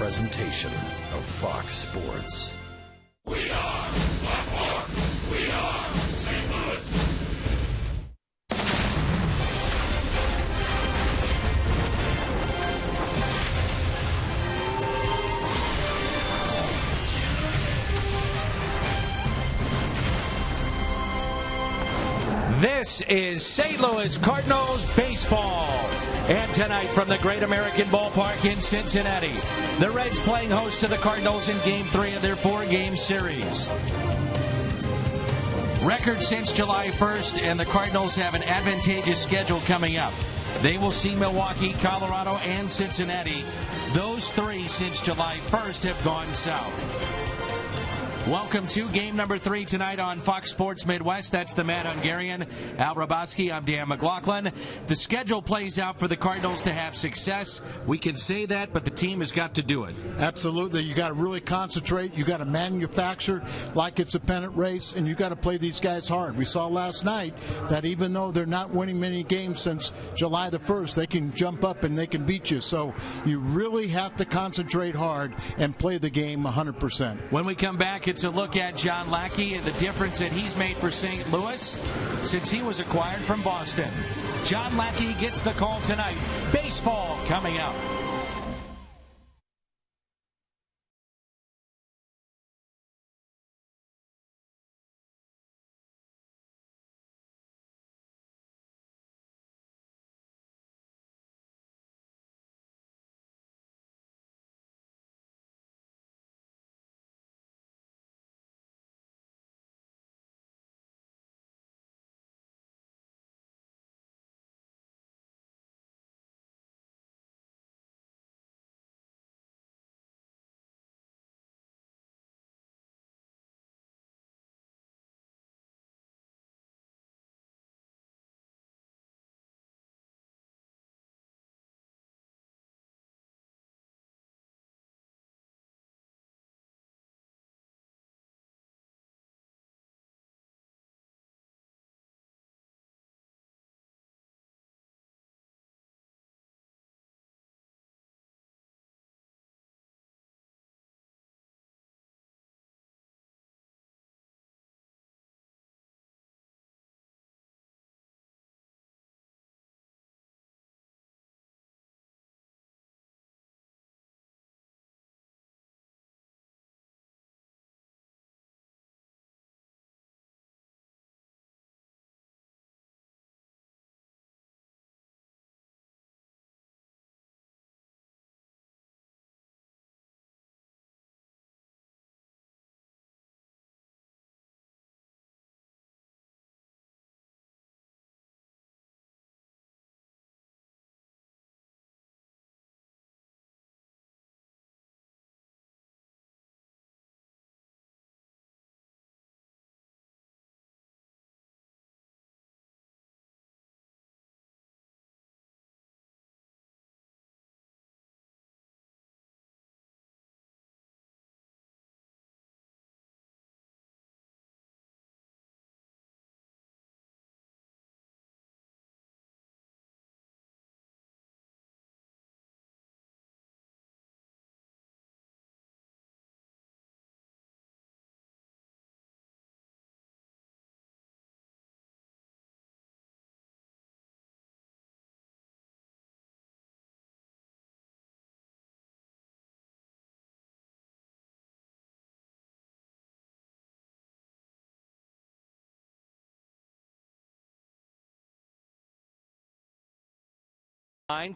presentation of Fox Sports. We are the Fox. We are St. Louis. This is St. Louis Cardinals baseball. And tonight from the Great American Ballpark in Cincinnati, the Reds playing host to the Cardinals in Game 3 of their 4-game series. Record since July 1st, and the Cardinals have an advantageous schedule coming up. They will see Milwaukee, Colorado, and Cincinnati. Those three since July 1st have gone south. Welcome to game number 3 tonight on Fox Sports Midwest. That's the Matt Hungarian, Al Raboski. I'm Dan McLaughlin. The schedule plays out for the Cardinals to have success. We can say that, but the team has got to do it. Absolutely. You got to really concentrate. You got to manufacture like it's a pennant race, and you got to play these guys hard. We saw last night that even though they're not winning many games since July the 1st, they can jump up and they can beat you. So you really have to concentrate hard and play the game 100%. When we come back, it's a look at John Lackey and the difference that he's made for St. Louis since he was acquired from Boston. John Lackey gets the call tonight. Baseball coming up.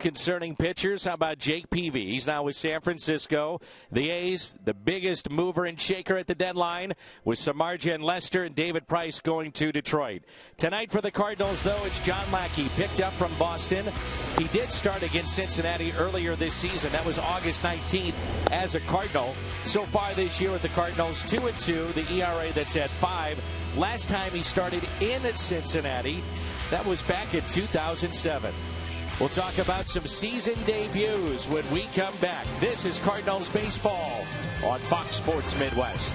Concerning pitchers, how about Jake Peavy? He's now with San Francisco. The A's, the biggest mover and shaker at the deadline, with Samardzija and Lester and David Price going to Detroit. Tonight for the Cardinals, though, it's John Lackey, picked up from Boston. He did start against Cincinnati earlier this season. That was August 19th as a Cardinal. So far this year with the Cardinals, 2-2, the ERA that's at 5. Last time he started in Cincinnati, that was back in 2007. We'll talk about some season debuts when we come back. This is Cardinals baseball on Fox Sports Midwest.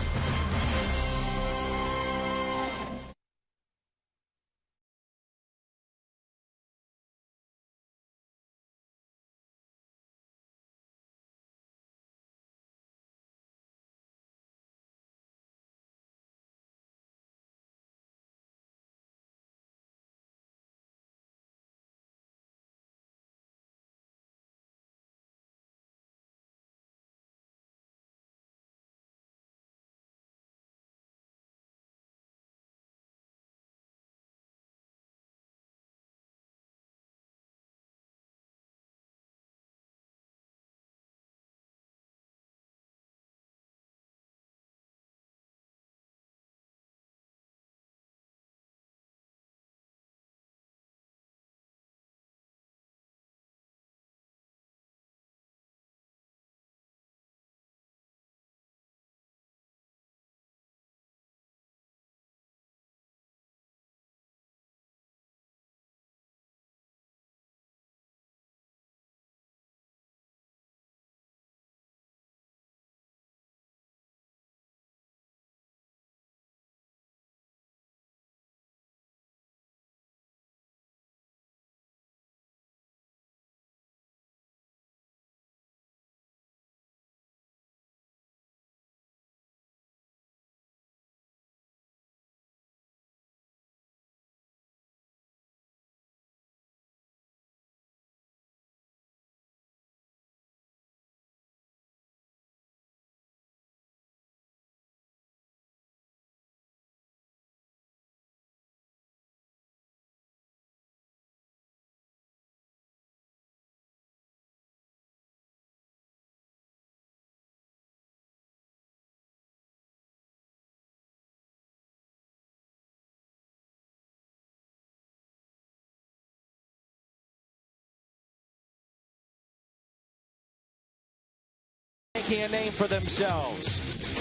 making a name for themselves.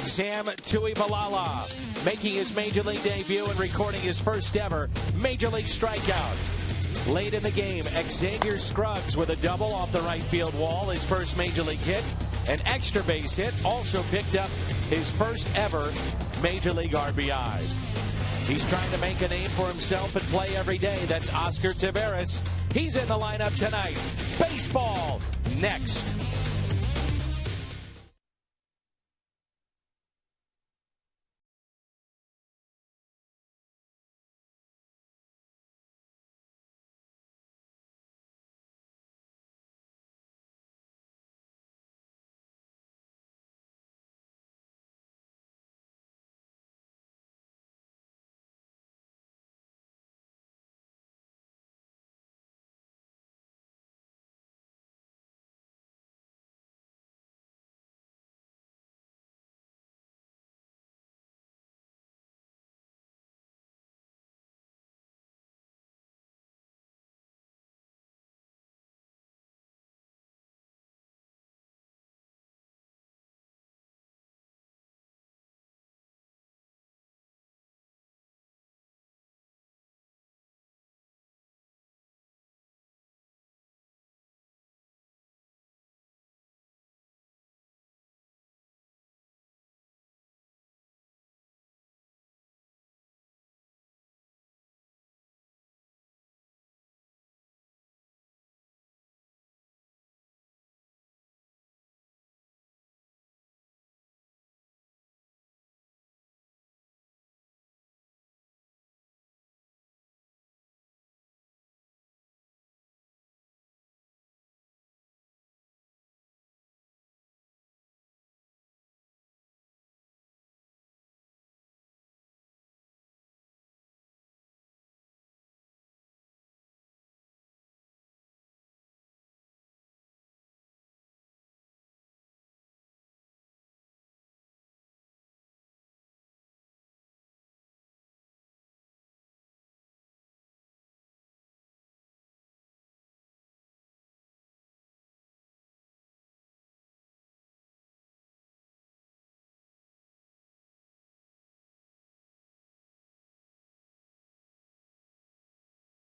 Sam Tuivailala making his Major League debut and recording his first ever Major League strikeout. Late in the game, Xavier Scruggs with a double off the right field wall, his first Major League hit. An extra base hit, also picked up his first ever Major League RBI. He's trying to make a name for himself and play every day. That's Oscar Taveras. He's in the lineup tonight. Baseball next.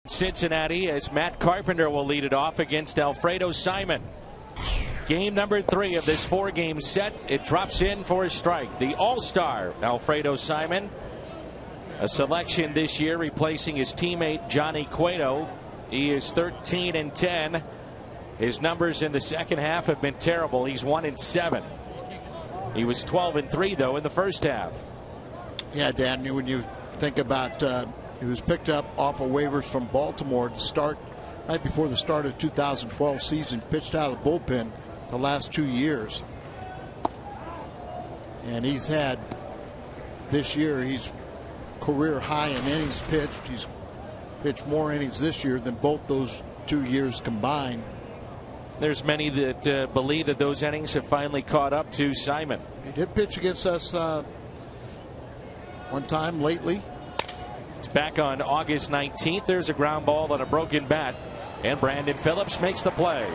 Cincinnati, as Matt Carpenter will lead it off against Alfredo Simon. Game number 3 of this 4-game set. It drops in for a strike. The all-star Alfredo Simon, a selection this year replacing his teammate Johnny Cueto. He is 13-10. His numbers in the second half have been terrible. He's 1-7. He was 12-3 though in the first half. Yeah, Dan, when you think about he was picked up off of waivers from Baltimore to start right before the start of the 2012 season, pitched out of the bullpen the last 2 years. And he's had this year, he's career high in innings pitched. He's pitched more innings this year than both those 2 years combined. There's many that believe that those innings have finally caught up to Simon. He did pitch against us one time lately. It's back on August 19th. There's a ground ball on a broken bat, and Brandon Phillips makes the play.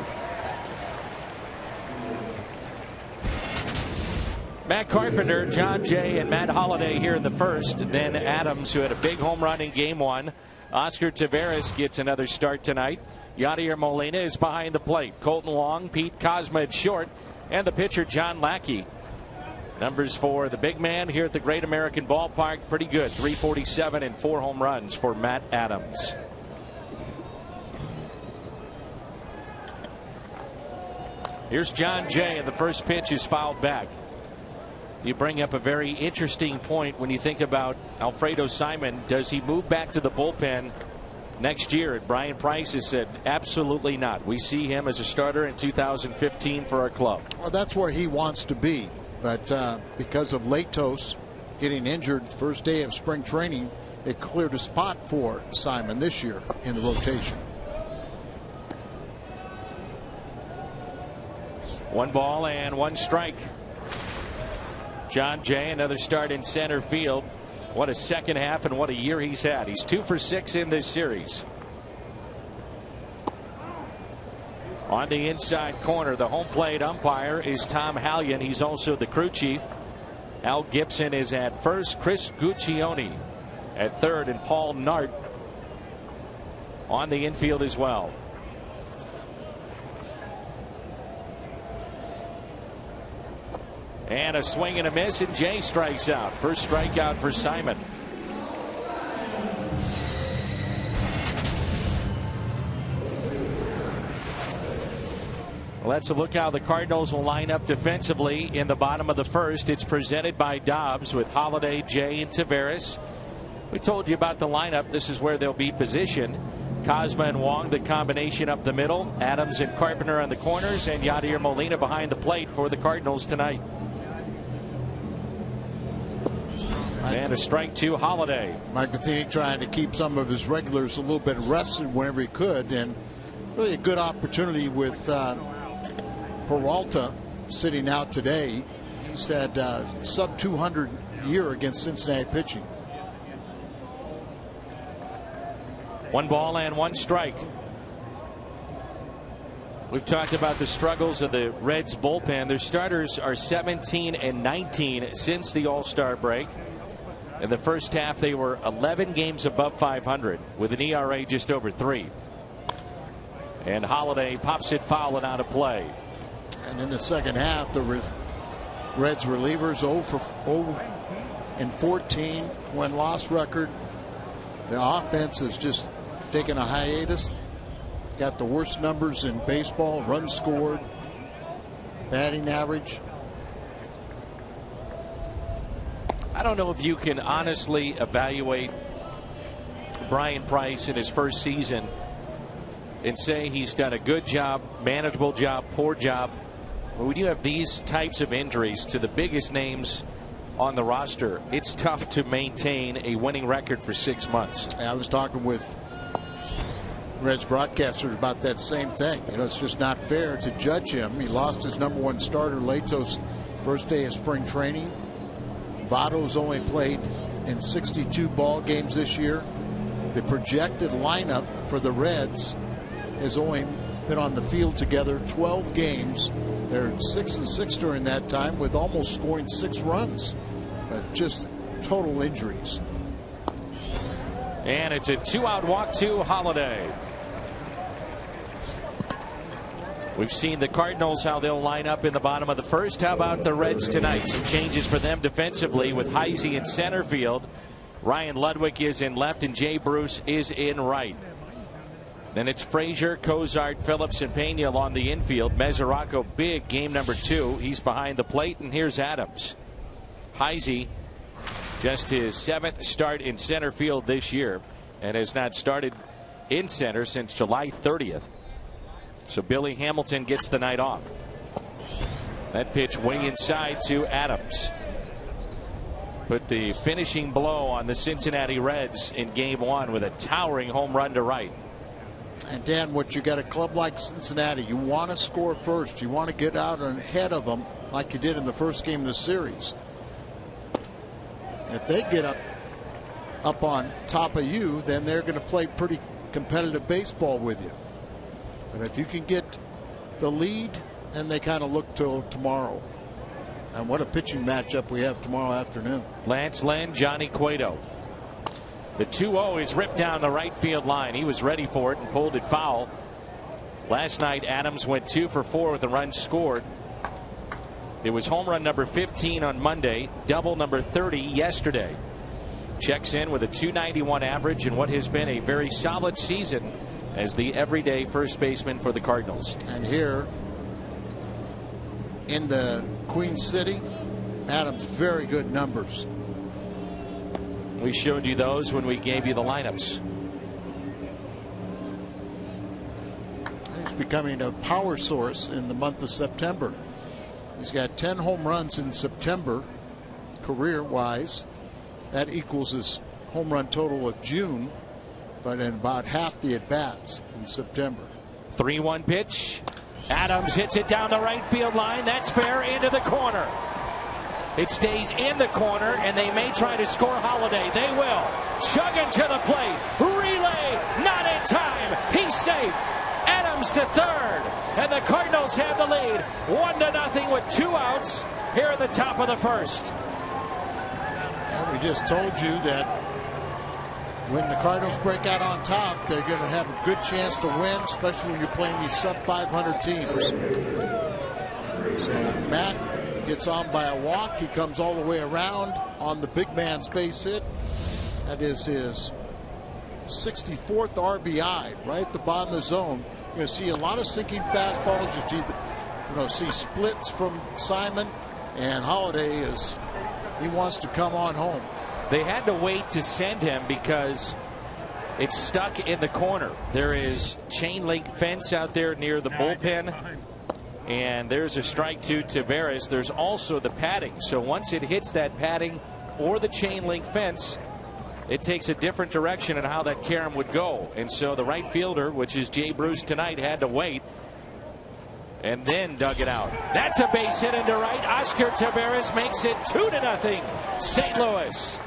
Matt Carpenter, John Jay, and Matt Holliday here in the first. Then Adams, who had a big home run in game 1. Oscar Taveras gets another start tonight. Yadier Molina is behind the plate. Colton Long, Pete Kozma at short, and the pitcher John Lackey. Numbers for the big man here at the Great American Ballpark, pretty good. 347 and 4 home runs for Matt Adams. Here's John Jay, and the first pitch is fouled back. You bring up a very interesting point when you think about Alfredo Simon. Does he move back to the bullpen next year? And Brian Price has said absolutely not. We see him as a starter in 2015 for our club. Well, that's where he wants to be. But because of Latos getting injured first day of spring training, it cleared a spot for Simon this year in the rotation. 1 ball and 1 strike. John Jay, another start in center field. What a second half and what a year he's had. He's 2 for 6 in this series. On the inside corner, the home plate umpire is Tom Hallion. He's also the crew chief. Al Gibson is at first, Chris Guccione at third, and Paul Nart on the infield as well. And a swing and a miss, and Jay strikes out. First strikeout for Simon. Let's look how the Cardinals will line up defensively in the bottom of the first. It's presented by Dobbs with Holiday, Jay, and Taveras. We told you about the lineup. This is where they'll be positioned. Cosma and Wong, the combination up the middle. Adams and Carpenter on the corners, and Yadier Molina behind the plate for the Cardinals tonight. And a strike to Holiday. Mike Matheny trying to keep some of his regulars a little bit rested whenever he could, and really a good opportunity with Peralta sitting out today. He's had sub 200 year against Cincinnati pitching. 1 ball and 1 strike. We've talked about the struggles of the Reds bullpen. Their starters are 17 and 19 since the All-Star break. In the first half, they were 11 games above 500 with an ERA just over 3. And Holiday pops it foul and out of play. And in the second half, the Reds relievers 0 for 14 win-loss record. The offense has just taken a hiatus. Got the worst numbers in baseball: runs scored, batting average. I don't know if you can honestly evaluate Brian Price in his first season and say he's done a good job, manageable job, poor job. When you have these types of injuries to the biggest names on the roster, it's tough to maintain a winning record for 6 months. I was talking with Reds broadcasters about that same thing. You know, it's just not fair to judge him. He lost his #1 starter, Lato's first day of spring training. Votto's only played in 62 ball games this year. The projected lineup for the Reds has only been on the field together 12 games. They're 6-6 during that time, with almost scoring 6 runs. But just total injuries. And it's a 2-out walk to Holiday. We've seen the Cardinals, how they'll line up in the bottom of the first. How about the Reds tonight? Some changes for them defensively with Heisey in center field. Ryan Ludwig is in left, and Jay Bruce is in right. Then it's Frazier, Cozart, Phillips, and Pena on the infield. Mesoraco, big game #2. He's behind the plate, and here's Adams. Heisey, just his 7th start in center field this year, and has not started in center since July 30th. So Billy Hamilton gets the night off. That pitch way inside to Adams. Put the finishing blow on the Cincinnati Reds in game 1 with a towering home run to right. And Dan, what you got a club like Cincinnati, you want to score first. You want to get out ahead of them like you did in the first game of the series. If they get up on top of you, then they're going to play pretty competitive baseball with you. But if you can get the lead, then they kind of look till tomorrow. And what a pitching matchup we have tomorrow afternoon. Lance Lynn, Johnny Cueto. The 2-0 is ripped down the right field line. He was ready for it and pulled it foul. Last night, Adams went 2 for 4 with a run scored. It was home run number 15 on Monday, double number 30 yesterday. Checks in with a .291 average and what has been a very solid season as the everyday first baseman for the Cardinals. And here in the Queen City, Adams, very good numbers. We showed you those when we gave you the lineups. He's becoming a power source in the month of September. He's got 10 home runs in September, career-wise. That equals his home run total of June, but in about half the at-bats in September. 3-1 pitch. Adams hits it down the right field line. That's fair, into the corner. It stays in the corner, and they may try to score Holiday. They will. Chugging to the plate. Relay, not in time. He's safe. Adams comes to third, and the Cardinals have the lead 1-0 with 2 outs here in the top of the first. Well, we just told you that when the Cardinals break out on top, they're going to have a good chance to win, especially when you're playing these sub-500 teams. So Matt gets on by a walk. He comes all the way around on the big man's base hit. That is his 64th RBI, right at the bottom of the zone. You're going to see a lot of sinking fastballs. You see splits from Simon, and Holiday he wants to come on home. They had to wait to send him because it's stuck in the corner. There is chain link fence out there near the bullpen, and there's a strike to Taveras. There's also the padding, so once it hits that padding or the chain link fence, it takes a different direction in how that carom would go. And so the right fielder, which is Jay Bruce tonight, had to wait and then dug it out. That's a base hit into right. Oscar Taveras makes it 2-0 St. Louis.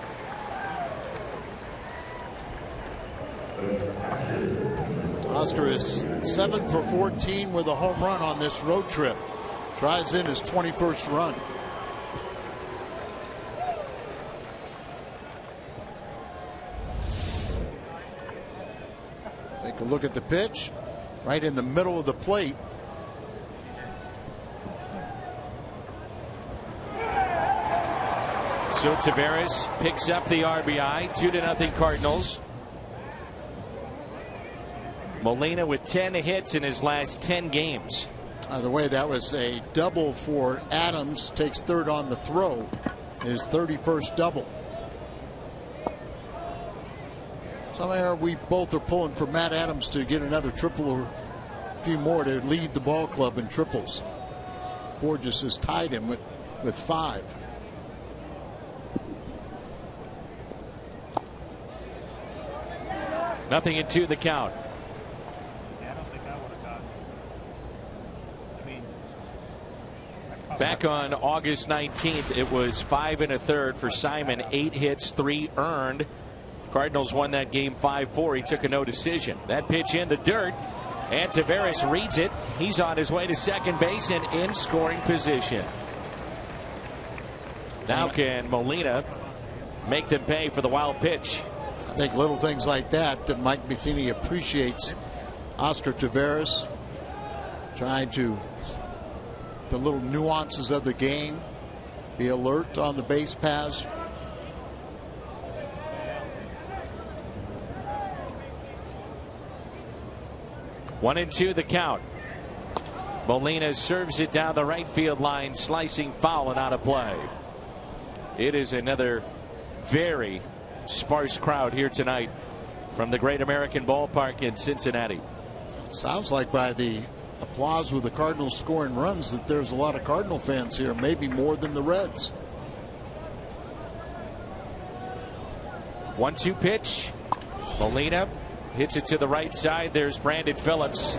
Oscar is 7 for 14 with a home run on this road trip. Drives in his 21st run. Take a look at the pitch. Right in the middle of the plate. So Taveras picks up the RBI. 2-0 Cardinals. Molina with 10 hits in his last 10 games. By the way, that was a double for Adams. Takes third on the throw. His 31st double. Somehow we both are pulling for Matt Adams to get another triple or a few more to lead the ball club in triples. Borges has tied him with 5. Nothing in 2 the count. Back on August 19th, it was 5 1/3 for Simon. 8 hits, 3 earned. Cardinals won that game 5-4. He took a no decision. That pitch in the dirt, and Taveras reads it. He's on his way to second base and in scoring position. Now can Molina make them pay for the wild pitch? I think little things like that Mike Matheny appreciates. Oscar Taveras trying to the little nuances of the game, be alert on the base paths. One and 2 the count. Molina serves it down the right field line, slicing foul and out of play. It is another very sparse crowd here tonight from the Great American Ballpark in Cincinnati. Sounds like by the applause with the Cardinals scoring runs that there's a lot of Cardinal fans here, maybe more than the Reds. 1-2 pitch. Molina hits it to the right side. There's Brandon Phillips.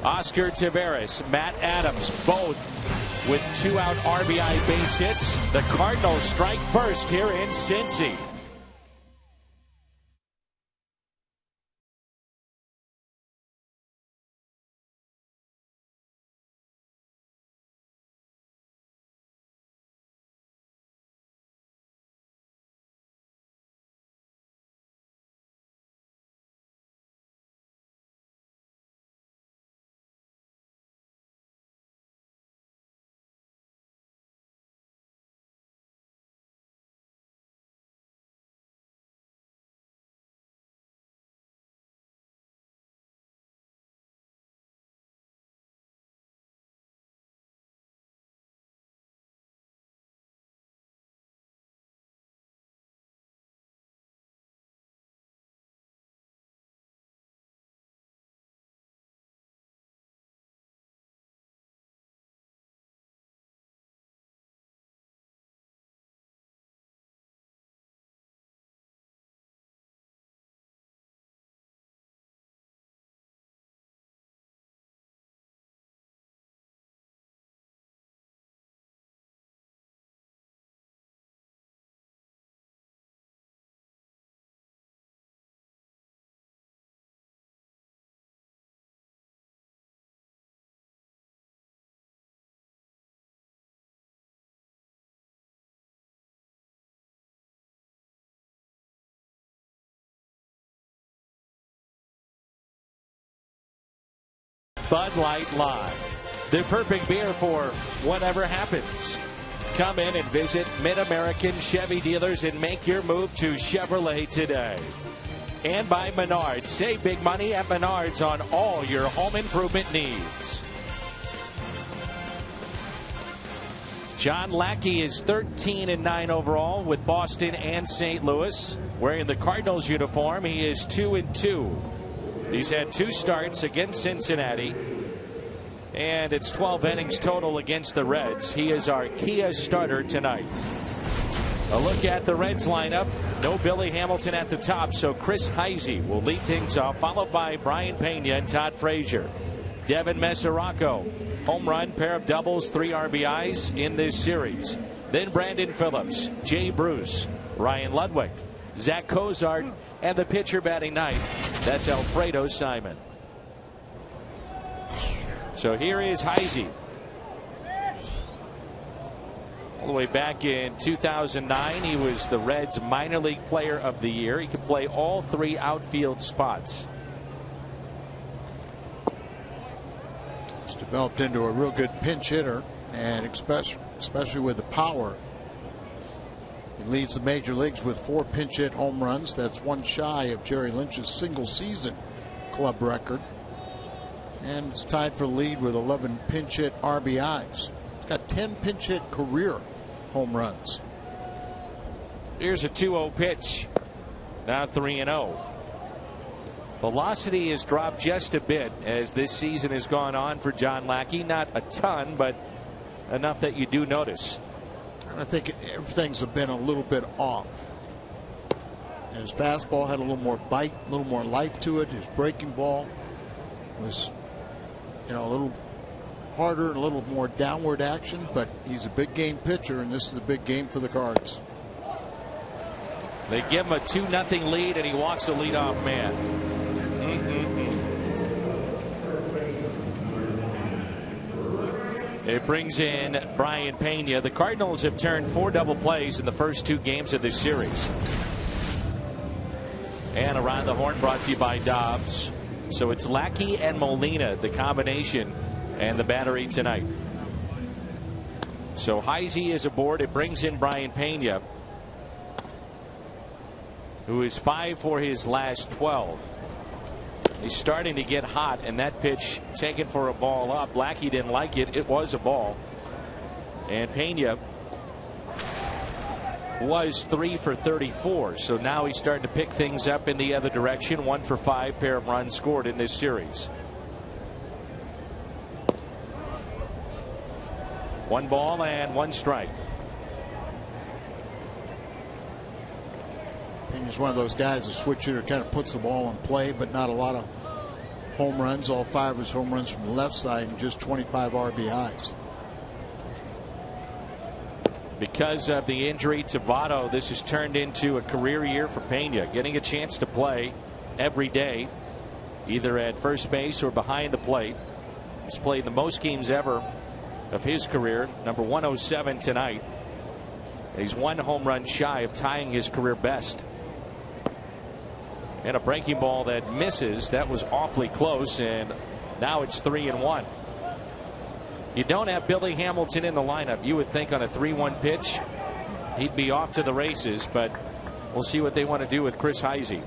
Oscar Taveras, Matt Adams, both with 2-out RBI base hits. The Cardinals strike first here in Cincy. Bud Light Live, the perfect beer for whatever happens. Come in and visit Mid-American Chevy dealers and make your move to Chevrolet today. And by Menards. Save big money at Menards on all your home improvement needs. John Lackey is 13-9 overall with Boston and St. Louis. Wearing the Cardinals uniform, he is 2-2. He's had 2 starts against Cincinnati, and it's 12 innings total against the Reds. He is our Kia starter tonight. A look at the Reds lineup. No Billy Hamilton at the top, so Chris Heisey will lead things off, followed by Brian Pena and Todd Frazier. Devin Mesoraco, home run, pair of doubles, 3 RBIs in this series. Then Brandon Phillips, Jay Bruce, Ryan Ludwig, Zach Cozart, and the pitcher batting ninth. That's Alfredo Simon. So here is Heisey. All the way back in 2009, he was the Reds minor league player of the year. He could play all 3 outfield spots. He's developed into a real good pinch hitter, and especially with the power. He leads the major leagues with 4 pinch hit home runs. That's 1 shy of Jerry Lynch's single season club record. And it's tied for the lead with 11 pinch hit RBIs. He's got 10 pinch hit career home runs. Here's a 2-0 pitch. Now 3-0. Velocity has dropped just a bit as this season has gone on for John Lackey. Not a ton, but enough that you do notice. I think everything's been a little bit off. And his fastball had a little more bite, a little more life to it. His breaking ball was, a little harder and a little more downward action, but he's a big game pitcher, and this is a big game for the Cards. They give him a 2-0 lead, and he walks the leadoff man. It brings in Brian Pena. The Cardinals have turned 4 double plays in the first 2 games of this series. And around the horn brought to you by Dobbs. So it's Lackey and Molina, the combination, and the battery tonight. So Heisey is aboard. It brings in Brian Pena, who is 5 for his last 12. He's starting to get hot, and that pitch taken for a ball up. Lackey didn't like it. It was a ball. And Pena was 3 for 34. So now he's starting to pick things up in the other direction. 1 for 5, pair of runs scored in this series. 1 ball and 1 strike. He's one of those guys, a switch hitter, kind of puts the ball in play, but not a lot of home runs. All 5 of his home runs from the left side and just 25 RBIs. Because of the injury to Votto, this has turned into a career year for Pena, getting a chance to play every day, either at first base or behind the plate. He's played the most games ever of his career, number 107 tonight. He's 1 home run shy of tying his career best. And a breaking ball that misses. That was awfully close, and now it's 3-1. You don't have Billy Hamilton in the lineup. You would think on a 3-1 pitch he'd be off to the races, but we'll see what they want to do with Chris Heisey.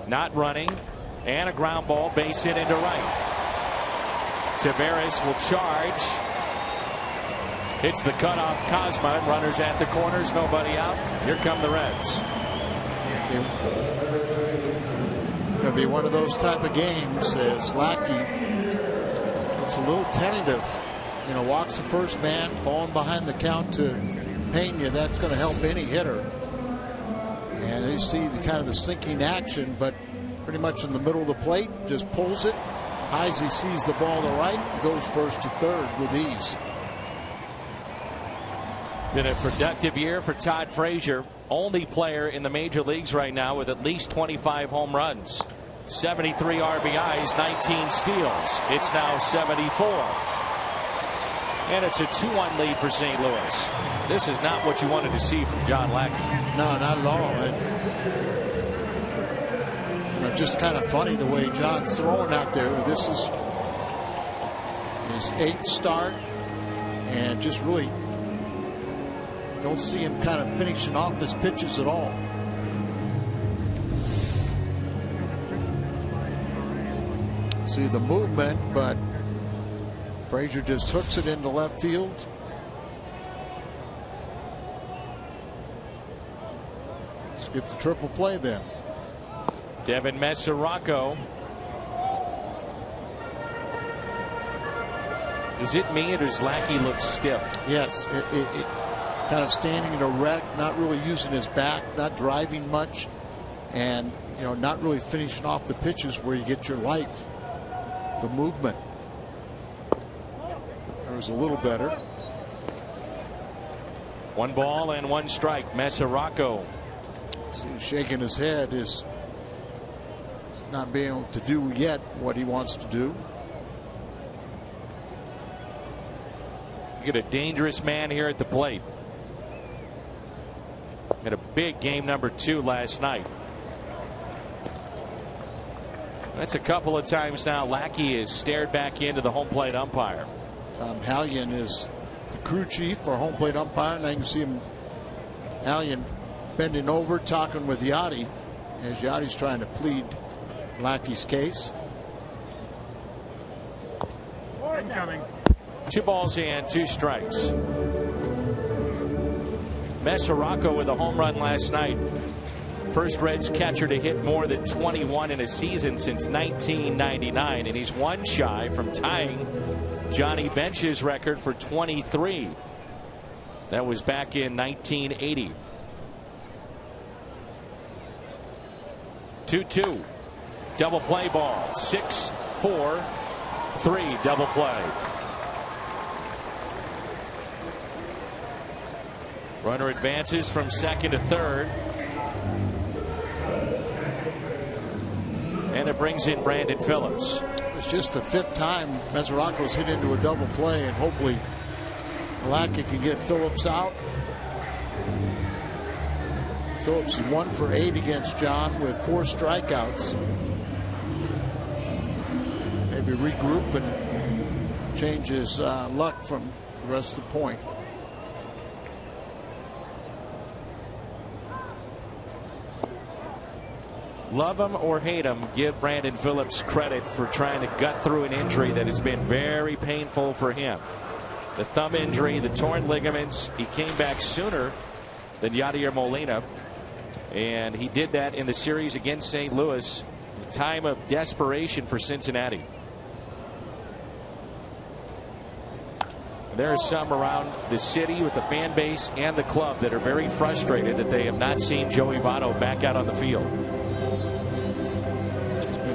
Not running, and a ground ball, base hit into right. Taveras will charge. Hits the cutoff Cosma, and runners at the corners, nobody out. Here come the Reds. Going to be one of those type of games as Lackey looks a little tentative. Walks the first man, falling behind the count to Pena. That's going to help any hitter. And you see the sinking action, but pretty much in the middle of the plate, just pulls it. Heisey sees the ball to right, goes first to third with ease. Been a productive year for Todd Frazier, only player in the major leagues right now with at least 25 home runs, 73 RBIs, 19 steals. It's now 74. And it's a 2-1 lead for St. Louis. This is not what you wanted to see from John Lackey. No, not at all. And just kind of funny the way John's throwing out there. This is his 8th start, and just really don't see him kind of finishing off his pitches at all. See the movement, but Frazier just hooks it into left field. Let's get the triple play then. Devin Mesoraco. Is it me or does Lackey look stiff? Yes, it kind of standing erect, not really using his back, not driving much, and not really finishing off the pitches where you get your life. The movement. There was a little better. 1 ball and 1 strike. Mesoraco. See, shaking his head is not being able to do yet what he wants to do. You get a dangerous man here at the plate. Had a big game number 2 last night. That's a couple of times now Lackey has stared back into the home plate umpire. Tom Hallion is the crew chief for home plate umpire, and I can see him, Hallion, bending over talking with Yachty as Yachty's trying to plead Lackey's case. Incoming. 2 balls and 2 strikes. Mesoraco with a home run last night. First Reds catcher to hit more than 21 in a season since 1999, and he's 1 shy from tying Johnny Bench's record for 23. That was back in 1980. 2-2. Double play ball. 6-4-3 double play. Runner advances from second to third. And it brings in Brandon Phillips. It's just the 5th time Mesoraco's hit into a double play, and hopefully Lackey can get Phillips out. Phillips is 1 for 8 against John with 4 strikeouts. Maybe regroup and change his luck from the rest of the point. Love him or hate him, give Brandon Phillips credit for trying to gut through an injury that has been very painful for him. The thumb injury, the torn ligaments. He came back sooner than Yadier Molina, and he did that in the series against St. Louis. A time of desperation for Cincinnati. There are some around the city with the fan base and the club that are very frustrated that they have not seen Joey Votto back out on the field.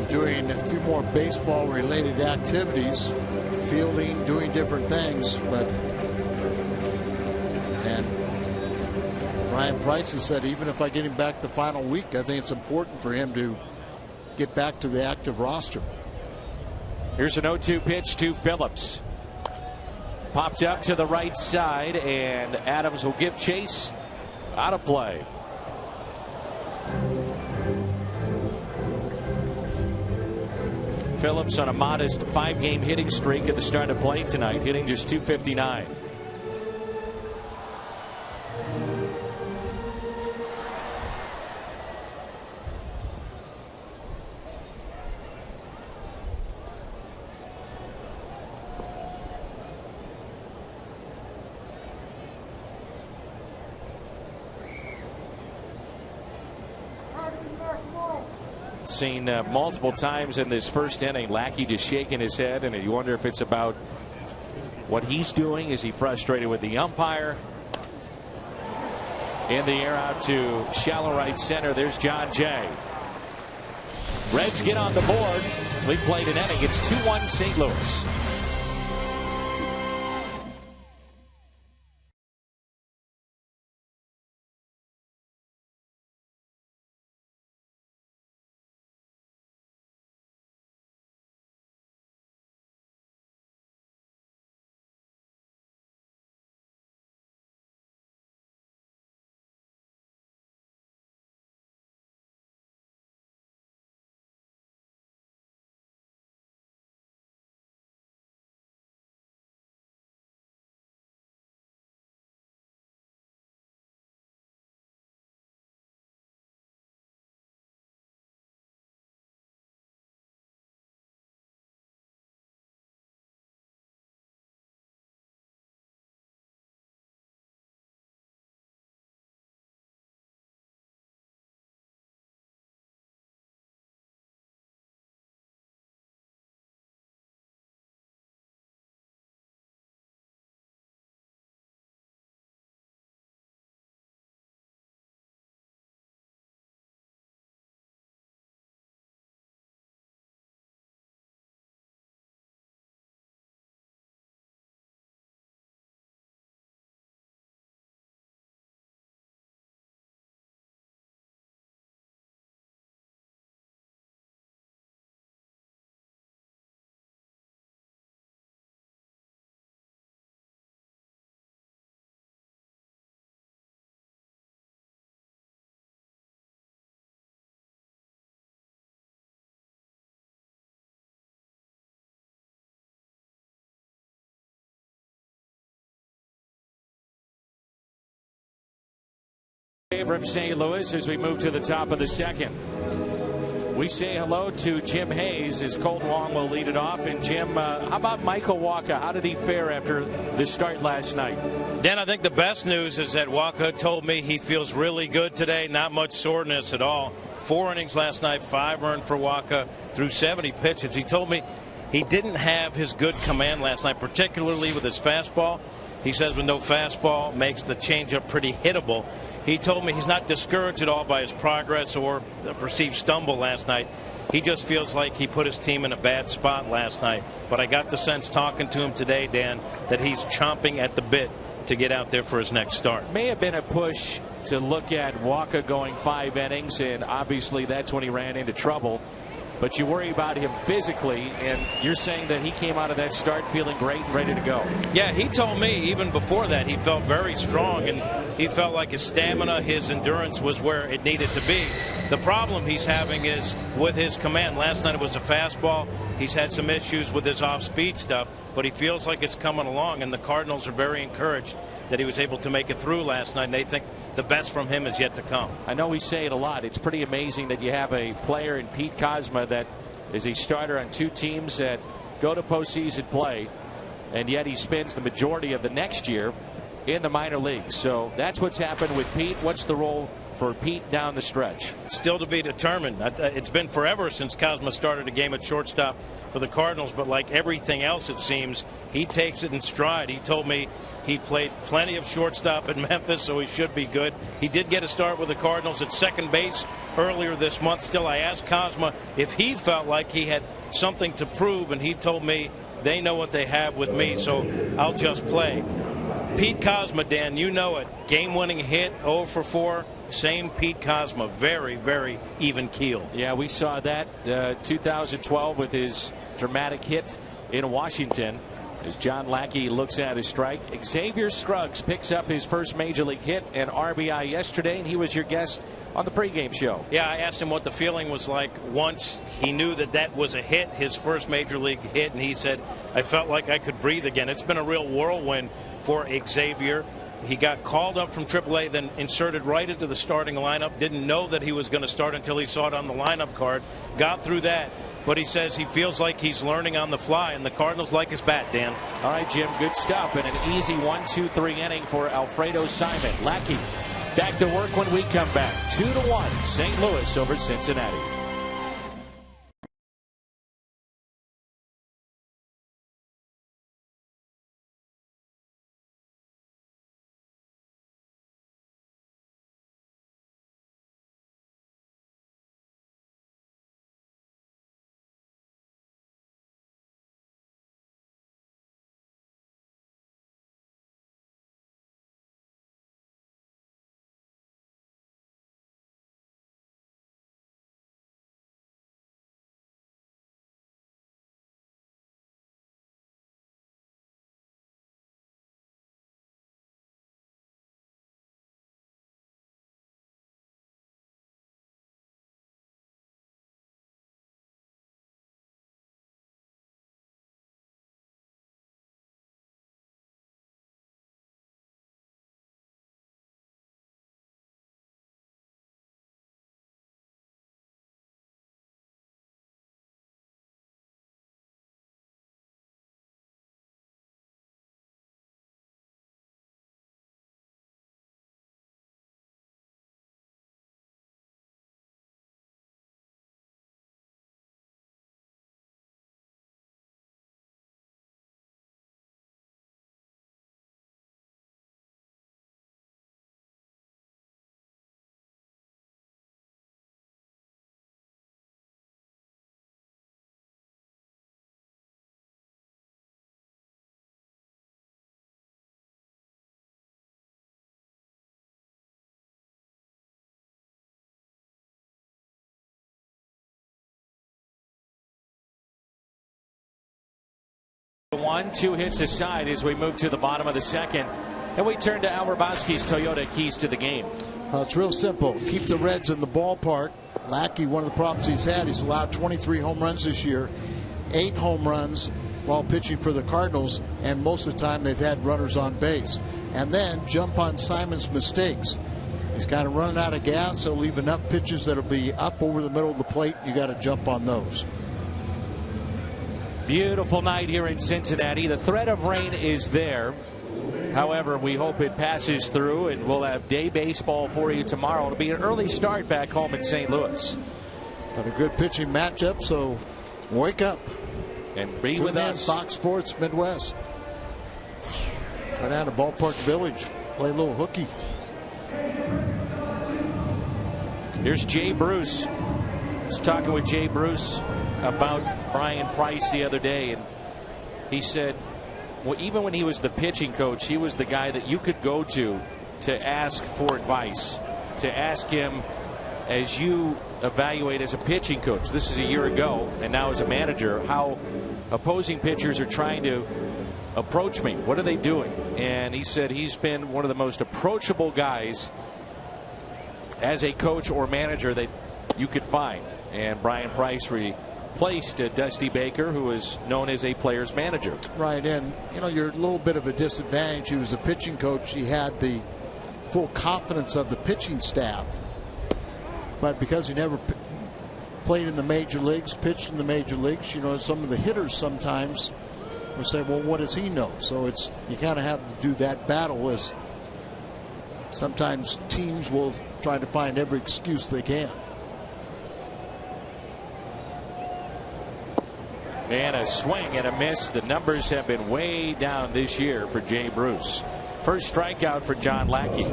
Doing a few more baseball related activities, fielding, doing different things, and Brian Price has said even if I get him back the final week, I think it's important for him to get back to the active roster. Here's an 0-2 pitch to Phillips. Popped up to the right side, and Adams will give chase. Out of play. Phillips on a modest 5-game hitting streak at the start of play tonight, hitting just .259. Seen multiple times in this first inning, Lackey just shaking his head, and you wonder if it's about what he's doing. Is he frustrated with the umpire? In the air out to shallow right center. There's John Jay. Reds get on the board. We played an inning. It's 2-1 St. Louis. From St. Louis as we move to the top of the second. We say hello to Jim Hayes as Colt Wong will lead it off. And Jim, how about Michael Wacha? How did he fare after the start last night? Dan, I think the best news is that Wacha told me he feels really good today. Not much soreness at all. 4 innings last night, 5 earned for Wacha through 70 pitches. He told me he didn't have his good command last night, particularly with his fastball. He says with no fastball makes the changeup pretty hittable. He told me he's not discouraged at all by his progress or the perceived stumble last night. He just feels like he put his team in a bad spot last night. But I got the sense talking to him today, Dan, that he's chomping at the bit to get out there for his next start. May have been a push to look at Wacha going 5 innings, and obviously that's when he ran into trouble. But you worry about him physically, and you're saying that he came out of that start feeling great and ready to go. Yeah, he told me even before that he felt very strong, and he felt like his stamina, his endurance was where it needed to be. The problem he's having is with his command. Last night it was a fastball. He's had some issues with his off-speed stuff, but he feels like it's coming along, and the Cardinals are very encouraged that he was able to make it through last night, and they think the best from him is yet to come. I know we say it a lot. It's pretty amazing that you have a player in Pete Kozma that is a starter on 2 teams that go to postseason play, and yet he spends the majority of the next year in the minor leagues. So that's what's happened with Pete. What's the role for Pete down the stretch? Still to be determined. It's been forever since Kozma started a game at shortstop for the Cardinals, but like everything else, it seems, he takes it in stride. He told me he played plenty of shortstop in Memphis, so he should be good. He did get a start with the Cardinals at second base earlier this month. Still, I asked Kozma if he felt like he had something to prove, and he told me they know what they have with me, so I'll just play. Pete Kozma, Dan, you know it. Game-winning hit, 0 for 4. Same Pete Kozma. Very, very even keel. Yeah, we saw that 2012 with his dramatic hit in Washington. As John Lackey looks at his strike, Xavier Scruggs picks up his first major league hit and RBI yesterday, and he was your guest on the pregame show. Yeah, I asked him what the feeling was like once he knew that that was a hit, his first major league hit, and he said, I felt like I could breathe again. It's been a real whirlwind for Xavier. He got called up from AAA, then inserted right into the starting lineup. Didn't know that he was going to start until he saw it on the lineup card. Got through that. But he says he feels like he's learning on the fly, and the Cardinals like his bat, Dan. All right, Jim, good stuff. And an easy 1-2-3 inning for Alfredo Simon. Lackey back to work when we come back. 2-1, St. Louis over Cincinnati. One, 2 hits aside as we move to the bottom of the second. And we turn to Al Hrabosky's Toyota keys to the game. It's real simple. Keep the Reds in the ballpark. Lackey, one of the problems he's had, he's allowed 23 home runs this year, 8 home runs while pitching for the Cardinals, and most of the time they've had runners on base. And then jump on Simon's mistakes. he's kind of running out of gas. He'll leave enough pitches that'll be up over the middle of the plate. You got to jump on those. Beautiful night here in Cincinnati. The threat of rain is there. However, we hope it passes through, and we'll have day baseball for you tomorrow. It'll be an early start back home in St. Louis. Got a good pitching matchup, so wake up and be with us. Fox Sports Midwest. Go down to Ballpark Village, play a little hooky. Here's Jay Bruce. I was talking with Jay Bruce about Brian Price the other day, and he said, well, even when he was the pitching coach, he was the guy that you could go to ask for advice, to ask him as you evaluate as a pitching coach. This is a year ago, and now as a manager, how opposing pitchers are trying to approach me. What are they doing? And he said he's been one of the most approachable guys as a coach or manager that you could find. And Brian Price replaced Dusty Baker, who is known as a player's manager. Right, and you know, you're a little bit of a disadvantage. He was a pitching coach. He had the full confidence of the pitching staff, but because he never played in the major leagues, pitched in the major leagues, you know, some of the hitters sometimes will say, well, what does he know? So it's, you kind of have to do that battle, as sometimes teams will try to find every excuse they can. And a swing and a miss. The numbers have been way down this year for Jay Bruce. First strikeout for John Lackey.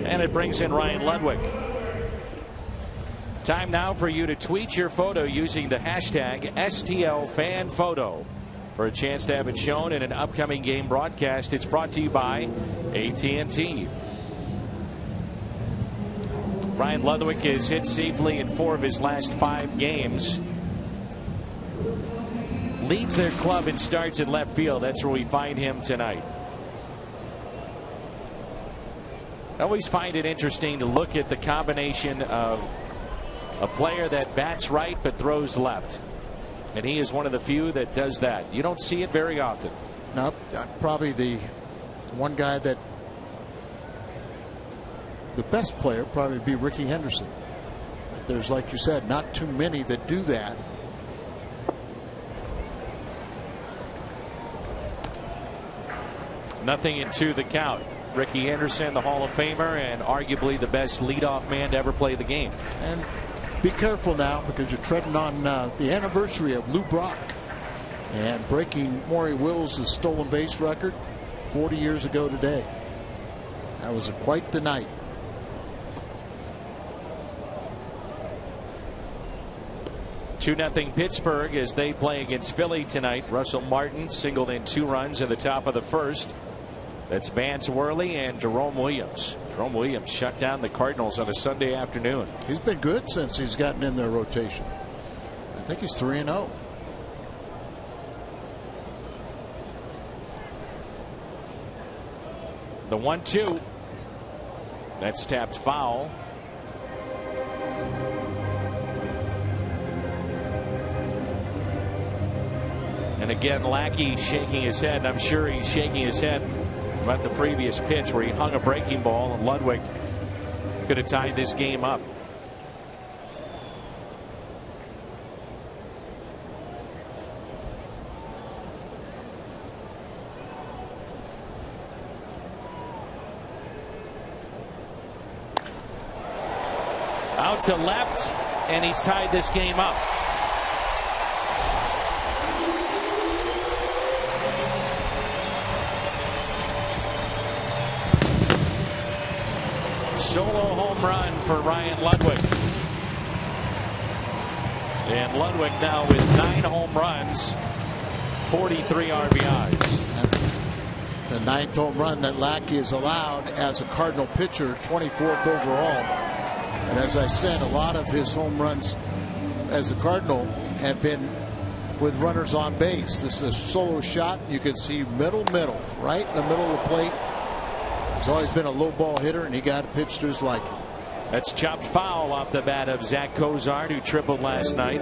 And it brings in Ryan Ludwig. Time now for you to tweet your photo using the hashtag STLFanPhoto for a chance to have it shown in an upcoming game broadcast. It's brought to you by AT&T. Ryan Ludwig has hit safely in 4 of his last 5 games. Leads their club in starts in left field. That's where we find him tonight. I always find it interesting to look at the combination of a player that bats right but throws left. And he is one of the few that does that. You don't see it very often. No, probably the one guy that the best player probably be Ricky Henderson. But there's, like you said, not too many that do that. Nothing in 2 the count. Ricky Anderson, the Hall of Famer, and arguably the best leadoff man to ever play the game. And be careful now, because you're treading on the anniversary of Lou Brock and breaking Maury Wills' stolen base record 40 years ago today. That was quite the night. Two 2-0 Pittsburgh as they play against Philly tonight. Russell Martin singled in 2 runs in the top of the first. That's Vance Worley and Jerome Williams. Jerome Williams shut down the Cardinals on a Sunday afternoon. He's been good since he's gotten in their rotation. I think he's 3-0. The 1-2. That's tapped foul. And again, Lackey shaking his head. I'm sure he's shaking his head about the previous pitch where he hung a breaking ball, and Ludwig could have tied this game up. Out to left, and he's tied this game up. Solo home run for Ryan Ludwig. And Ludwig now with 9 home runs, 43 RBIs. The 9th home run that Lackey has allowed as a Cardinal pitcher, 24th overall. And as I said, a lot of his home runs as a Cardinal have been with runners on base. This is a solo shot. You can see middle, right in the middle of the plate. He's always been a low ball hitter, and he got a pitch to his liking. That's chopped foul off the bat of Zach Cozart, who tripled last night.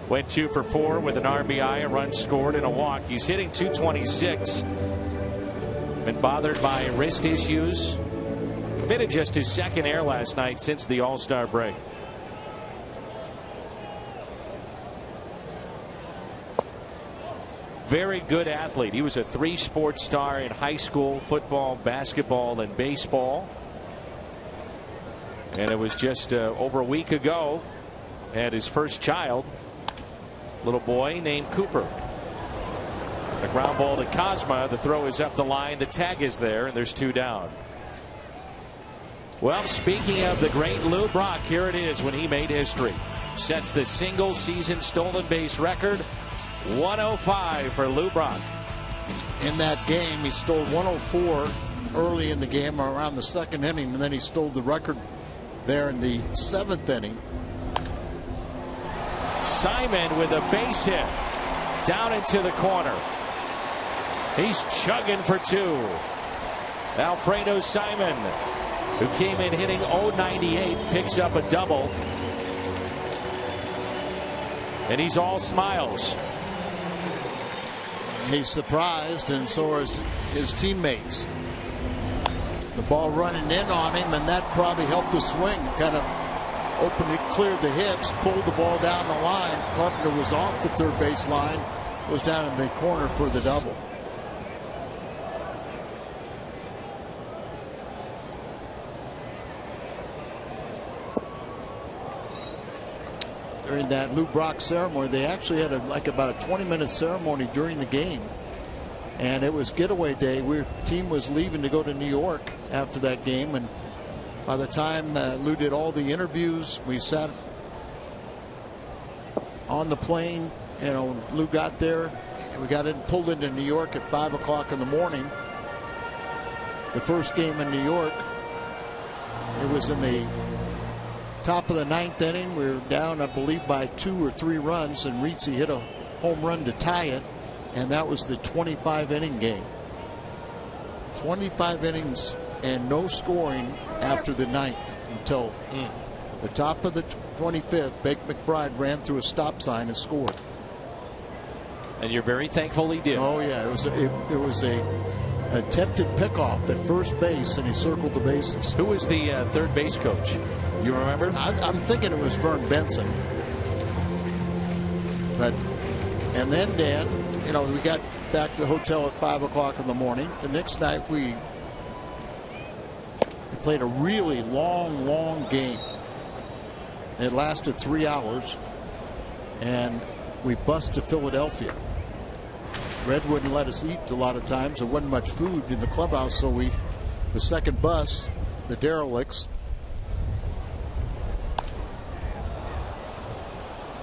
Went 2 for 4 with an RBI, a run scored, and a walk. He's hitting .226. Been bothered by wrist issues. Committed just his second error last night since the All-Star break. Very good athlete. He was a 3-sport star in high school: football, basketball, and baseball. And it was just over a week ago, had his first child, little boy named Cooper. A ground ball to Cosma. The throw is up the line. The tag is there, and there's 2 down. Well, speaking of the great Lou Brock, here it is when he made history. Sets the single season stolen base record. 105 for Lou Brock. In that game, he stole 104 early in the game, around the 2nd inning, and then he stole the record there in the 7th inning. Simon with a base hit down into the corner. He's chugging for 2. Alfredo Simon, who came in hitting .098, picks up a double. And he's all smiles. He's surprised, and so are his teammates. The ball running in on him, and that probably helped the swing. Kind of opened it, cleared the hips, pulled the ball down the line. Carpenter was off the third base line, was down in the corner for the double. During that Lou Brock ceremony, they actually had about a 20-minute ceremony during the game, and it was getaway day. The team was leaving to go to New York after that game, and by the time Lou did all the interviews, we sat on the plane. You know, Lou got there, and we got pulled into New York at 5 o'clock in the morning. The first game in New York, it was in the top of the 9th inning. We were down, I believe, by 2 or 3 runs, and Rizzi hit a home run to tie it, and that was the 25-inning game. 25 innings and no scoring after the 9th until the top of the 25th. Bake McBride ran through a stop sign and scored. And you're very thankful he did. Oh yeah, it was a attempted pickoff at first base, and he circled the bases. Who was the third base coach? You remember? I'm thinking it was Vern Benson. And then, Dan, you know, we got back to the hotel at 5 o'clock in the morning. The next night we played a really long game. It lasted 3 hours, and we bussed to Philadelphia. Red wouldn't let us eat a lot of times. There wasn't much food in the clubhouse, so the second bus, the derelicts,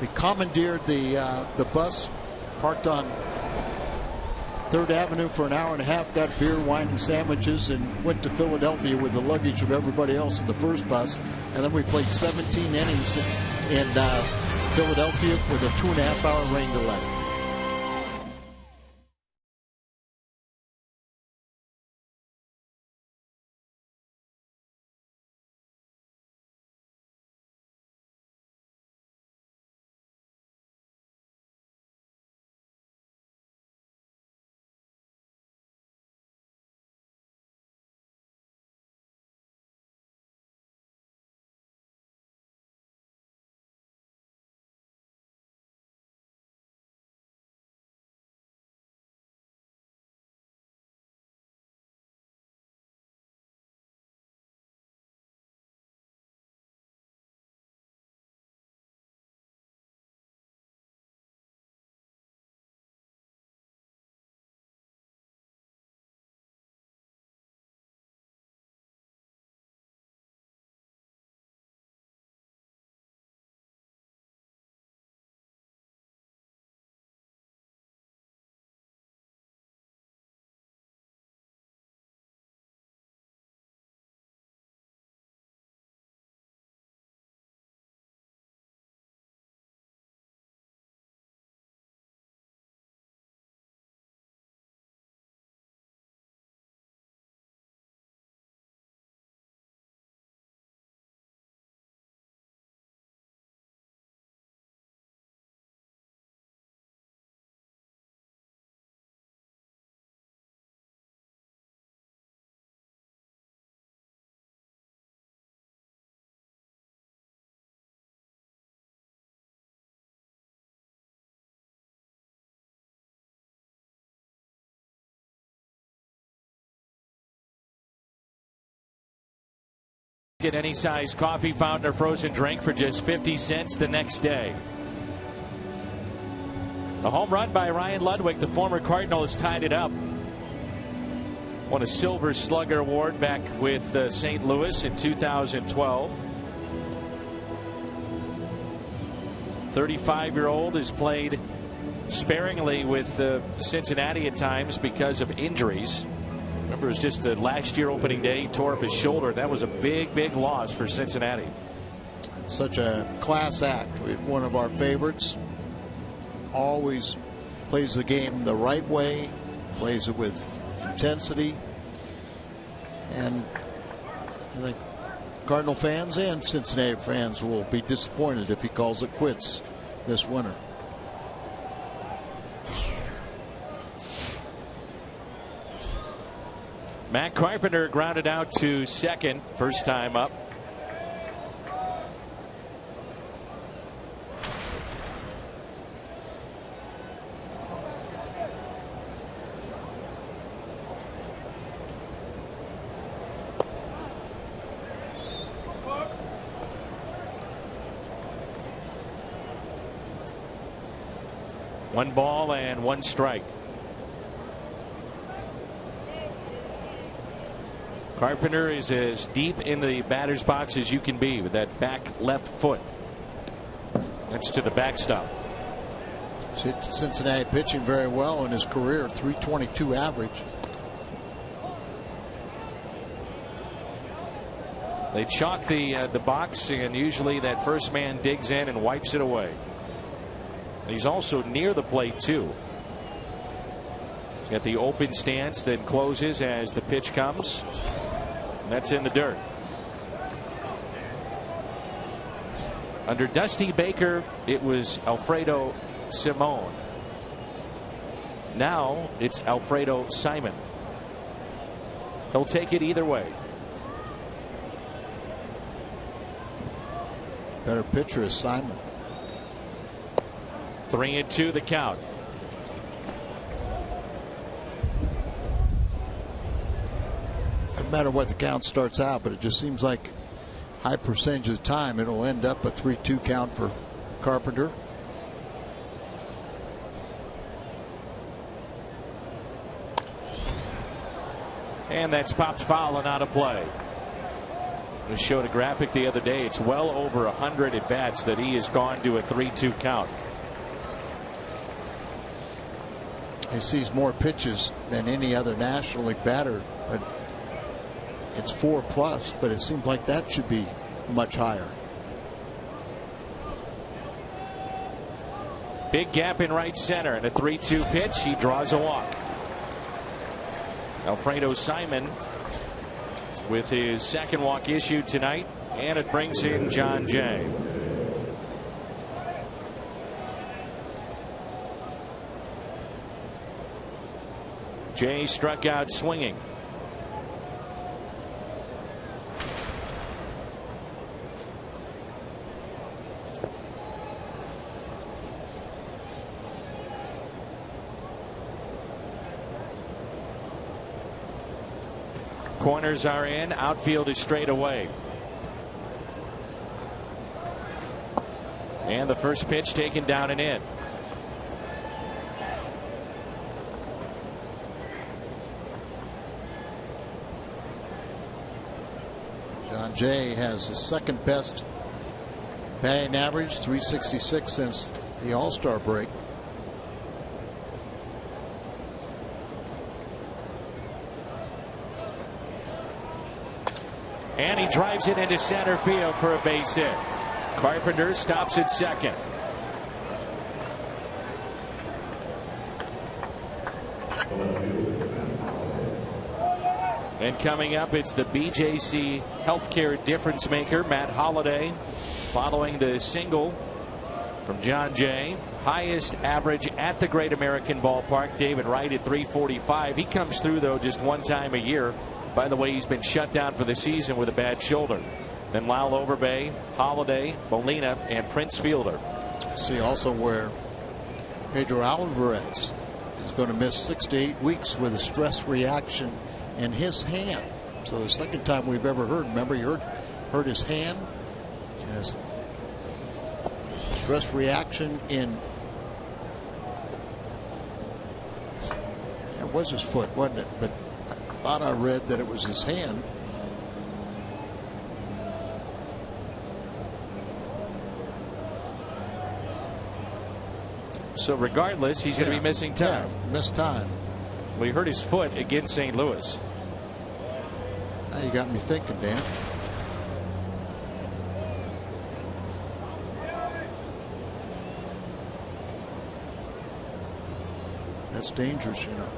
we commandeered the bus, parked on 3rd Avenue for an hour and a half, got beer, wine, and sandwiches, and went to Philadelphia with the luggage of everybody else in the first bus. And then we played 17 innings in Philadelphia with a 2.5-hour rain delay. get any size coffee fountain or frozen drink for just 50 cents the next day. A home run by Ryan Ludwig, the former Cardinal, has tied it up. Won a Silver Slugger Award back with St. Louis in 2012. 35-year-old has played sparingly with Cincinnati at times because of injuries. Remember, it was just last year opening day, he tore up his shoulder. That was a big, big loss for Cincinnati. Such a class act. One of our favorites. Always plays the game the right way, plays it with intensity, and I think Cardinal fans and Cincinnati fans will be disappointed if he calls it quits this winter. Matt Carpenter grounded out to second, first time up. One ball and one strike. Carpenter is as deep in the batter's box as you can be with that back left foot. That's to the backstop. Cincinnati pitching very well in his career, .322 average. They chalk the box, and usually that first man digs in and wipes it away. He's also near the plate too. He's got the open stance that closes as the pitch comes. And that's in the dirt. Under Dusty Baker, it was Alfredo Simon. Now it's Alfredo Simon. He'll take it either way. Better pitcher is Simon. 3-2 the count. No matter what the count starts out, but it just seems like high percentage of the time it'll end up a 3-2 count for Carpenter. And that's popped foul and out of play. We showed a graphic the other day. It's well over 100 at bats that he has gone to a 3-2 count. He sees more pitches than any other National League batter, but it's 4+, but it seems like that should be much higher. Big gap in right center and a 3-2 pitch. He draws a walk. Alfredo Simon with his second walk issued tonight, and it brings in John Jay. Jay struck out swinging. Corners are in. Outfield is straight away. And the first pitch taken down and in. John Jay has the second best batting average, .366 since the All-Star break. And he drives it into center field for a base hit. Carpenter stops at second. And coming up, it's the BJC Healthcare difference maker, Matt Holliday, following the single from John Jay. Highest average at the Great American Ballpark. David Wright at .345. He comes through, though, just one time a year. By the way, he's been shut down for the season with a bad shoulder. Then Lyle Overbay, Holliday, Molina, and Prince Fielder. See also where Pedro Alvarez is going to miss 6 to 8 weeks with a stress reaction in his hand. So the second time we've ever heard. Remember, you heard hurt his hand. Has stress reaction in. It was his foot, wasn't it? But I thought I read that it was his hand. So regardless, he's going to be missing time. Yeah, missed time. Well, he hurt his foot against St. Louis. Now you got me thinking, Dan. That's dangerous, you know.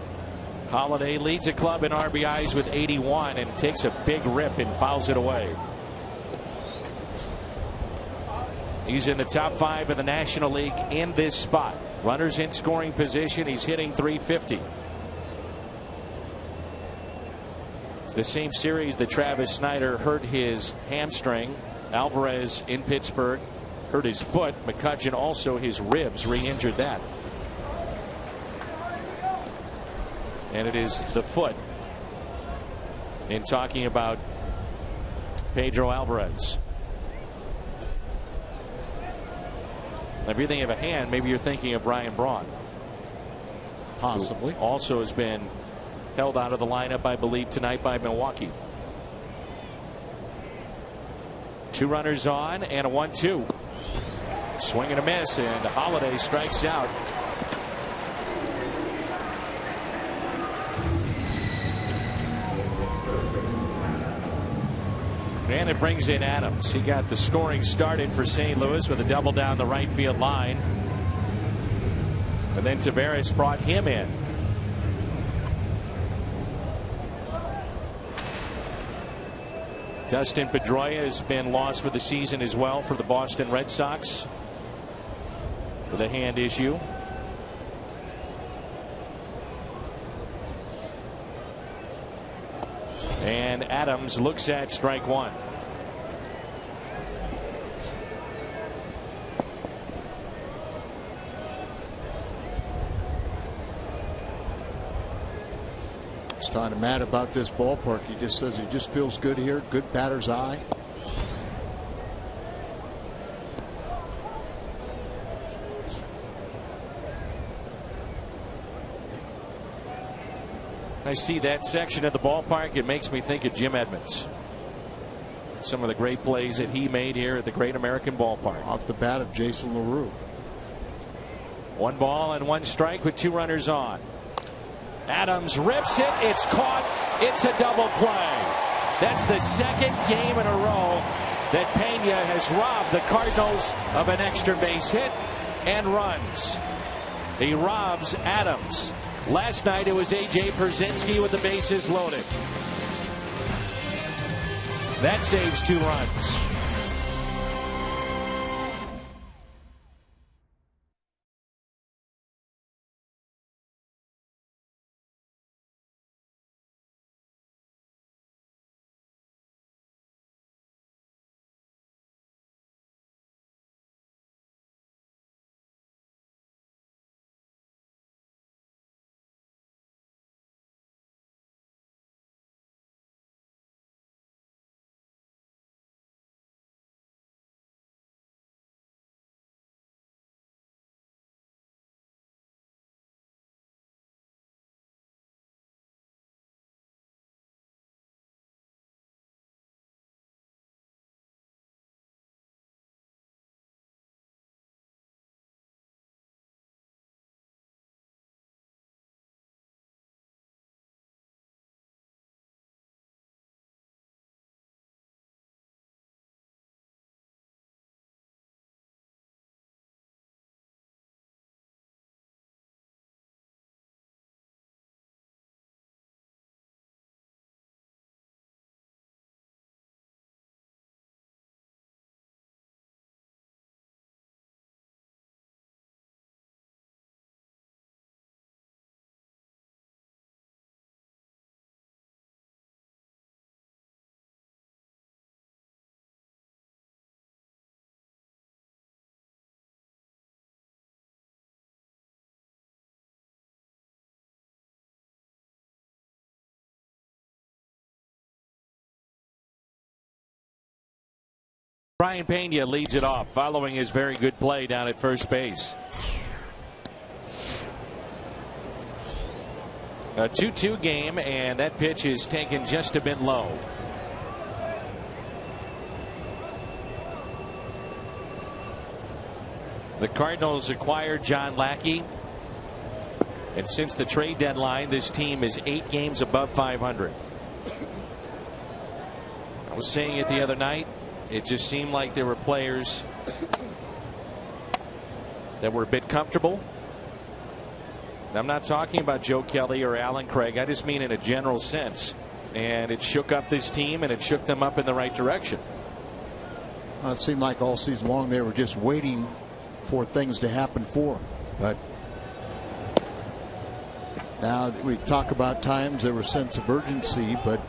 Holiday leads a club in RBIs with 81 and takes a big rip and fouls it away. He's in the top 5 of the National League in this spot. Runners in scoring position. He's hitting .350. It's the same series that Travis Snyder hurt his hamstring. Alvarez in Pittsburgh hurt his foot. McCutchen also his ribs, re-injured that. And it is the foot in talking about Pedro Alvarez. If you're thinking of a hand, maybe you're thinking of Ryan Braun. Possibly. Who also has been held out of the lineup, I believe, tonight by Milwaukee. 2 runners on and a 1-2. Swing and a miss, and Holiday strikes out. And it brings in Adams. He got the scoring started for St. Louis with a double down the right field line. And then Tavares brought him in. Dustin Pedroia has been lost for the season as well for the Boston Red Sox with a hand issue. And Adams looks at strike 1. He's talking to Matt about this ballpark. He just says he just feels good here. Good batter's eye. I see that section of the ballpark. It makes me think of Jim Edmonds. Some of the great plays that he made here at the Great American Ballpark. Off the bat of Jason LaRue. 1 ball and 1 strike with 2 runners on. Adams rips it. It's caught. It's a double play. That's the 2nd game in a row that Pena has robbed the Cardinals of an extra base hit and runs. He robs Adams. Last night it was A.J. Pierzynski with the bases loaded. That saves 2 runs. Brian Pena leads it off following his very good play down at first base. A 2-2 game, and that pitch is taken just a bit low. The Cardinals acquired John Lackey, and since the trade deadline, this team is 8 games above 500. I was saying it the other night. It just seemed like there were players that were a bit comfortable. And I'm not talking about Joe Kelly or Alan Craig. I just mean in a general sense. And it shook up this team, and it shook them up in the right direction. It seemed like all season long they were just waiting for things to happen for them. But now we talk about times there was a sense of urgency, but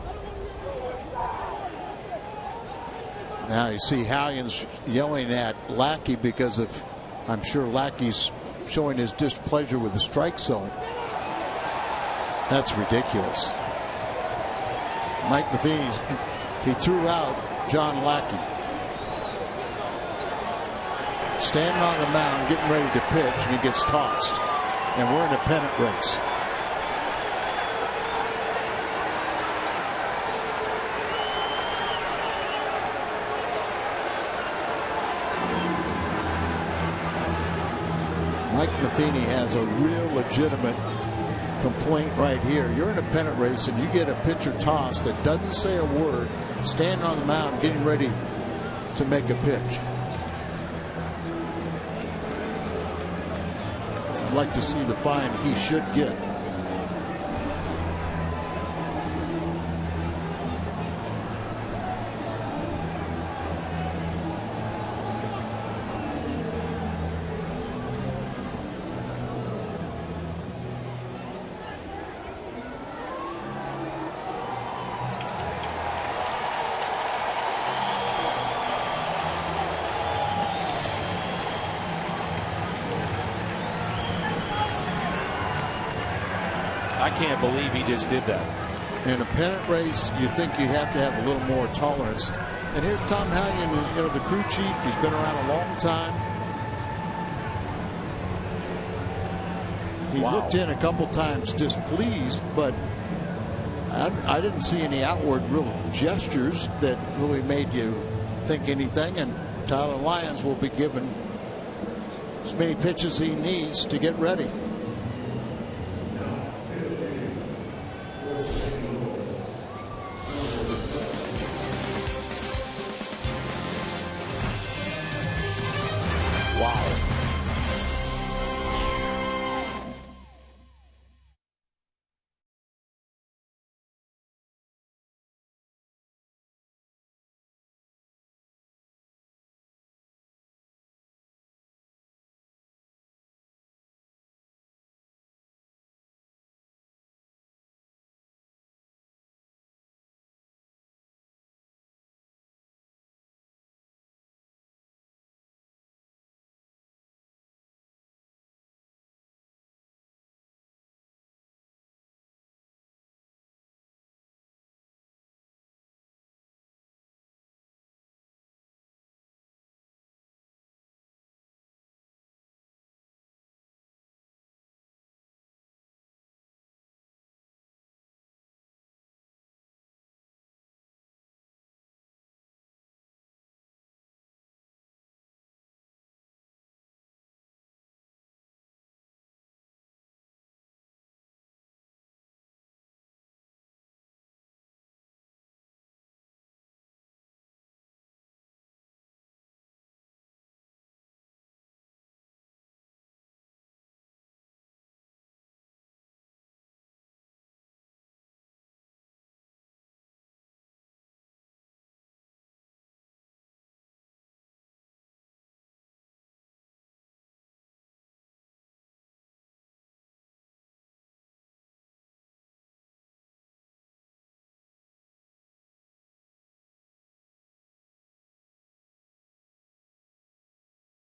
now you see Hallion's yelling at Lackey because of, I'm sure Lackey's showing his displeasure with the strike zone. That's ridiculous. Mike Matheny, he threw out John Lackey. Standing on the mound, getting ready to pitch, and he gets tossed. And we're in a pennant race. Mike Matheny has a real legitimate complaint right here. You're in a pennant race and you get a pitcher tossed that doesn't say a word, standing on the mound getting ready to make a pitch. I'd like to see the fine he should get. I can't believe he just did that. In a pennant race, you think you have to have a little more tolerance. And here's Tom Hallion, who's, you know, the crew chief. He's been around a long time. He looked in a couple times displeased, but I didn't see any outward real gestures that really made you think anything. And Tyler Lyons will be given as many pitches as he needs to get ready.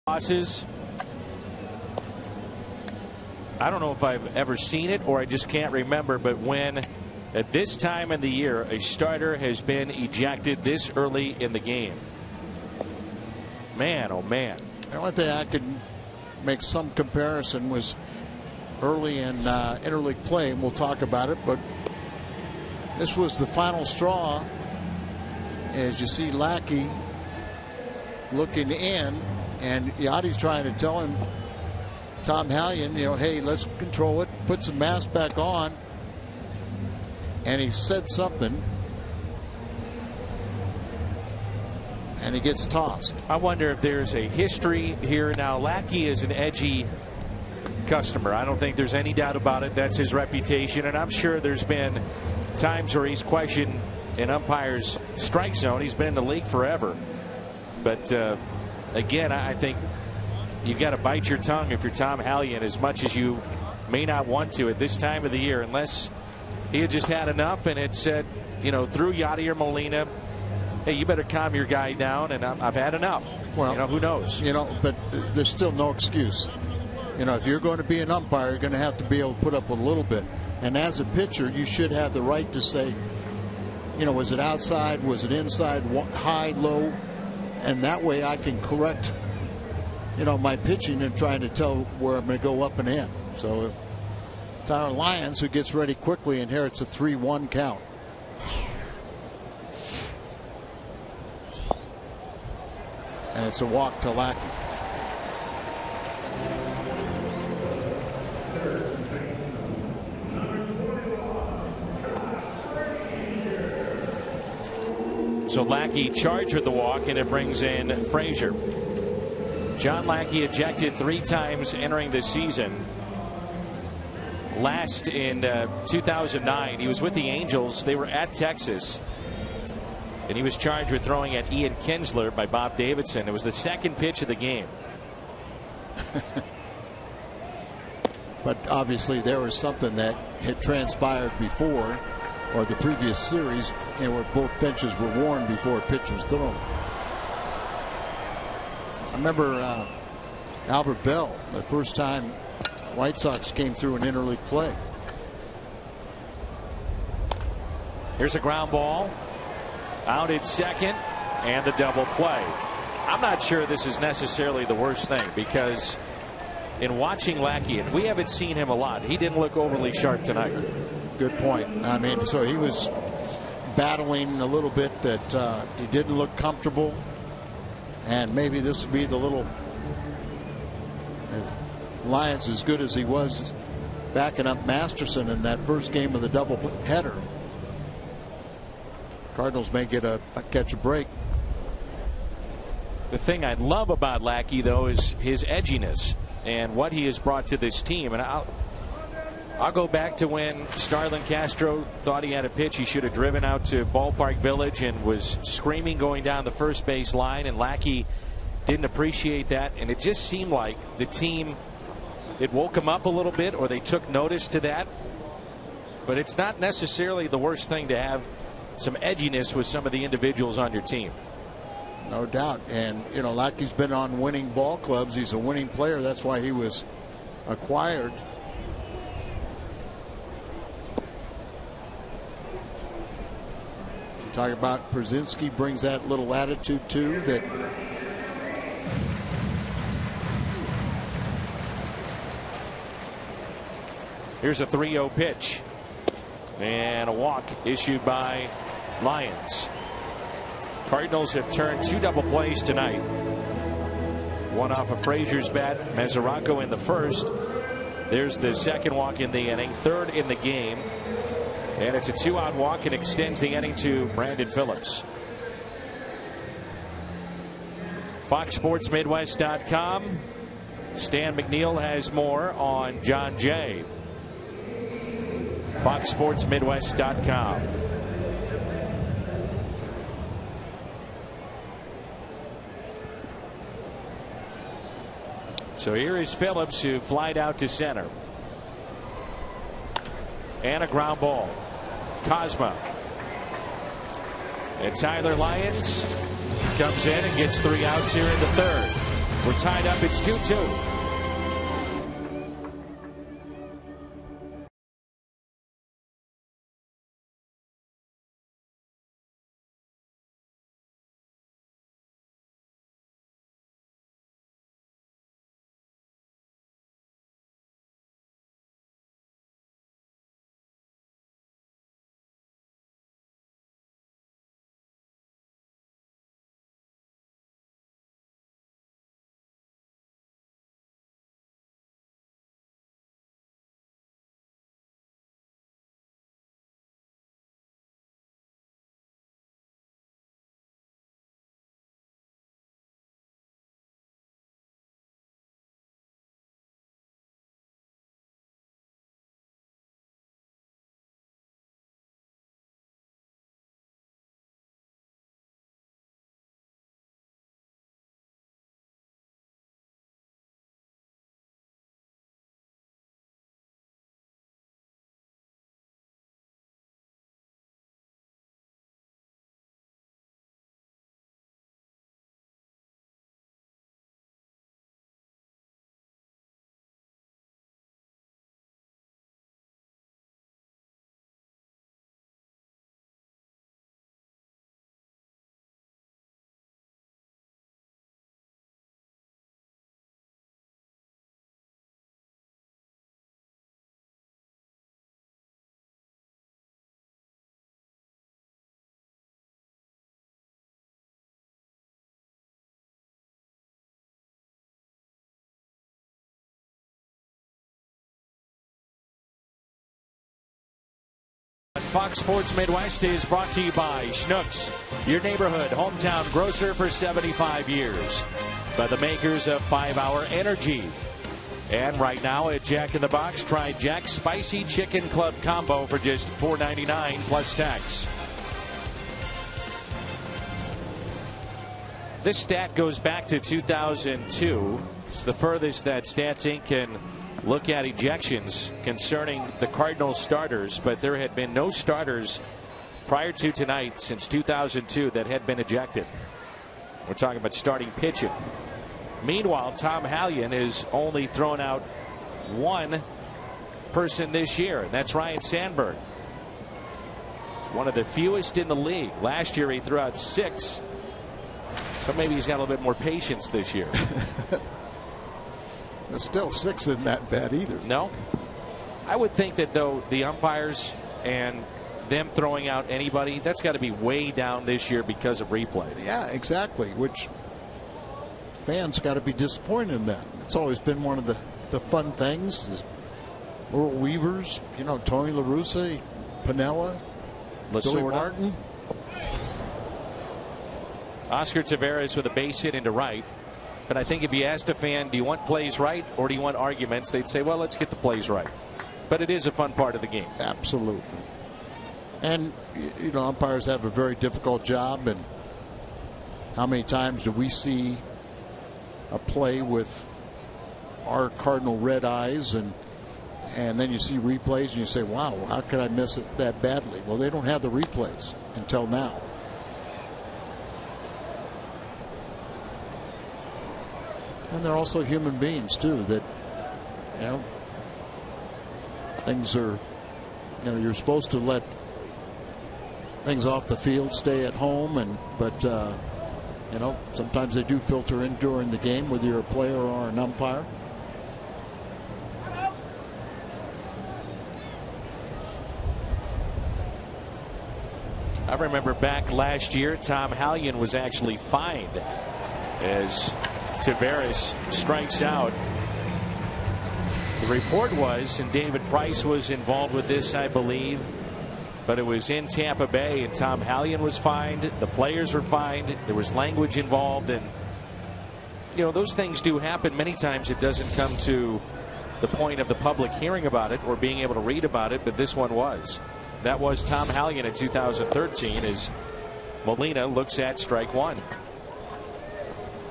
Losses. I don't know if I've ever seen it or I just can't remember, but when at this time in the year a starter has been ejected this early in the game. man, oh man. The only thing I could make some comparison was early in interleague play, and we'll talk about it, but this was the final straw. As you see Lackey looking in, and Yachty's trying to tell him, Tom Hallion, hey, let's control it, put some mask back on. And he said something, and he gets tossed. I wonder if there's a history here. Now, Lackey is an edgy customer. I don't think there's any doubt about it. That's his reputation, and I'm sure there's been times where he's questioned an umpire's strike zone. He's been in the league forever. But again, I think you got to bite your tongue if you're Tom Hallion, as much as you may not want to at this time of the year, unless he had just had enough and had said, through Yachty or Molina, hey, you better calm your guy down, and I've had enough. Well, who knows? But there's still no excuse. If you're going to be an umpire, you're going to have to be able to put up with a little bit. And as a pitcher, you should have the right to say, was it outside? Was it inside? High, low? And that way I can correct, my pitching and trying to tell where I'm going to go up and in. So Tyler Lyons, who gets ready quickly, inherits a 3-1 count. And it's a walk to Lackey. So Lackey charged with the walk, and it brings in Frazier. John Lackey ejected 3 times entering the season. Last in 2009, he was with the Angels. They were at Texas, and he was charged with throwing at Ian Kinsler by Bob Davidson. It was the second pitch of the game. But obviously there was something that had transpired before, or the previous series, where both benches were worn before a pitch was thrown. I remember Albert Bell, the first time White Sox came through an interleague play. Here's a ground ball. Out at second, and the double play. I'm not sure this is necessarily the worst thing, because in watching Lackey, and we haven't seen him a lot, he didn't look overly sharp tonight. Good point. I mean, so he was battling a little bit, that he didn't look comfortable, and maybe this would be the little, if Lyons as good as he was backing up Masterson in that first game of the double header, Cardinals may get catch a break. The thing I love about Lackey, though, is his edginess and what he has brought to this team. And I'll go back to when Starlin Castro thought he had a pitch he should have driven out to Ballpark Village and was screaming going down the first base line, and Lackey didn't appreciate that. And it just seemed like the team, it woke him up a little bit, or they took notice to that. But it's not necessarily the worst thing to have some edginess with some of the individuals on your team. No doubt. And Lackey's been on winning ball clubs. He's a winning player. That's why he was acquired. Talk about Brzezinski brings that little attitude too, that here's a 3-0 pitch, and a walk issued by Lyons. Cardinals have turned 2 double plays tonight. One off of Frazier's bat, Mesoraco in the first. There's the second walk in the inning, third in the game, and it's a 2-out walk and extends the inning to Brandon Phillips. FoxSportsMidwest.com. Stan McNeil has more on John Jay. FoxSportsMidwest.com. So here is Phillips, who flied out to center. And a ground ball. Cosma. And Tyler Lyons comes in and gets 3 outs here in the third. We're tied up. It's 2-2. Fox Sports Midwest is brought to you by Schnucks, your neighborhood hometown grocer for 75 years. By the makers of 5-Hour Energy. And right now at Jack in the Box, try Jack's Spicy Chicken Club Combo for just $4.99 plus tax. This stat goes back to 2002. It's the furthest that Stats Inc. can look at ejections concerning the Cardinals starters, but there had been no starters prior to tonight since 2002 that had been ejected. We're talking about starting pitching. Meanwhile, Tom Hallion has only thrown out one person this year, and that's Ryan Sandberg. One of the fewest in the league. Last year he threw out 6. So maybe he's got a little bit more patience this year. But still, 6 isn't that bad either. No. I would think that, though, the umpires and them throwing out anybody, that's got to be way down this year because of replay. Yeah, exactly, which fans got to be disappointed in that. It's always been one of the fun things. The Earl Weavers, you know, Tony La Russa, Piniella, Billy Martin. Oscar Taveras with a base hit into right. But I think if you asked a fan, do you want plays right or do you want arguments, they'd say, well, let's get the plays right. But it is a fun part of the game. Absolutely. And, you know, umpires have a very difficult job. And how many times do we see a play with our Cardinal red eyes and then you see replays and you say, wow, how could I miss it that badly? Well, they don't have the replays until now. And they're also human beings too, that, you know, things are, you know, you're supposed to let things off the field stay at home, but you know, sometimes they do filter in during the game, whether you're a player or an umpire. I remember back last year, Tom Hallion was actually fined as Taveras strikes out. The report was, and David Price was involved with this, I believe, but it was in Tampa Bay, and Tom Hallion was fined. The players were fined. There was language involved, and you know, those things do happen. Many times it doesn't come to the point of the public hearing about it or being able to read about it, but this one was. That was Tom Hallion in 2013 as Molina looks at strike one.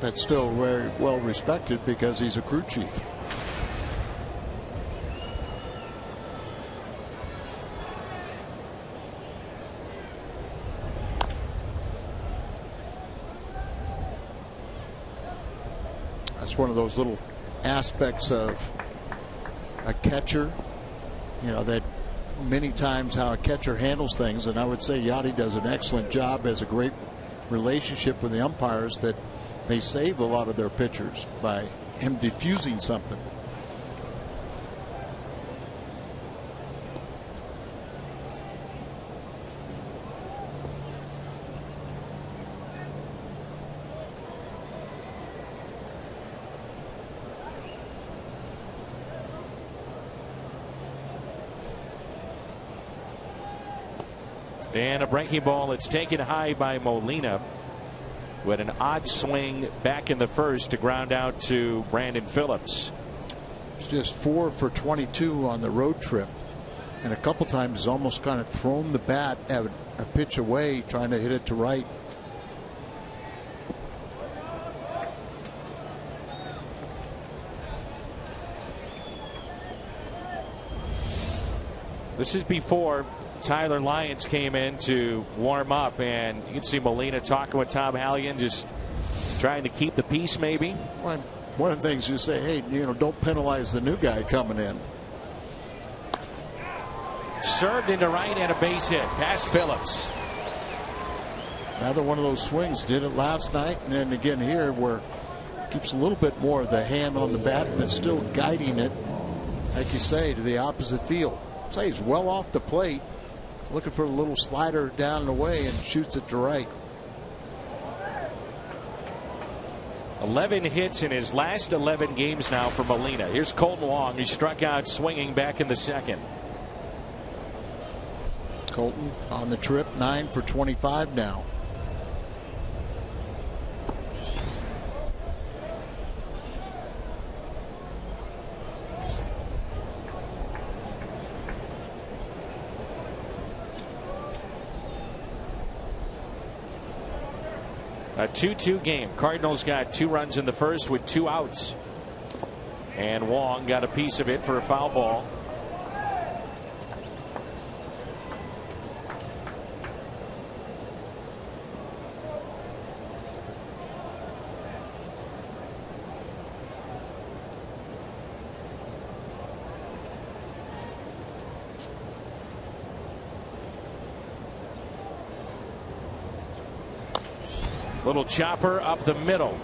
That's still very well respected because he's a crew chief. That's one of those little aspects of a catcher, you know, that many times how a catcher handles things, and I would say Yachty does an excellent job, has a great relationship with the umpires, that they save a lot of their pitchers by him diffusing something. And a breaking ball. It's taken high by Molina with an odd swing back in the first to ground out to Brandon Phillips. It's just 4 for 22 on the road trip, and a couple times he's almost kind of thrown the bat a pitch away trying to hit it to right. This is before Tyler Lyons came in to warm up, and you can see Molina talking with Tom Hallion, just trying to keep the peace maybe. One of the things you say, hey, you know, don't penalize the new guy coming in. Served into right and a base hit past Phillips. Another one of those swings. Did it last night and then again here, where keeps a little bit more of the hand on the bat but still guiding it, like you say, to the opposite field. So he's well off the plate, looking for a little slider down and away, and shoots it to right. 11 hits in his last 11 games now for Molina. Here's Colton Wong. He struck out swinging back in the second. Colton on the trip, 9 for 25 now. A 2-2 game. Cardinals got 2 runs in the first with 2 outs. And Wong got a piece of it for a foul ball. Little chopper up the middle.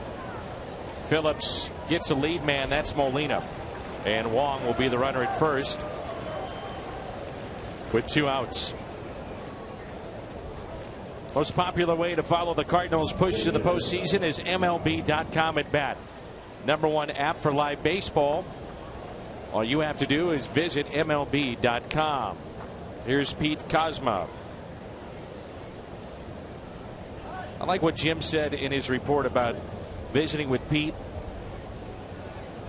Phillips gets a lead man. That's Molina. And Wong will be the runner at first with 2 outs. Most popular way to follow the Cardinals' push to the postseason is MLB.com at bat. #1 app for live baseball. All you have to do is visit MLB.com. Here's Pete Kozma. I like what Jim said in his report about visiting with Pete.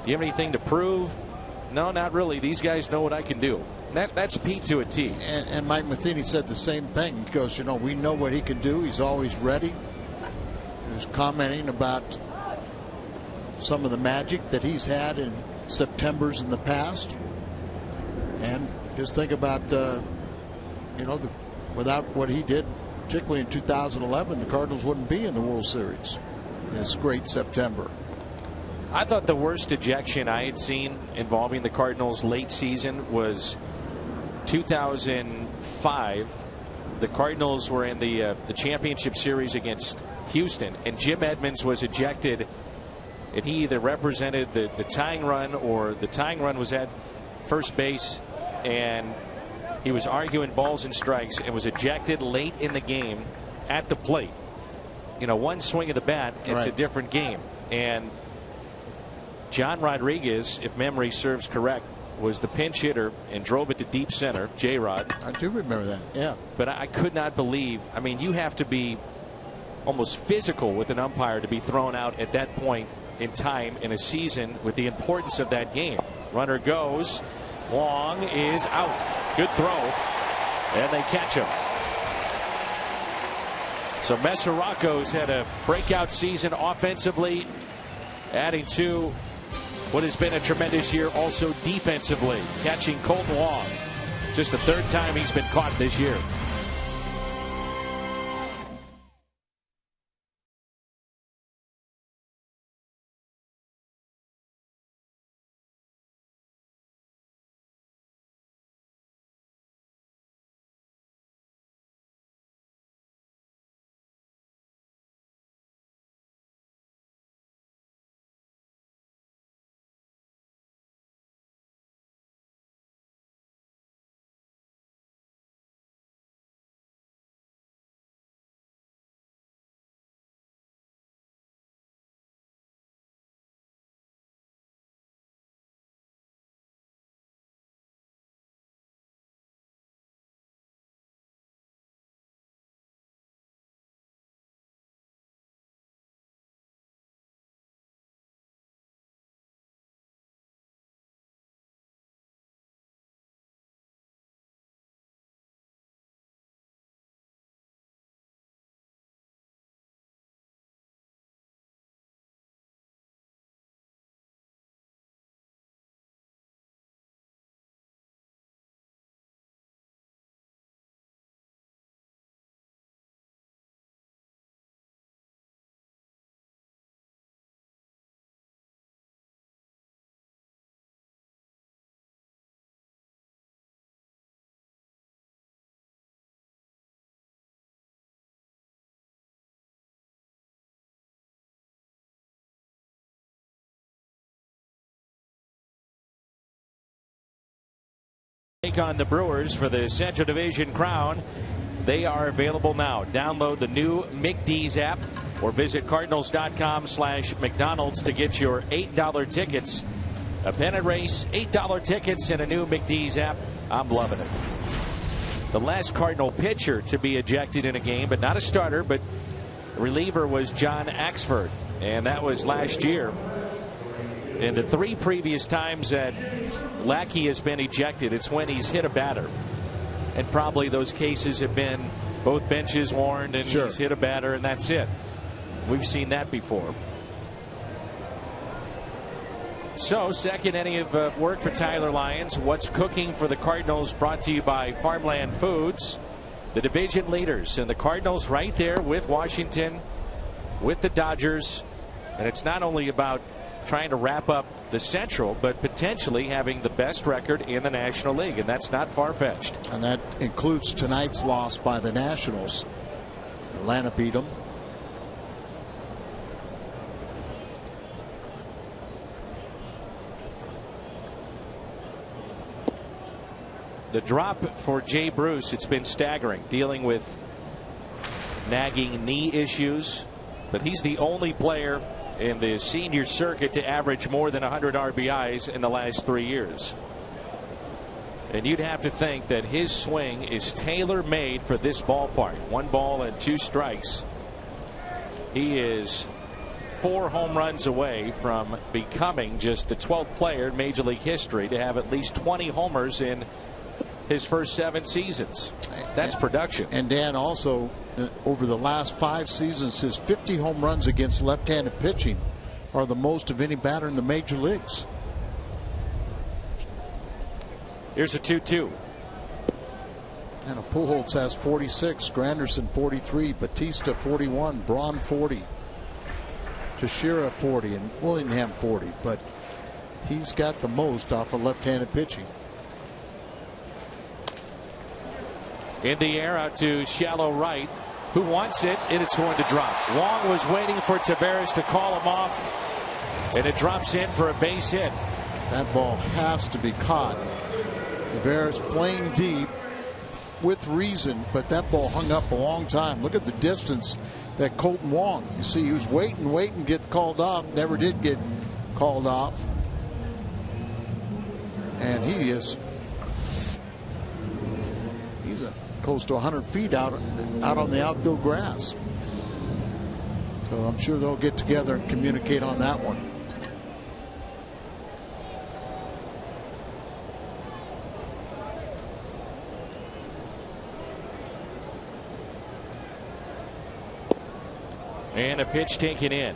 Do you have anything to prove? No, not really. These guys know what I can do. That's Pete to a T. And Mike Matheny said the same thing. He goes, we know what he can do. He's always ready. He was commenting about some of the magic that he's had in Septembers in the past. And just think about, without what he did, particularly in 2011, the Cardinals wouldn't be in the World Series. This great September. I thought the worst ejection I had seen involving the Cardinals late season was 2005. The Cardinals were in the championship series against Houston, and Jim Edmonds was ejected, and he either represented the tying run or the tying run was at first base, and he was arguing balls and strikes and was ejected late in the game at the plate. One swing of the bat, it's a different game. And John Rodriguez, if memory serves correct, was the pinch hitter and drove it to deep center. J-Rod. I do remember that. Yeah. But I could not believe. I mean, you have to be almost physical with an umpire to be thrown out at that point in time in a season with the importance of that game. Runner goes. Wong is out. Good throw. And they catch him. So Mesoraco's had a breakout season offensively, adding to what has been a tremendous year also defensively, catching Colton Wong. Just the 3rd time he's been caught this year. Take on the Brewers for the Central Division crown. They are available now. Download the new McD's app or visit Cardinals.com/McDonald's to get your $8 tickets. A pennant race, $8 tickets, and a new McD's app. I'm loving it. The last Cardinal pitcher to be ejected in a game, but not a starter, but reliever, was John Axford, and that was last year. And the 3 previous times that Lackey has been ejected, it's when he's hit a batter. And probably those cases have been both benches warned and he's hit a batter, and that's it. We've seen that before. So, second inning of work for Tyler Lyons. What's cooking for the Cardinals, brought to you by Farmland Foods. The division leaders, and the Cardinals right there with Washington, with the Dodgers. And it's not only about trying to wrap up the Central, but potentially having the best record in the National League, and that's not far-fetched. And that includes tonight's loss by the Nationals. Atlanta beat them. The drop for Jay Bruce, it's been staggering, dealing with nagging knee issues, but he's the only player in the senior circuit to average more than 100 RBIs in the last 3 years. And you'd have to think that his swing is tailor-made for this ballpark. 1 ball and 2 strikes. He is 4 home runs away from becoming just the 12th player in Major League history to have at least 20 homers in his first 7 seasons. That's production. And Dan, also over the last 5 seasons, his 50 home runs against left-handed pitching are the most of any batter in the major leagues. Here's a 2-2. And Pujols has 46, Granderson 43, Batista 41, Braun 40, Teixeira 40, and Willingham 40. But he's got the most off of left-handed pitching. In the air out to shallow right. Who wants it? And it's going to drop. Wong was waiting for Taveras to call him off, and it drops in for a base hit. That ball has to be caught. Taveras playing deep with reason, but that ball hung up a long time. Look at the distance that Colton Wong. You see, he was waiting to get called off. Never did get called off. And he's close to 100 feet out on the outfield grass. So I'm sure they'll get together and communicate on that one. And a pitch taken in.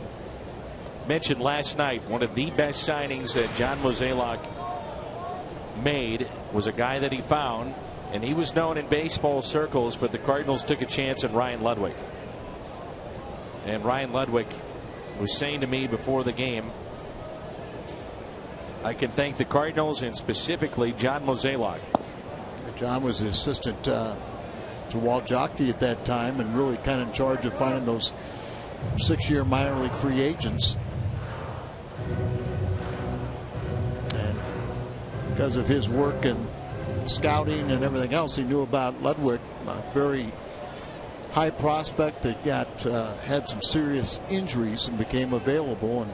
Mentioned last night, one of the best signings that John Mozeliak made was a guy that he found, and he was known in baseball circles, but the Cardinals took a chance on Ryan Ludwig. And Ryan Ludwig was saying to me before the game, I can thank the Cardinals and specifically John Mozeliak. John was the assistant to Walt Jockey at that time, and really kind of in charge of finding those 6-year minor league free agents. And because of his work and scouting and everything else, he knew about Ludwig, a very high prospect that had some serious injuries and became available, and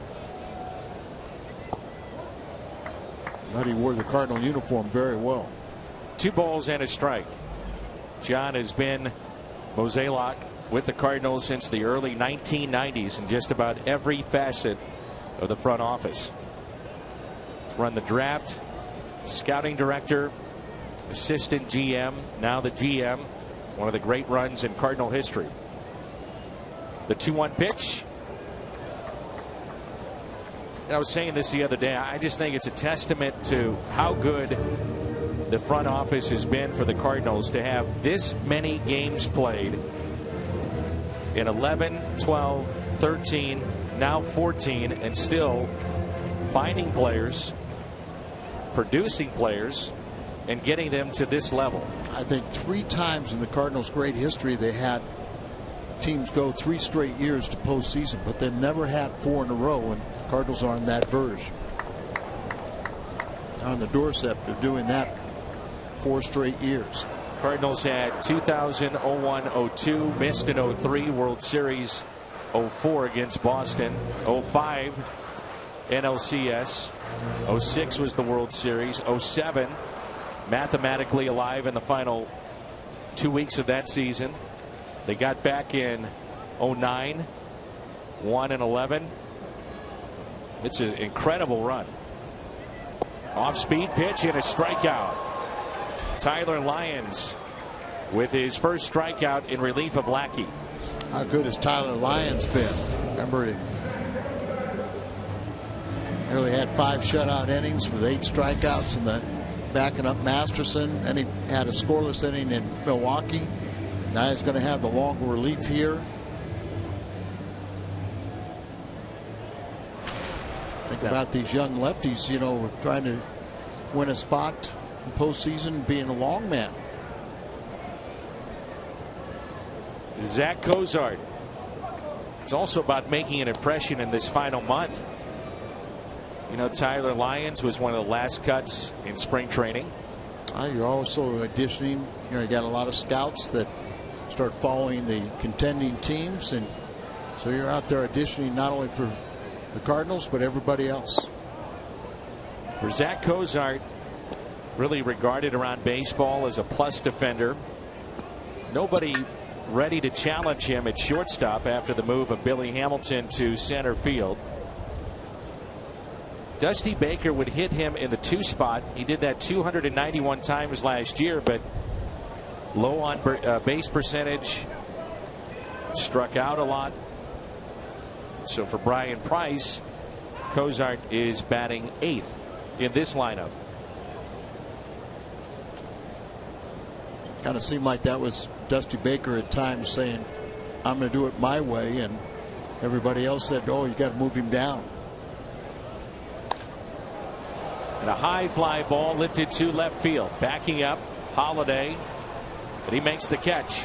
but he wore the Cardinal uniform very well. 2 balls and a strike. John has been Mozeliak with the Cardinals since the early 1990s in just about every facet of the front office. Run the draft, scouting director, assistant GM, now the GM. One of the great runs in Cardinal history. The 2-1 pitch. And I was saying this the other day. I just think it's a testament to how good the front office has been for the Cardinals to have this many games played in 11, 12, 13, now 14, and still finding players, producing players, and getting them to this level. I think 3 times in the Cardinals' great history they had teams go 3 straight years to postseason, but they've never had 4 in a row, and the Cardinals are on that verge. On the doorstep of doing that 4 straight years. Cardinals had 2000, 01, 02, missed in 03, World Series 04 against Boston, 05 NLCS, 06 was the World Series, 07 mathematically alive in the final 2 weeks of that season. They got back in 09, 1-11. It's an incredible run. Off-speed pitch and a strikeout. Tyler Lyons with his first strikeout in relief of Lackey. How good has Tyler Lyons been? Remember, he nearly had 5 shutout innings with 8 strikeouts in the backing up Masterson, and he had a scoreless inning in Milwaukee. Now he's going to have the longer relief here. Think about these young lefties, you know, trying to win a spot in postseason, being a long man. Zach Cozart. It's also about making an impression in this final month. You know, Tyler Lyons was one of the last cuts in spring training. You're also auditioning. You know, you got a lot of scouts that start following the contending teams, and so you're out there auditioning not only for the Cardinals but everybody else. For Zach Cozart, really regarded around baseball as a plus defender. Nobody ready to challenge him at shortstop after the move of Billy Hamilton to center field. Dusty Baker would hit him in the 2 spot. He did that 291 times last year, but low on base percentage, struck out a lot. So for Brian Price, Cozart is batting 8th in this lineup. Kind of seemed like that was Dusty Baker at times saying, I'm going to do it my way, and everybody else said, oh, you got to move him down. And a high fly ball lifted to left field. Backing up, Holiday, and he makes the catch.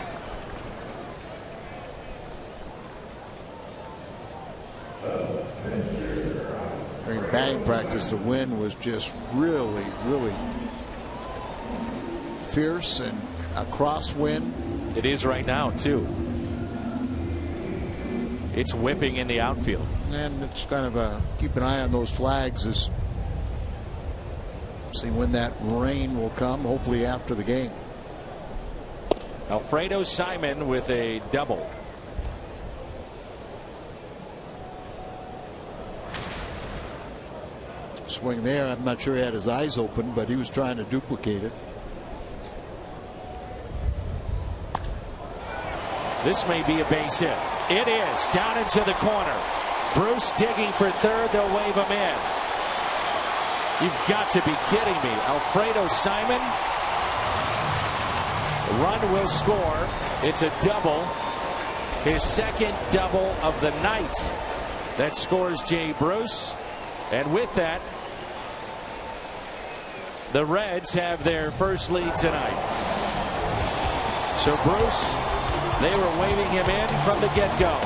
During batting practice, the wind was just really, really fierce and a crosswind. It is right now, too. It's whipping in the outfield. And it's kind of keep an eye on those flags as see when that rain will come, hopefully after the game. Alfredo Simon with a double. Swing there. I'm not sure he had his eyes open, but he was trying to duplicate it. This may be a base hit. It is down into the corner. Bruce digging for third. They'll wave him in. You've got to be kidding me. Alfredo Simon. The run will score. It's a double. His second double of the night. That scores Jay Bruce. And with that, the Reds have their first lead tonight. So Bruce, they were waving him in from the get-go.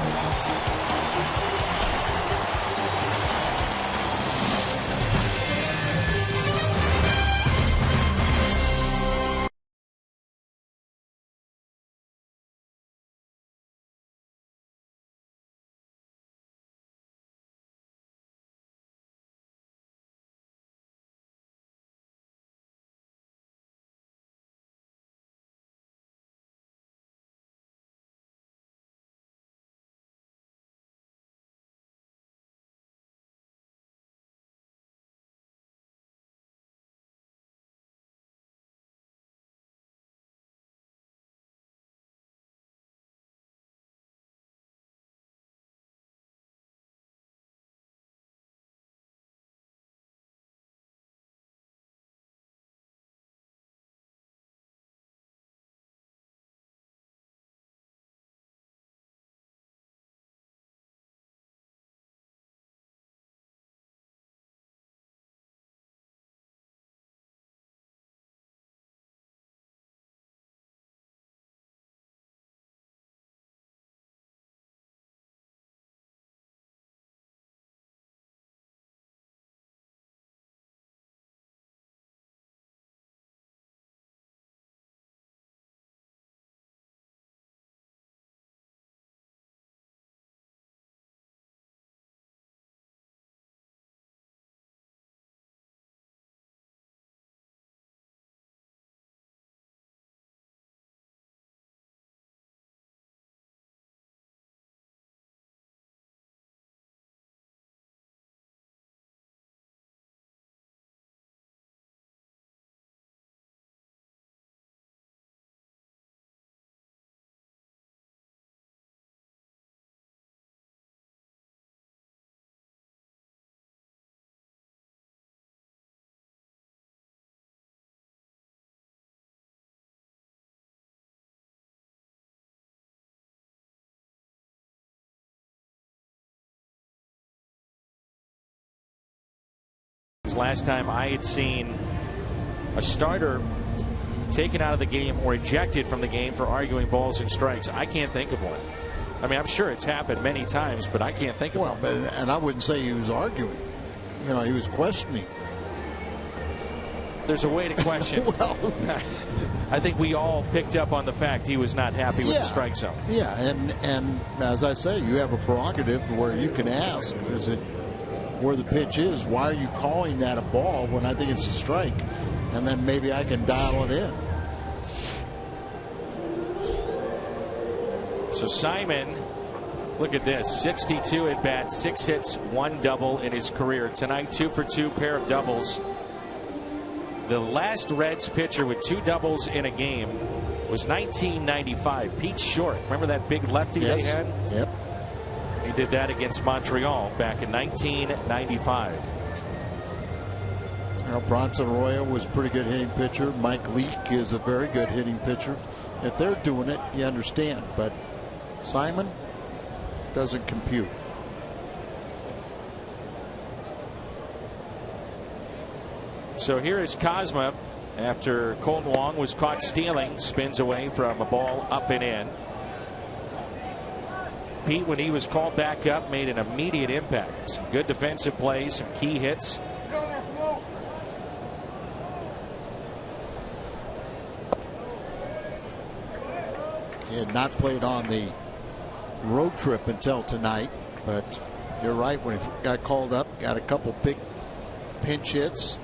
was last time I had seen a starter taken out of the game or ejected from the game for arguing balls and strikes. I can't think of one. I mean, I'm sure it's happened many times, but I can't think of one. And I wouldn't say he was arguing. You know, he was questioning. There's a way to question. Well, I think we all picked up on the fact he was not happy with the strike zone. Yeah, and as I say, you have a prerogative where you can ask, is it where the pitch is? Why are you calling that a ball when I think it's a strike? And then maybe I can dial it in. So Simon, look at this, 62 at bat, 6 hits, 1 double in his career. Tonight, 2 for 2, pair of doubles. The last Reds pitcher with 2 doubles in a game was 1995. Pete Short. Remember that big lefty they had? Yep. He did that against Montreal back in 1995. Well, Bronson Arroyo was a pretty good hitting pitcher. Mike Leake is a very good hitting pitcher. If they're doing it, you understand. But Simon doesn't compute. So here is Kozma after Colton Wong was caught stealing, spins away from a ball up and in. Pete, when he was called back up, made an immediate impact. Some good defensive plays, some key hits. He had not played on the road trip until tonight, but you're right, when he got called up, got a couple big pinch hits,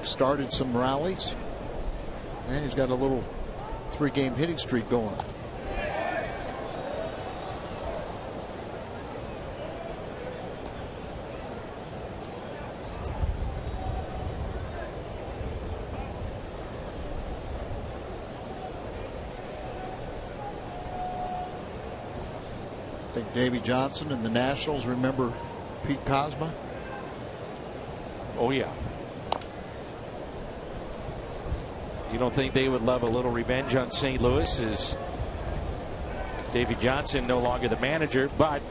started some rallies, and he's got a little 3-game hitting streak going. I think Davey Johnson and the Nationals remember Pete Kozma. Oh yeah. You don't think they would love a little revenge on St. Louis? As Davey Johnson no longer the manager, but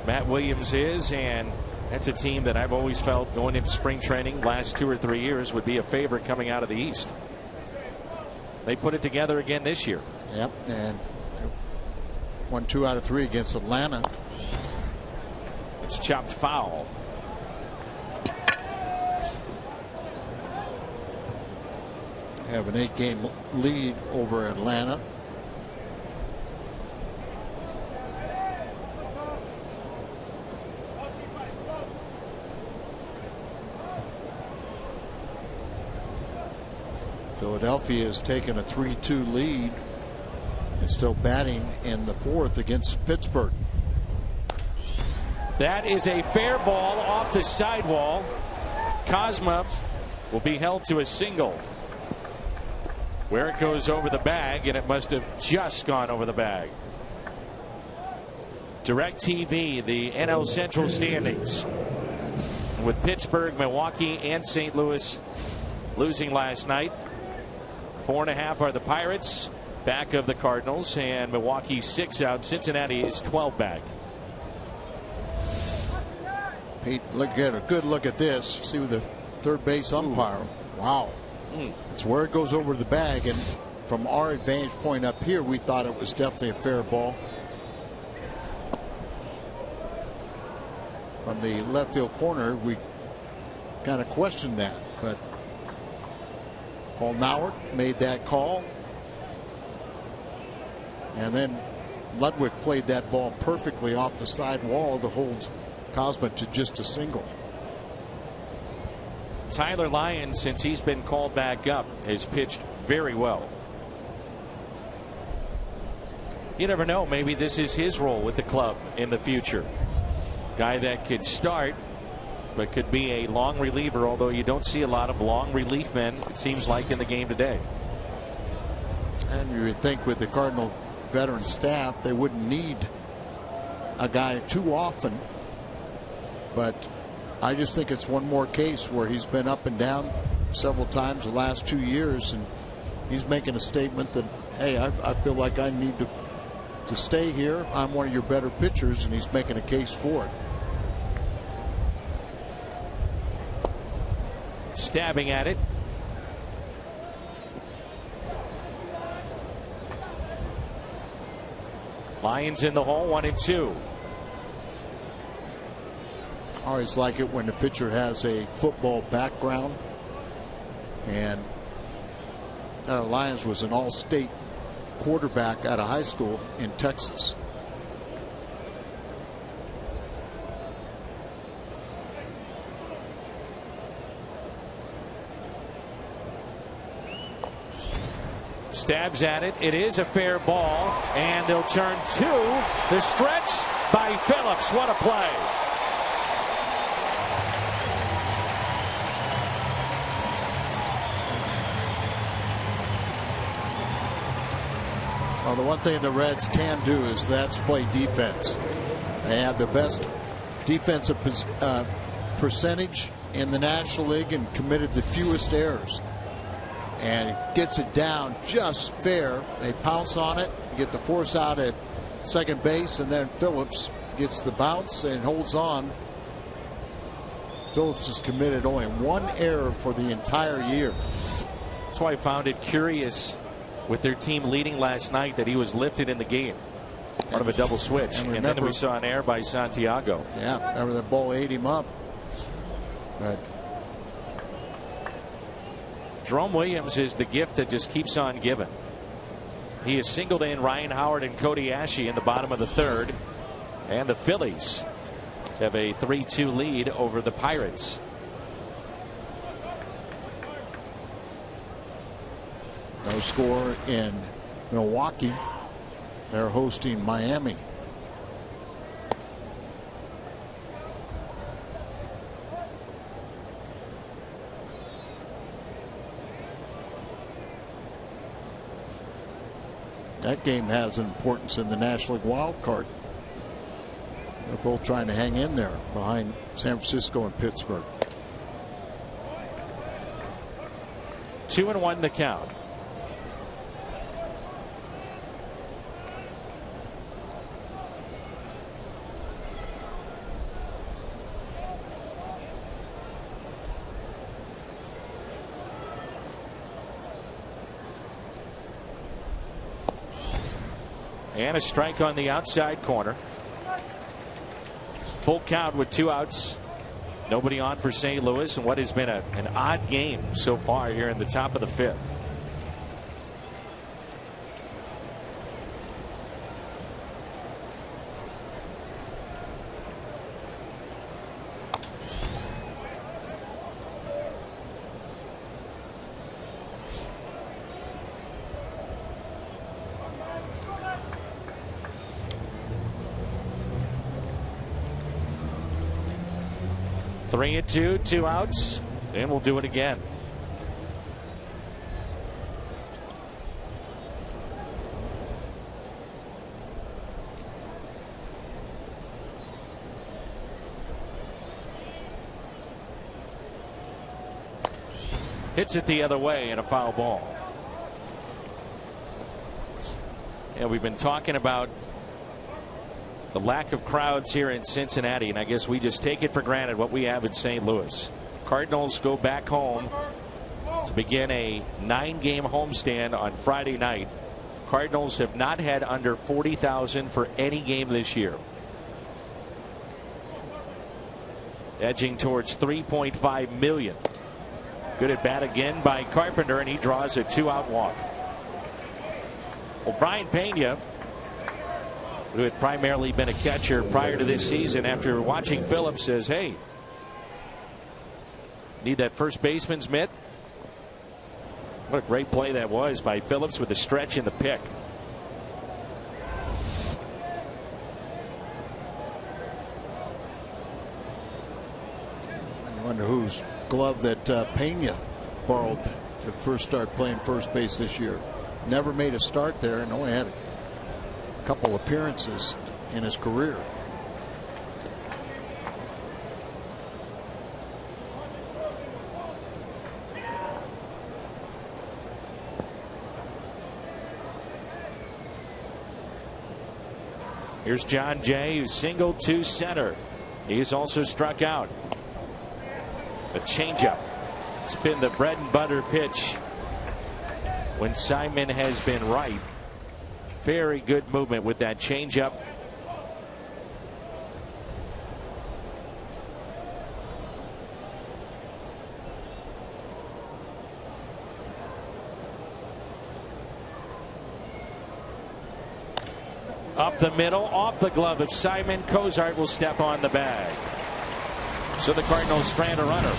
Matt Williams is, and that's a team that I've always felt going into spring training last 2 or 3 years would be a favorite coming out of the East. They put it together again this year. Yep, and won 2 out of 3 against Atlanta. It's chopped foul. Have an 8-game lead over Atlanta. Philadelphia has taken a 3-2 lead and still batting in the 4th against Pittsburgh. That is a fair ball off the sidewall. Kozma will be held to a single. Where it goes over the bag, and it must have just gone over the bag. DirecTV, the NL Central standings, with Pittsburgh, Milwaukee, and St. Louis losing last night. 4.5 are the Pirates, back of the Cardinals, and Milwaukee 6 out. Cincinnati is 12 back. Pete, look at a good look at this. See with the third base umpire. Ooh. Wow. It's where it goes over the bag, and from our advantage point up here, we thought it was definitely a fair ball. From the left field corner, we kind of questioned that, but Paul Nauert made that call, and then Ludwig played that ball perfectly off the side wall to hold Kozma to just a single. Tyler Lyons, since he's been called back up, has pitched very well. You never know, maybe this is his role with the club in the future. Guy that could start but could be a long reliever, although you don't see a lot of long relief men, it seems like, in the game today. And you would think with the Cardinal veteran staff they wouldn't need a guy too often, but I just think it's one more case where he's been up and down several times the last 2 years, and he's making a statement that, hey, I feel like I need to stay here. I'm one of your better pitchers, and he's making a case for it. stabbing at it. Lions in the hole, 1-2. I always like it when the pitcher has a football background. And Lyons was an all-state quarterback out of high school in Texas. Stabs at it. It is a fair ball, and they'll turn to the stretch by Phillips. What a play. Well, the one thing the Reds can do is that's play defense. They have the best defensive percentage in the National League and committed the fewest errors. And gets it down just fair. They pounce on it, get the force out at second base, and then Phillips gets the bounce and holds on. Phillips has committed only one error for the entire year. That's why I found it curious with their team leading last night that he was lifted in the game. Part of a double switch. And then we saw an error by Santiago. Yeah, remember the ball ate him up. But Jerome Williams is the gift that just keeps on giving. He has singled in Ryan Howard and Cody Ashe in the bottom of the third. And the Phillies have a 3-2 lead over the Pirates. No score in Milwaukee. They're hosting Miami. That game has an importance in the National League wild card. They're both trying to hang in there behind San Francisco and Pittsburgh. 2-1 the count. And a strike on the outside corner. Full count with 2 outs. Nobody on for St. Louis, and what has been an odd game so far here in the top of the 5th. Three and two, 2 outs, and we'll do it again. Hits it the other way and a foul ball. And we've been talking about the lack of crowds here in Cincinnati, and I guess we just take it for granted what we have in St. Louis. Cardinals go back home to begin a 9-game homestand on Friday night. Cardinals have not had under 40,000 for any game this year. Edging towards 3.5 million. Good at bat again by Carpenter, and he draws a 2-out walk. Well, Brian Pena, who had primarily been a catcher prior to this season, after watching Phillips, says, hey, need that first baseman's mitt. What a great play that was by Phillips with the stretch and the pick. I wonder whose glove that Pena borrowed to first start playing first base this year. Never made a start there and only had a couple appearances in his career. Here's John Jay, who singled to center. He's also struck out. A changeup. It's been the bread and butter pitch when Simon has been right. Very good movement with that changeup. Up the middle, off the glove of Simon. Cozart will step on the bag. So the Cardinals strand a runner.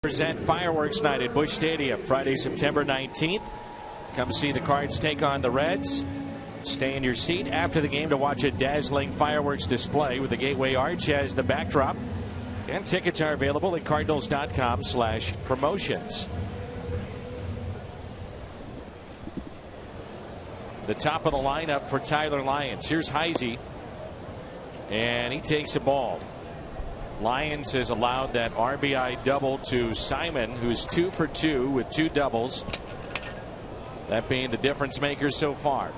Present fireworks night at Busch Stadium Friday, September 19th. Come see the Cards take on the Reds. Stay in your seat after the game to watch a dazzling fireworks display with the Gateway Arch as the backdrop. And tickets are available at cardinals.com/promotions. The top of the lineup for Tyler Lyons. Here's Heisey, and he takes a ball. Lyons has allowed that RBI double to Simon, who's 2 for 2 with 2 doubles. That being the difference maker so far.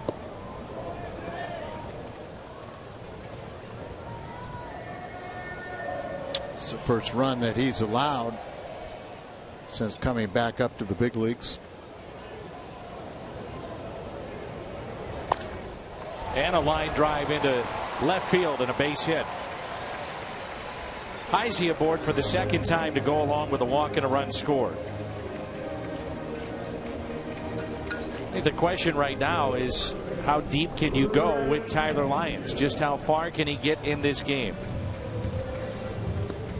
It's the first run that he's allowed since coming back up to the big leagues. And a line drive into left field and a base hit. Heisey aboard for the second time to go along with a walk and a run scored. I think the question right now is how deep can you go with Tyler Lyons? Just how far can he get in this game?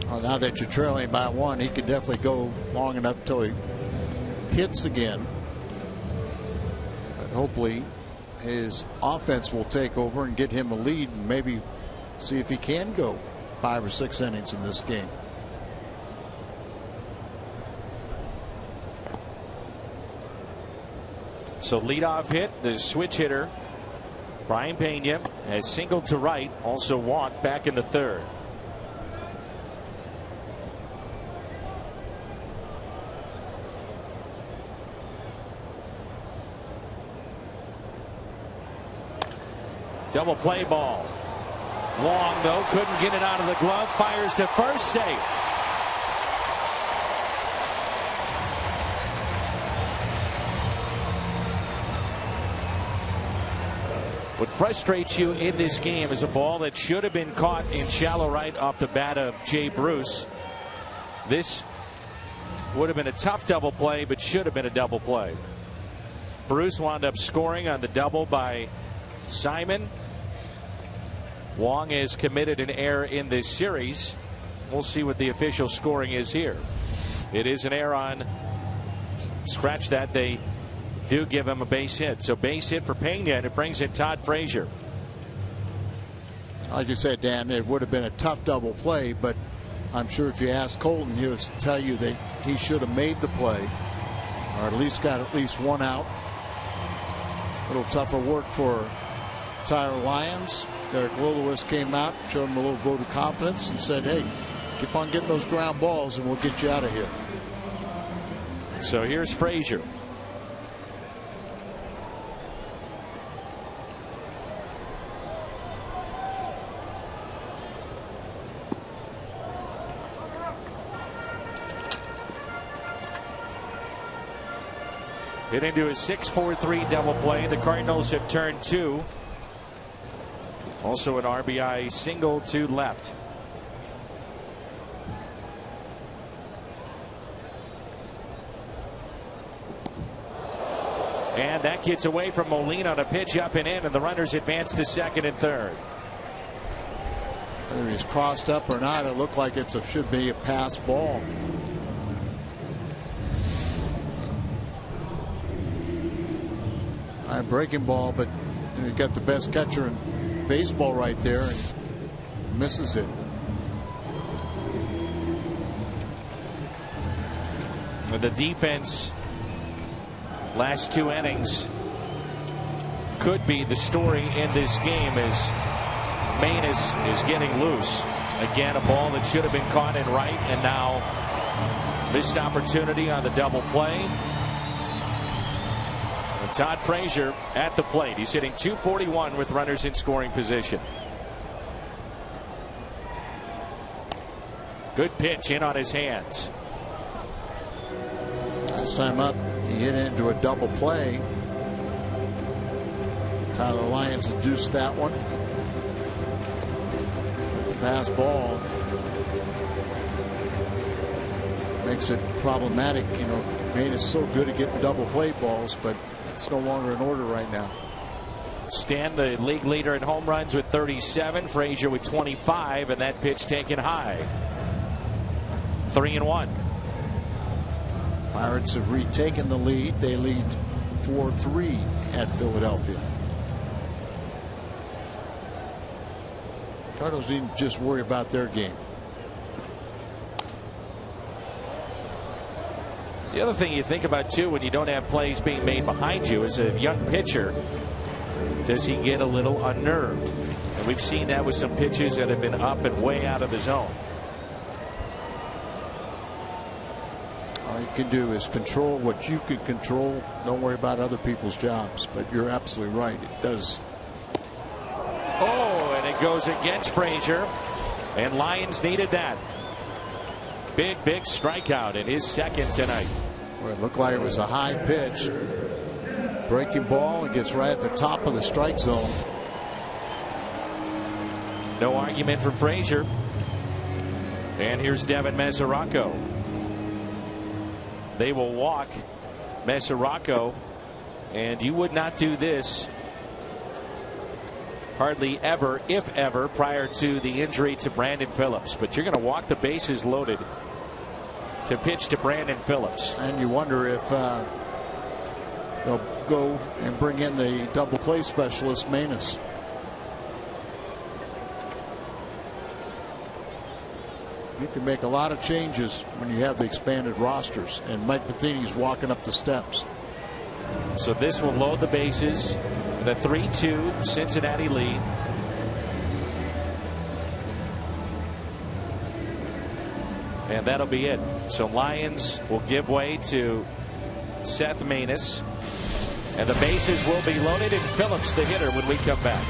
Well, now that you're trailing by 1, he could definitely go long enough until he hits again. But hopefully his offense will take over and get him a lead and maybe see if he can go 5 or 6 innings in this game. So leadoff hit, the switch hitter Brian Pena has singled to right, also walked back in the third. Double play ball. Long though, couldn't get it out of the glove, fires to first, safe. What frustrates you in this game is a ball that should have been caught in shallow right off the bat of Jay Bruce. This would have been a tough double play, but should have been a double play. Bruce wound up scoring on the double by Simon. Wong has committed an error in this series. We'll see what the official scoring is here. It is an error on, scratch that, they do give him a base hit. So base hit for Pena, and it brings in Todd Frazier. Like you said, Dan, it would have been a tough double play, but I'm sure if you ask Colton, he'll tell you that he should have made the play, or at least got at least one out. A little tougher work for Tyler Lyons. Derek Lilowitz came out, showed him a little vote of confidence, and said, hey, keep on getting those ground balls and we'll get you out of here. So here's Frazier. Hit into a 6-4-3 double play. The Cardinals have turned 2. Also an RBI single to left. And that gets away from Molina on a pitch up and in, and the runners advance to second and third. Whether he's crossed up or not, it looked like it should be a pass ball. Breaking ball, but you got the best catcher in baseball right there and misses it. The defense last 2 innings could be the story in this game as Manus is getting loose. Again, a ball that should have been caught in right, and now missed opportunity on the double play. Todd Frazier at the plate. He's hitting .241 with runners in scoring position. Good pitch in on his hands. Last time up, he hit into a double play. Tyler Lyons induced that one. The pass ball makes it problematic. You know, Maine is so good at getting double play balls, but it's no longer in order right now. Stan, the league leader in home runs with 37. Frazier with 25, and that pitch taken high. 3-1. Pirates have retaken the lead. They lead 4-3 at Philadelphia. Cardinals didn't just worry about their game. The other thing you think about too when you don't have plays being made behind you as a young pitcher, does he get a little unnerved? And we've seen that with some pitches that have been up and way out of the zone. All you can do is control what you can control. Don't worry about other people's jobs. But you're absolutely right. It does. Oh, and it goes against Frazier, and Lyons needed that. Big strikeout in his second tonight. Well, it looked like it was a high pitch. Breaking ball. It gets right at the top of the strike zone. No argument from Frazier. And here's Devin Mesoraco. They will walk Mesoraco, and you would not do this hardly ever, if ever, prior to the injury to Brandon Phillips. But you're going to walk the bases loaded to pitch to Brandon Phillips. And you wonder if they'll go and bring in the double play specialist, Manus. You can make a lot of changes when you have the expanded rosters, and Mike Matheny's walking up the steps. So this will load the bases. The 3-2 Cincinnati lead. And that'll be it. So Lyons will give way to Seth Manus, and the bases will be loaded, and Phillips the hitter when we come back.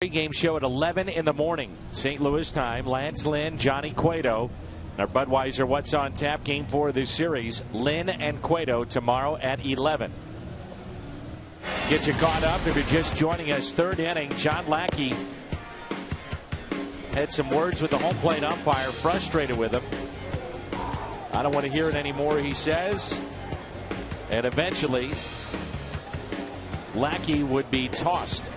Game show at 11 in the morning, St. Louis time. Lance Lynn, Johnny Cueto. Our Budweiser What's on Tap game for this series. Lynn and Cueto tomorrow at 11. Get you caught up if you're just joining us. Third inning, John Lackey had some words with the home plate umpire, frustrated with him. I don't want to hear it anymore, he says. And eventually, Lackey would be tossed.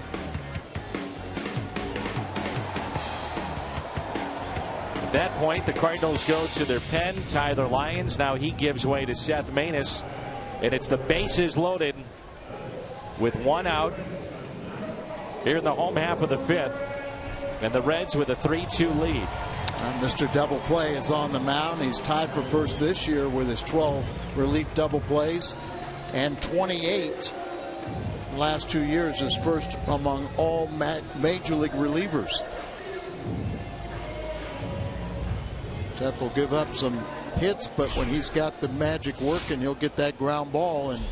At that point, the Cardinals go to their pen. Tyler Lyons, now he gives way to Seth Maness. And it's the bases loaded with one out here in the home half of the fifth. And the Reds with a 3-2 lead. Mr. Double Play is on the mound. He's tied for first this year with his 12 relief double plays and 28 the last 2 years, his first among all major league relievers. Seth will give up some hits, but when he's got the magic working, he'll get that ground ball. And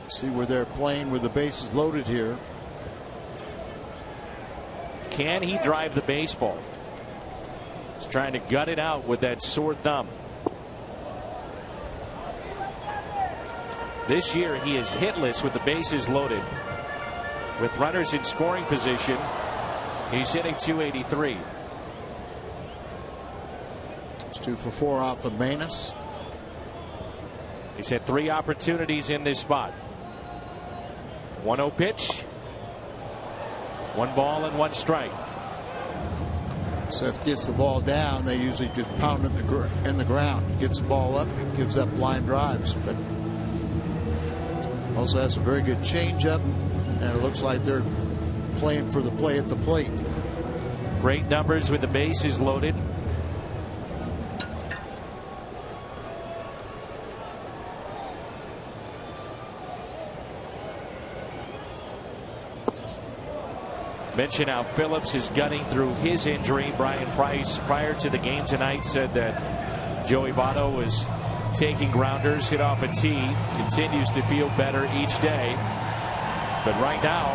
see where they're playing with the bases loaded here. Can he drive the baseball? He's trying to gut it out with that sore thumb. This year he is hitless with the bases loaded. With runners in scoring position, he's hitting .283. It's 2 for 4 off of Maness. He's had 3 opportunities in this spot. 1-0 pitch. 1 ball and 1 strike. Seth gets the ball down. They usually just pound it in the ground. Gets the ball up, gives up line drives, but also has a very good changeup. And it looks like they're playing for the play at the plate. Great numbers with the bases loaded. Mention how Phillips is gunning through his injury. Brian Price, prior to the game tonight, said that Joey Votto was taking grounders, hit off a tee, continues to feel better each day. But right now,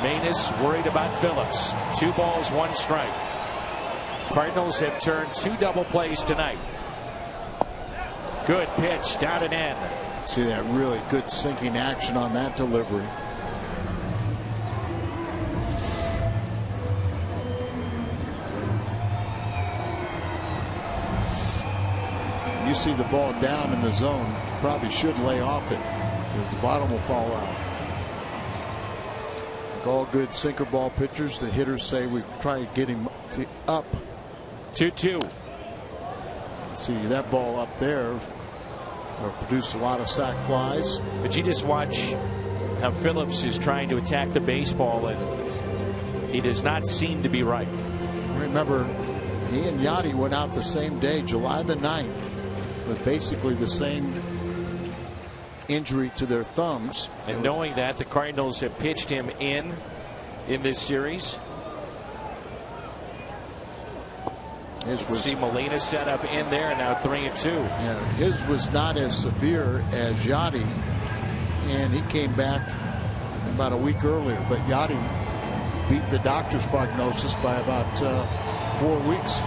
Maness worried about Phillips. 2 balls, 1 strike. Cardinals have turned 2 double plays tonight. Good pitch down and in. See that really good sinking action on that delivery. You see the ball down in the zone, probably should lay off it because the bottom will fall out. Like all good sinker ball pitchers, the hitters say we try to get him up. 2-2. See that ball up there produced a lot of sac flies. But you just watch how Phillips is trying to attack the baseball, and he does not seem to be right. Remember, he and Yachty went out the same day, July the 9th. With basically the same injury to their thumbs. And knowing that, the Cardinals have pitched him in this series. See Molina set up in there, and now 3-2. Yeah, his was not as severe as Yachty, and he came back about a week earlier. But Yachty beat the doctor's prognosis by about 4 weeks.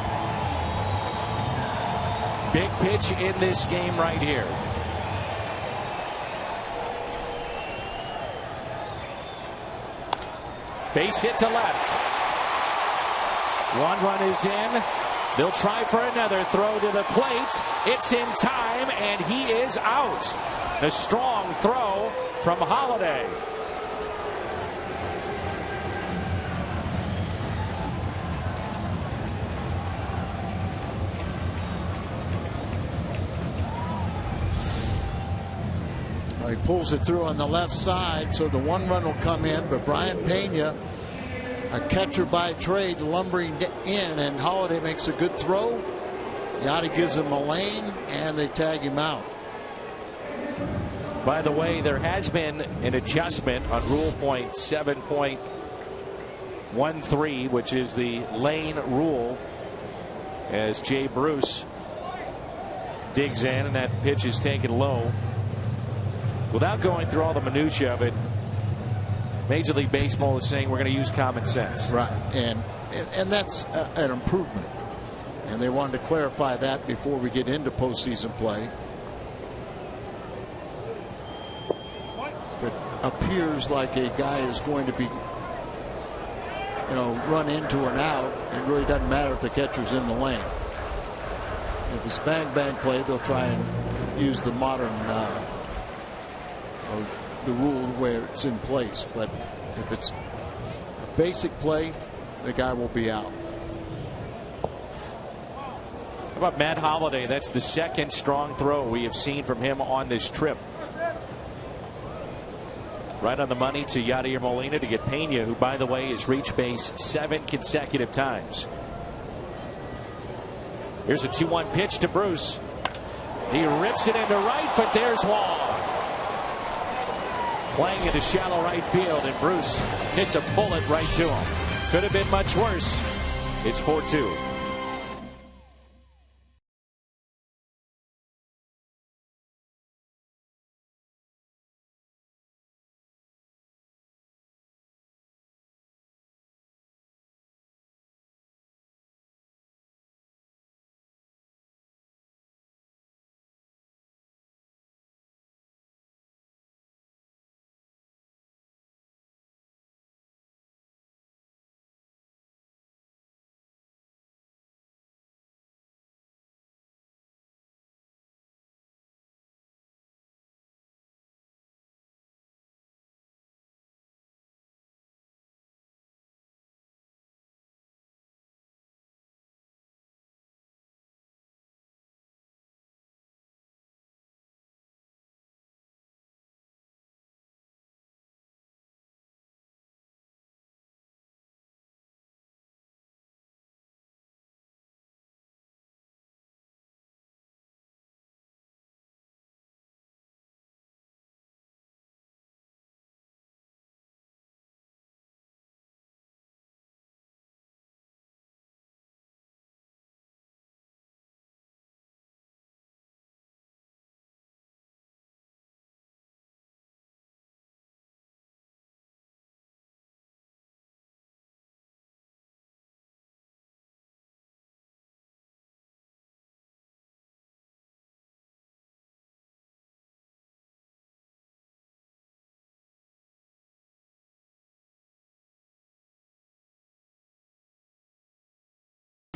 Big pitch in this game right here. Base hit to left. 1 run is in. They'll try for another throw to the plate. It's in time, and he is out. The strong throw from Holiday. He pulls it through on the left side, so the 1 run will come in, but Brian Pena, a catcher by trade, lumbering in, and Holiday makes a good throw. Yachty gives him a lane, and they tag him out. By the way, there has been an adjustment on Rule Point 7.13, which is the lane rule, as Jay Bruce digs in, and that pitch is taken low. Without going through all the minutia of it, Major League Baseball is saying we're going to use common sense. Right, and that's an improvement. And they wanted to clarify that before we get into postseason play. If it appears like a guy is going to be, run into an out, it really doesn't matter if the catcher's in the lane. If it's bang play, they'll try and use the modern or the rule where it's in place. But if it's a basic play, the guy will be out. How about Matt Holliday? That's the second strong throw we have seen from him on this trip. Right on the money to Yadier Molina to get Pena, who, by the way, has reached base 7 consecutive times. Here's a 2-1 pitch to Bruce. He rips it into right, but there's Wall. Playing into shallow right field, and Bruce hits a bullet right to him. Could have been much worse. It's 4-2.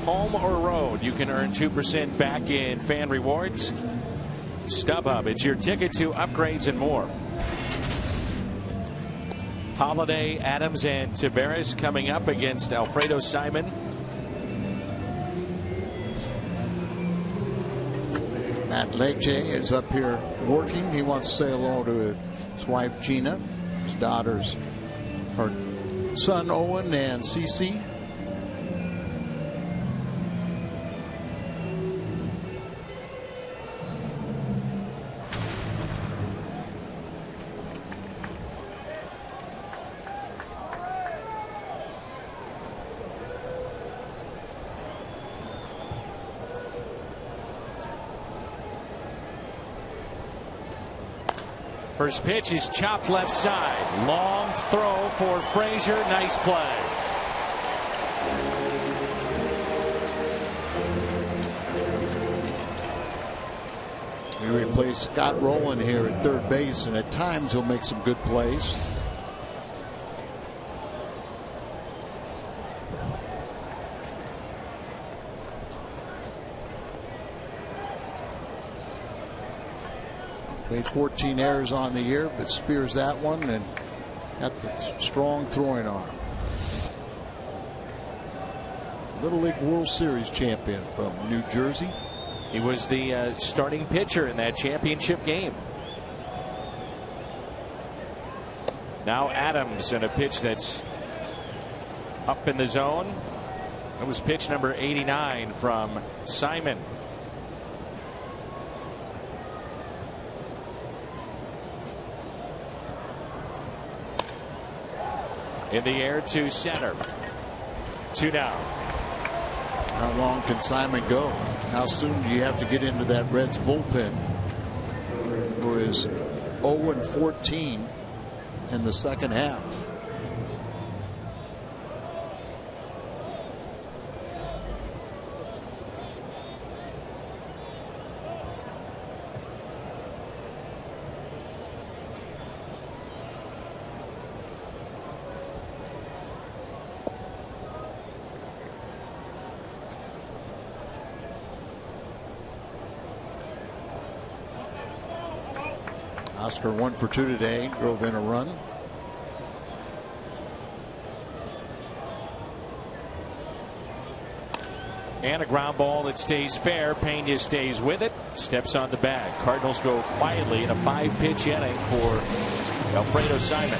Home or road, you can earn 2% back in fan rewards. StubHub, it's your ticket to upgrades and more. Holiday, Adams, and Tavares coming up against Alfredo Simon. Matt Leche is up here working. He wants to say hello to his wife Gina, his daughters, her son Owen, and Cece. First pitch is chopped left side. Long throw for Frazier. Nice play. We replace Scott Rowland here at third base, and at times he'll make some good plays. Made 14 errors on the year, but spears that one and got the strong throwing arm. Little League World Series champion from New Jersey. He was the starting pitcher in that championship game. Now Adams in a pitch that's up in the zone. That was pitch number 89 from Simon. In the air to center. 2 down. How long can Simon go? How soon do you have to get into that Reds bullpen, who is 0-14 in the second half? Oscar 1 for 2 today, drove in a run. And a ground ball that stays fair. Pena stays with it, steps on the bag. Cardinals go quietly in a 5-pitch inning for Alfredo Simon.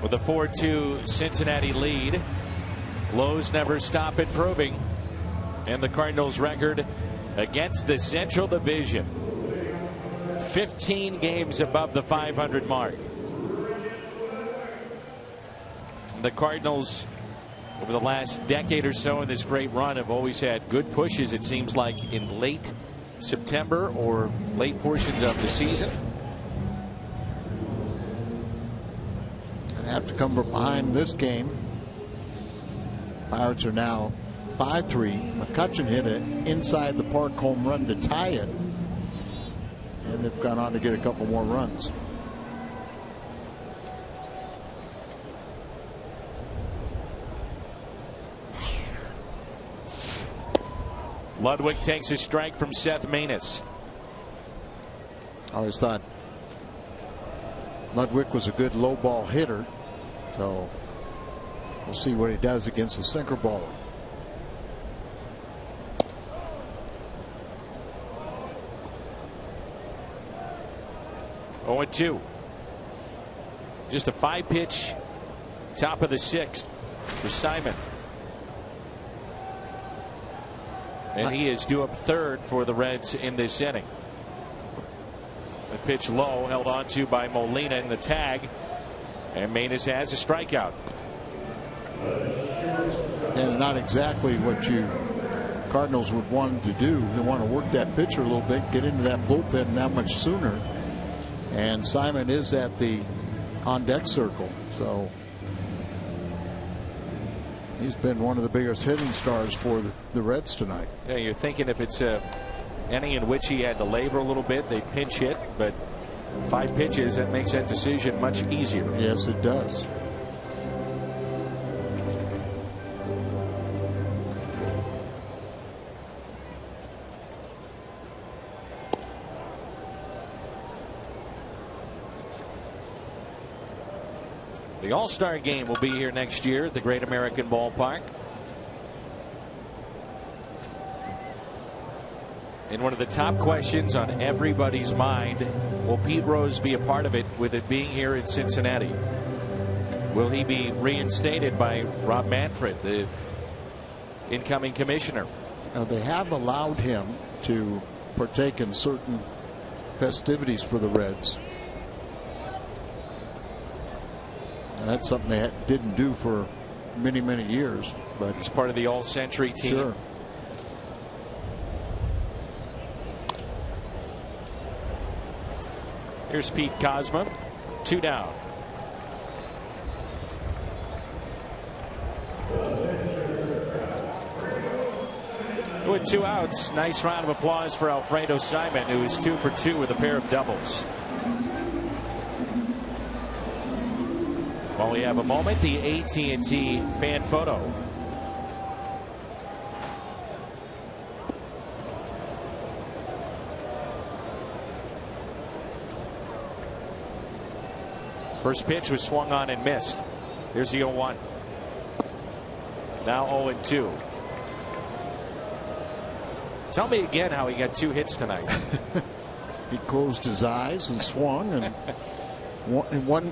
With a 4-2 Cincinnati lead, Lowe's never stop improving, and the Cardinals' record against the Central Division, 15 games above the 500 mark. The Cardinals, over the last decade or so in this great run, have always had good pushes, it seems like, in late September or late portions of the season. Have to come from behind this game. Pirates are now 5-3. McCutchen hit an inside the park home run to tie it, and they've gone on to get a couple more runs. Ludwig takes a strike from Seth Maness. I always thought Ludwig was a good low ball hitter. So we'll see what he does against the sinker ball. Oh, 2. Just a 5-pitch, top of the 6th for Simon. And he is due up third for the Reds in this inning. The pitch low, held on to by Molina in the tag. And Maness has a strikeout. And not exactly what you Cardinals would want to do. They want to work that pitcher a little bit, get into that bullpen that much sooner. And Simon is at the on-deck circle. So he's been one of the biggest hitting stars for the Reds tonight. Yeah, you're thinking if it's a inning in which he had to labor a little bit, they pinch hit, but 5 pitches, that makes that decision much easier. Yes, it does. The All-Star Game will be here next year at the Great American Ballpark. And one of the top questions on everybody's mind, will Pete Rose be a part of it with it being here in Cincinnati? Will he be reinstated by Rob Manfred, the incoming commissioner? Now, they have allowed him to partake in certain festivities for the Reds. And that's something they didn't do for many, many years. But he's part of the all-century team. Sure. Here's Pete Kozma. 2 down. With 2 outs, nice round of applause for Alfredo Simon, who is 2 for 2 with a pair of doubles. While we have a moment, the AT&T fan photo. First pitch was swung on and missed. Here's the 0-1. Now 0-2. Tell me again how he got 2 hits tonight. He closed his eyes and swung, and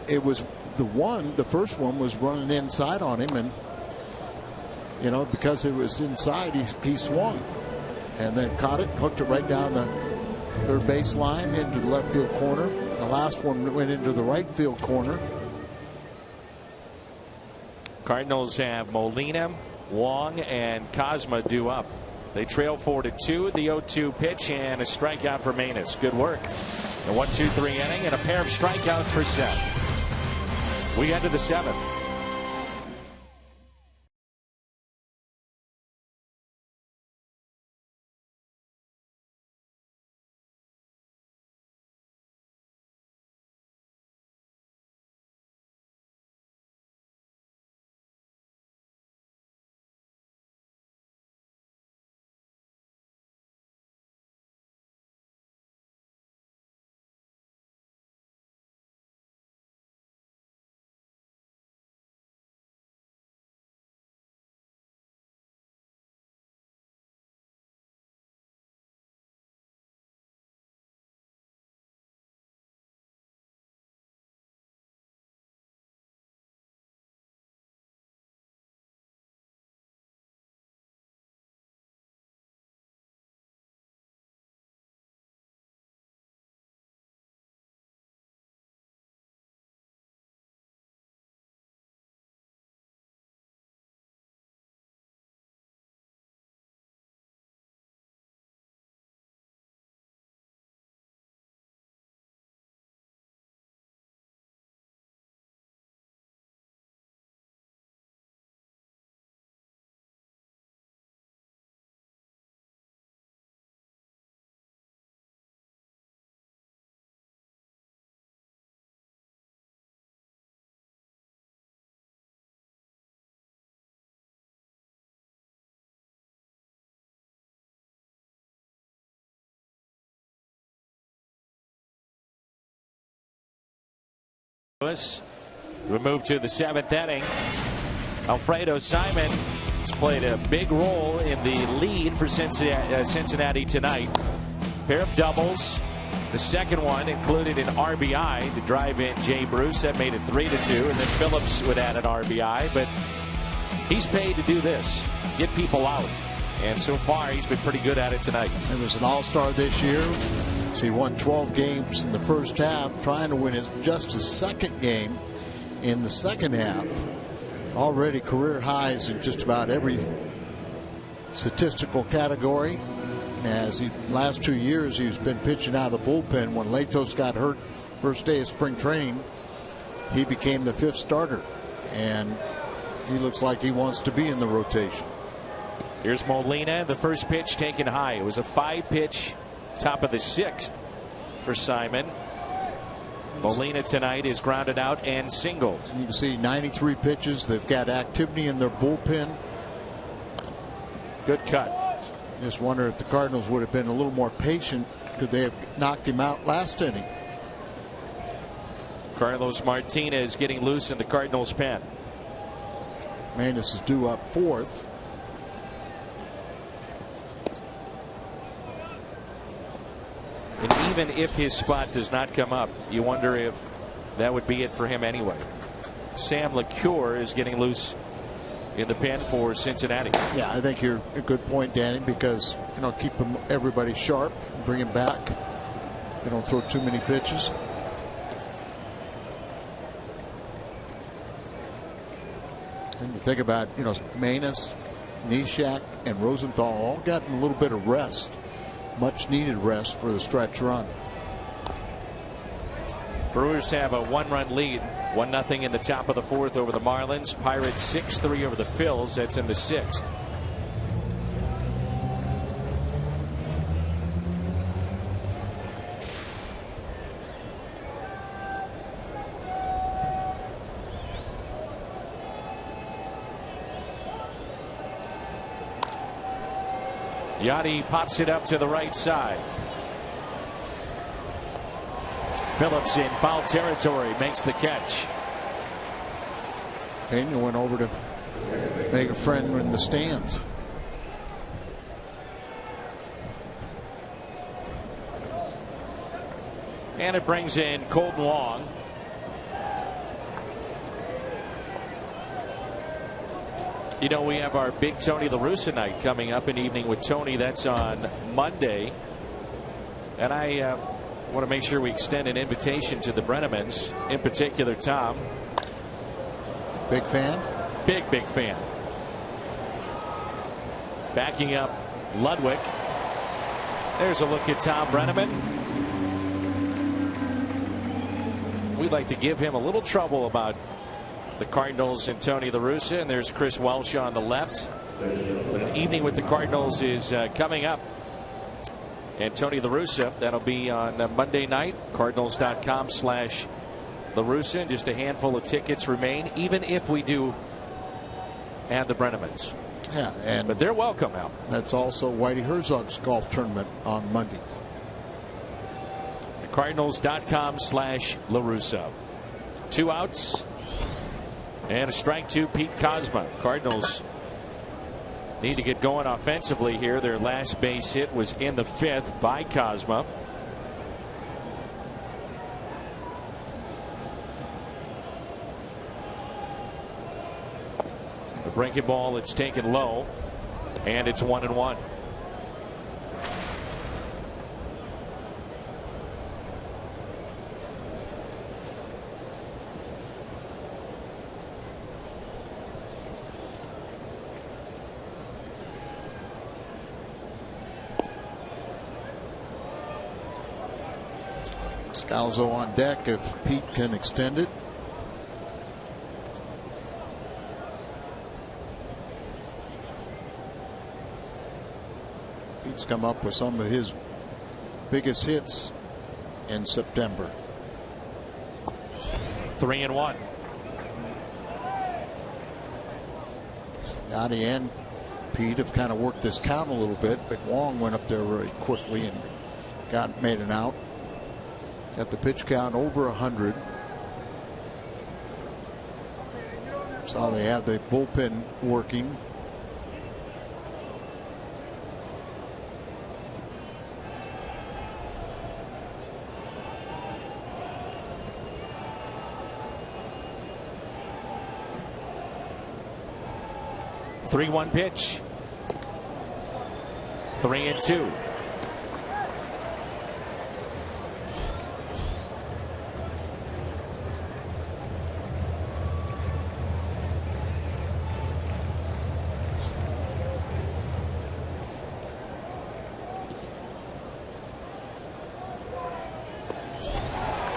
it was the first one was running inside on him, and because it was inside, he swung and then caught it, hooked it right down the third base line into the left field corner. The last one went into the right field corner. Cardinals have Molina, Wong, and Kozma due up. They trail 4-2. The 0-2 pitch and a strikeout for Manus. Good work. A 1-2-3 inning and a pair of strikeouts for Seth. We enter the 7th. We move to the 7th inning. Alfredo Simon has played a big role in the lead for Cincinnati tonight. Pair of doubles. The second one included an RBI to drive in Jay Bruce. That made it 3-2. And then Phillips would add an RBI. But he's paid to do this, get people out. And so far, he's been pretty good at it tonight. He was an all-star this year. So he won 12 games in the first half, trying to win just his second game in the second half. Already career highs in just about every statistical category. As last 2 years, he's been pitching out of the bullpen. When Latos got hurt first day of spring training, he became the 5th starter. And he looks like he wants to be in the rotation. Here's Molina. The first pitch taken high. It was a 5-pitch. Top of the 6th for Simon. Molina tonight is grounded out and singled. You can see 93 pitches. They've got activity in their bullpen. Good cut. Just wonder if the Cardinals would have been a little more patient. Could they have knocked him out last inning? Carlos Martinez getting loose in the Cardinals pen. Manus is due up 4th. And even if his spot does not come up, you wonder if that would be it for him anyway. Sam LeCure is getting loose in the pen for Cincinnati. Yeah, I think you're a good point, Danny, because keep everybody sharp, bring him back. They don't throw too many pitches. And you think about, Manus, Nishak, and Rosenthal all gotten a little bit of rest, much needed rest for the stretch run. Brewers have a 1-run lead, 1-0 in the top of the 4th over the Marlins. Pirates 6-3 over the Phils. That's in the 6th. Yachty pops it up to the right side. Phillips in foul territory makes the catch. Pena went over to make a friend in the stands. And it brings in Colton Wong. We have our big Tony La Russa night coming up, an evening with Tony. That's on Monday. And I want to make sure we extend an invitation to the Brennemans, in particular Tom. Big fan? Big fan. Backing up Ludwig. There's a look at Tom Brenneman. We'd like to give him a little trouble about the Cardinals and Tony La Russa, and there's Chris Welsh on the left. But an evening with the Cardinals is coming up. And Tony La Russa, that'll be on Monday night. Cardinals.com/La Russa. And just a handful of tickets remain, even if we do add the Brennemans. Yeah, but they're welcome, Al. That's also Whitey Herzog's golf tournament on Monday. Cardinals.com/La Russa. 2 outs. And a strike to Pete Kozma. Cardinals need to get going offensively here. Their last base hit was in the 5th by Kozma. The breaking ball, it's taken low, and it's 1-1. Scalzo on deck if Pete can extend it. Pete's come up with some of his biggest hits in September. 3-1. Yachty and Pete have kind of worked this count a little bit, but Wong went up there very quickly and made an out. Got the pitch count over 100. So they have the bullpen working. The 3-1 pitch. 3-2.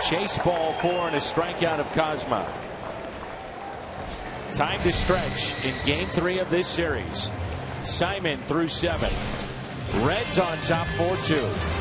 Chase ball 4 and a strikeout of Kozma. Time to stretch in game 3 of this series. Simon through 7. Reds on top 4-2.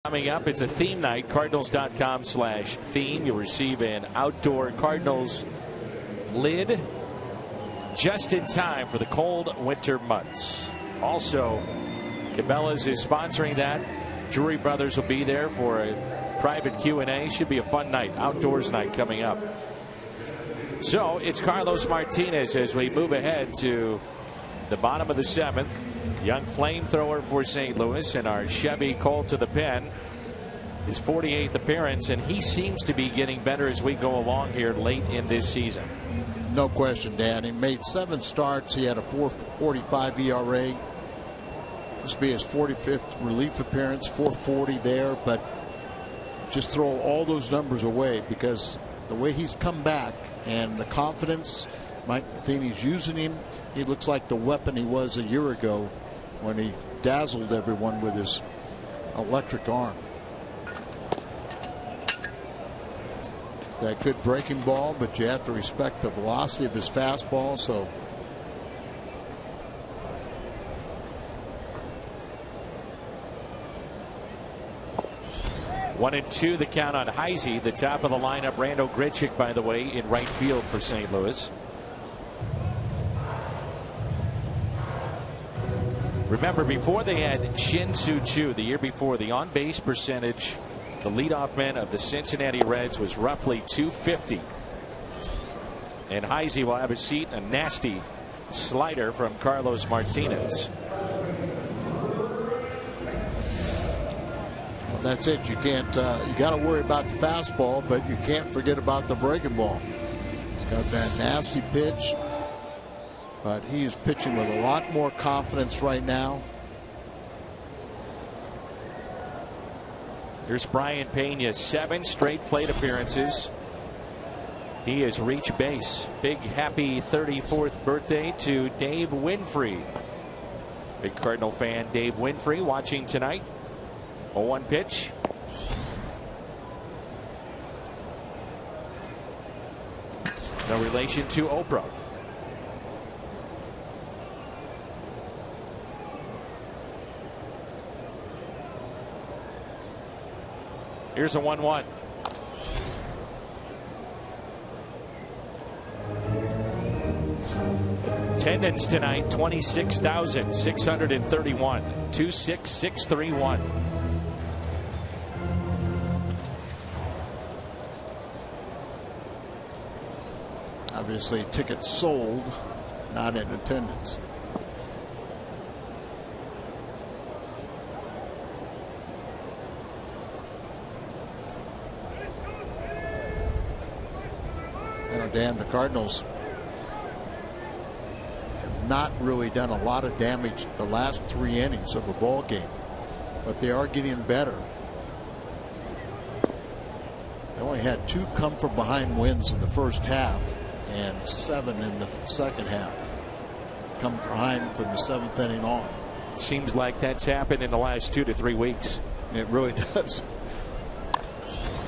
Coming up, it's a theme night. Cardinals.com/theme. You'll receive an outdoor Cardinals lid just in time for the cold winter months. Also, Cabela's is sponsoring that. Drury Brothers will be there for a private Q&A. Should be a fun night, outdoors night coming up. So it's Carlos Martinez as we move ahead to the bottom of the 7th. Young flamethrower for St. Louis, and our Chevy Colt to the pen. His 48th appearance, and he seems to be getting better as we go along here late in this season. No question, Dan. He made 7 starts. He had a 4.45 ERA. This will be his 45th relief appearance, 4.40 there, but just throw all those numbers away because the way he's come back and the confidence, Mike Matheny's using him, he looks like the weapon he was a year ago when he dazzled everyone with his electric arm. That good breaking ball, but you have to respect the velocity of his fastball. So One and two, the count on Heisey. The top of the lineup, Randal Grichuk, by the way, in right field for St. Louis. Remember, before they had Shin Soo Choo the year before, the on-base percentage, the leadoff man of the Cincinnati Reds, was roughly .250. And Heisey will have a seat. A nasty slider from Carlos Martinez. Well, that's it. You can't. You got to worry about the fastball, but you can't forget about the breaking ball. He's got that nasty pitch, but he is pitching with a lot more confidence right now. Here's Brian Pena, 7 straight plate appearances. He has reached base. Big happy 34th birthday to Dave Winfrey. Big Cardinal fan Dave Winfrey watching tonight. 0-1 pitch. No relation to Oprah. Here's a 1-1. Attendance tonight 26,631. 26631. Obviously, tickets sold, not in attendance. Dan, the Cardinals have not really done a lot of damage the last 3 innings of a ball game, but they are getting better. They only had 2 come from behind wins in the first half and 7 in the second half. Come from behind from the 7th inning on. It seems like that's happened in the last 2 to 3 weeks. It really does.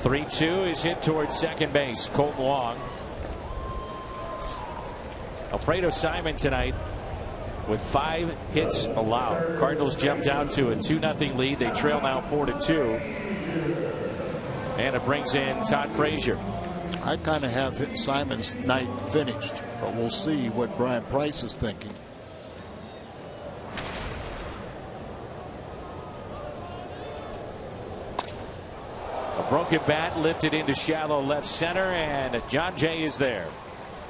3-2 is hit towards second base. Colton Long. Alfredo Simon tonight with 5 hits allowed. Cardinals jumped down to a 2-0 lead. They trail now 4-2. And it brings in Todd Frazier. I kind of have Simon's night finished, but we'll see what Brian Price is thinking. A broken bat lifted into shallow left center, and John Jay is there.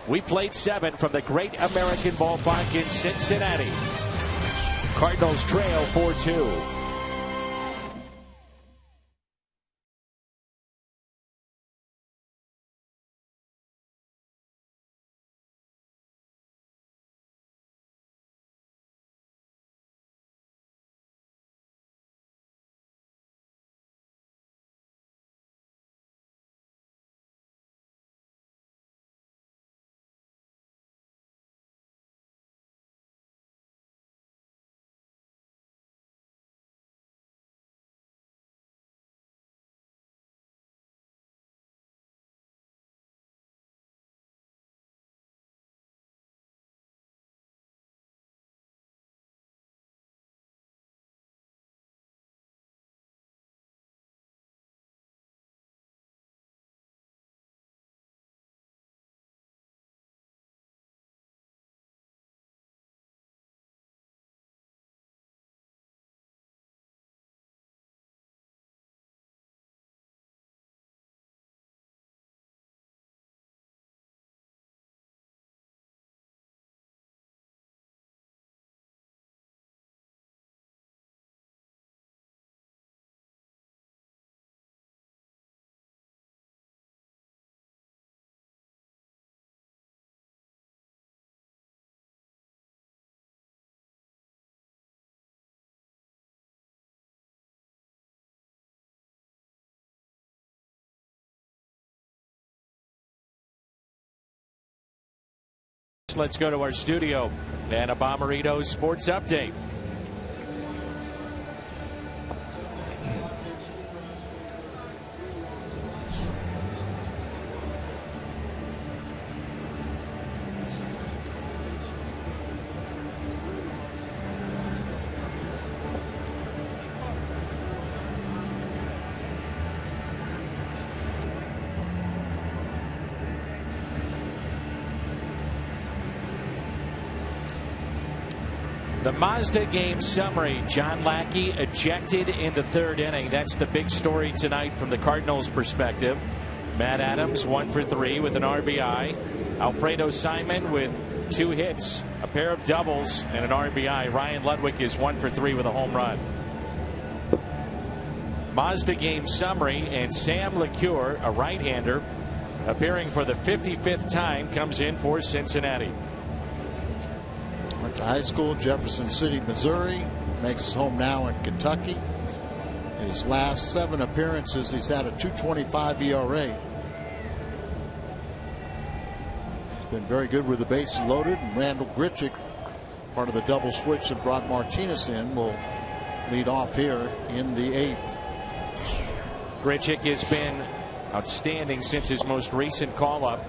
We played 7 from the Great American Ballpark in Cincinnati. Cardinals trail 4-2. let's go to our studio and a Bomberito Sports Update. The Mazda game summary. John Lackey ejected in the third inning. That's the big story tonight from the Cardinals' perspective. Matt Adams 1 for 3 with an RBI. Alfredo Simon with 2 hits, a pair of doubles, and an RBI. Ryan Ludwig is 1 for 3 with a home run. Mazda game summary, and Sam LeCure, a right-hander, appearing for the 55th time, comes in for Cincinnati. Went to high school, Jefferson City, Missouri. Makes his home now in Kentucky. In his last 7 appearances, he's had a 2.25 ERA. He's been very good with the bases loaded. And Randall Grichuk, part of the double switch that brought Martinez in, will lead off here in the 8th. Grichuk has been outstanding since his most recent call-up.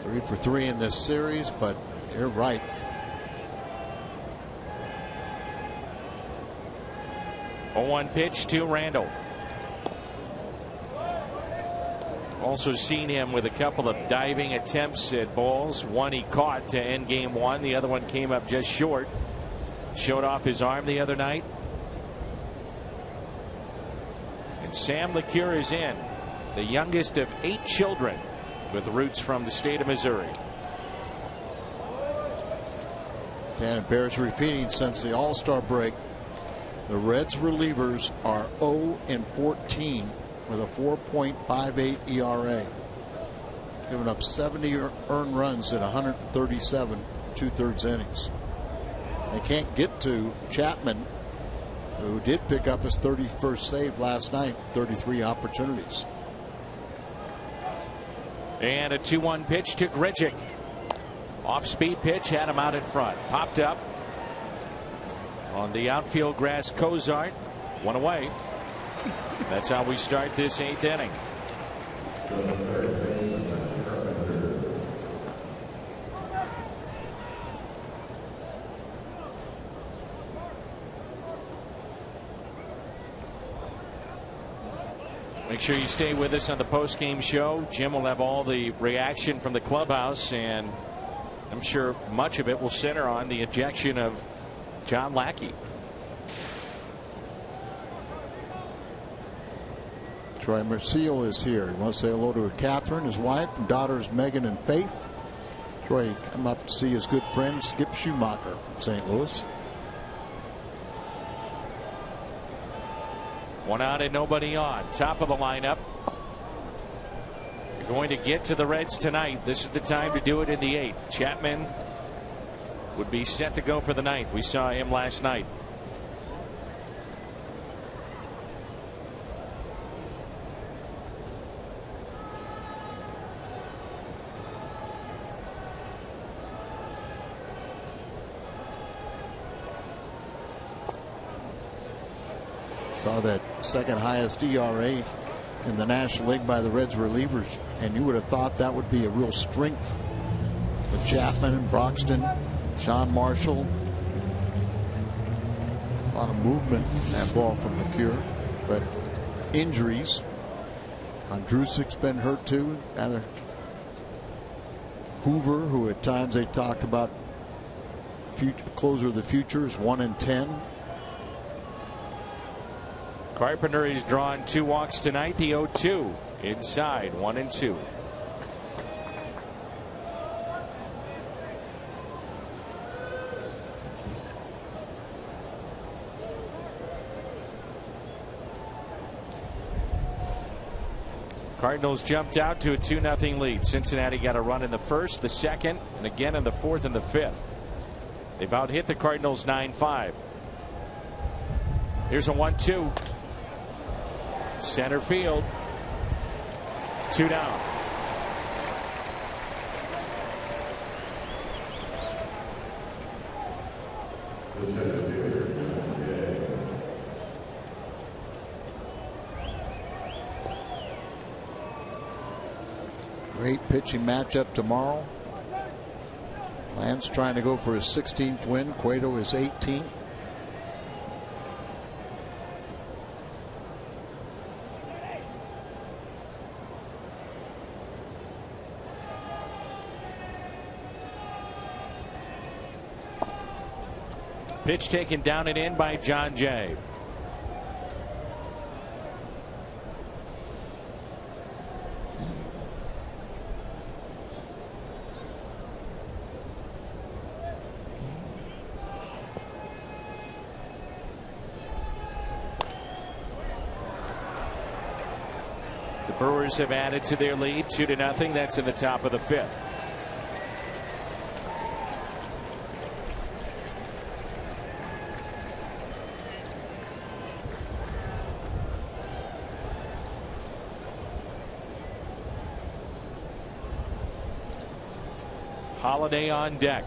3 for 3 in this series, but you're right. A 1 pitch to Randall. Also seen him with a couple of diving attempts at balls. One he caught to end game 1. The other one came up just short. Showed off his arm the other night. And Sam LeCure is in, the youngest of 8 children with roots from the state of Missouri. And it bears repeating, since the All-Star break, the Reds relievers are 0-14 with a 4.58 ERA, giving up 70 earned runs in 137 2/3 innings. They can't get to Chapman, who did pick up his 31st save last night, 33 opportunities. And a 2-1 pitch to Grichuk. Off-speed pitch, had him out in front. Popped up on the outfield grass. Cozart, 1 away. That's how we start this 8th inning. Make sure you stay with us on the post-game show. Jim will have all the reaction from the clubhouse, and I'm sure much of it will center on the ejection of John Lackey. Troy Mercio is here. He wants to say hello to Catherine, his wife, and daughters Megan and Faith. Troy come up to see his good friend Skip Schumacher from St. Louis. 1 out and nobody on. Top of the lineup. You're going to get to the Reds tonight. This is the time to do it in the 8th. Chapman would be set to go for the 9th. We saw him last night. Saw that second highest ERA in the National League by the Reds relievers, and you would have thought that would be a real strength with Chapman and Broxton, Sean Marshall. A lot of movement in that ball from McCure, but injuries. Andrusic's been hurt too. Rather, Hoover, who at times they talked about closer of the future, is 1-10. Carpenter has drawn 2 walks tonight. The 0-2 inside, 1-2. Cardinals jumped out to a 2-0 lead. Cincinnati got a run in the 1st, the 2nd, and again in the 4th and the 5th. They've out hit the Cardinals 9-5. Here's a 1-2. Center field. 2 down. Great pitching matchup tomorrow. Lance trying to go for his 16th win. Cueto his 18th. Pitch taken down and in by John Jay. The Brewers have added to their lead 2-0. That's in the top of the 5th. Holiday on deck.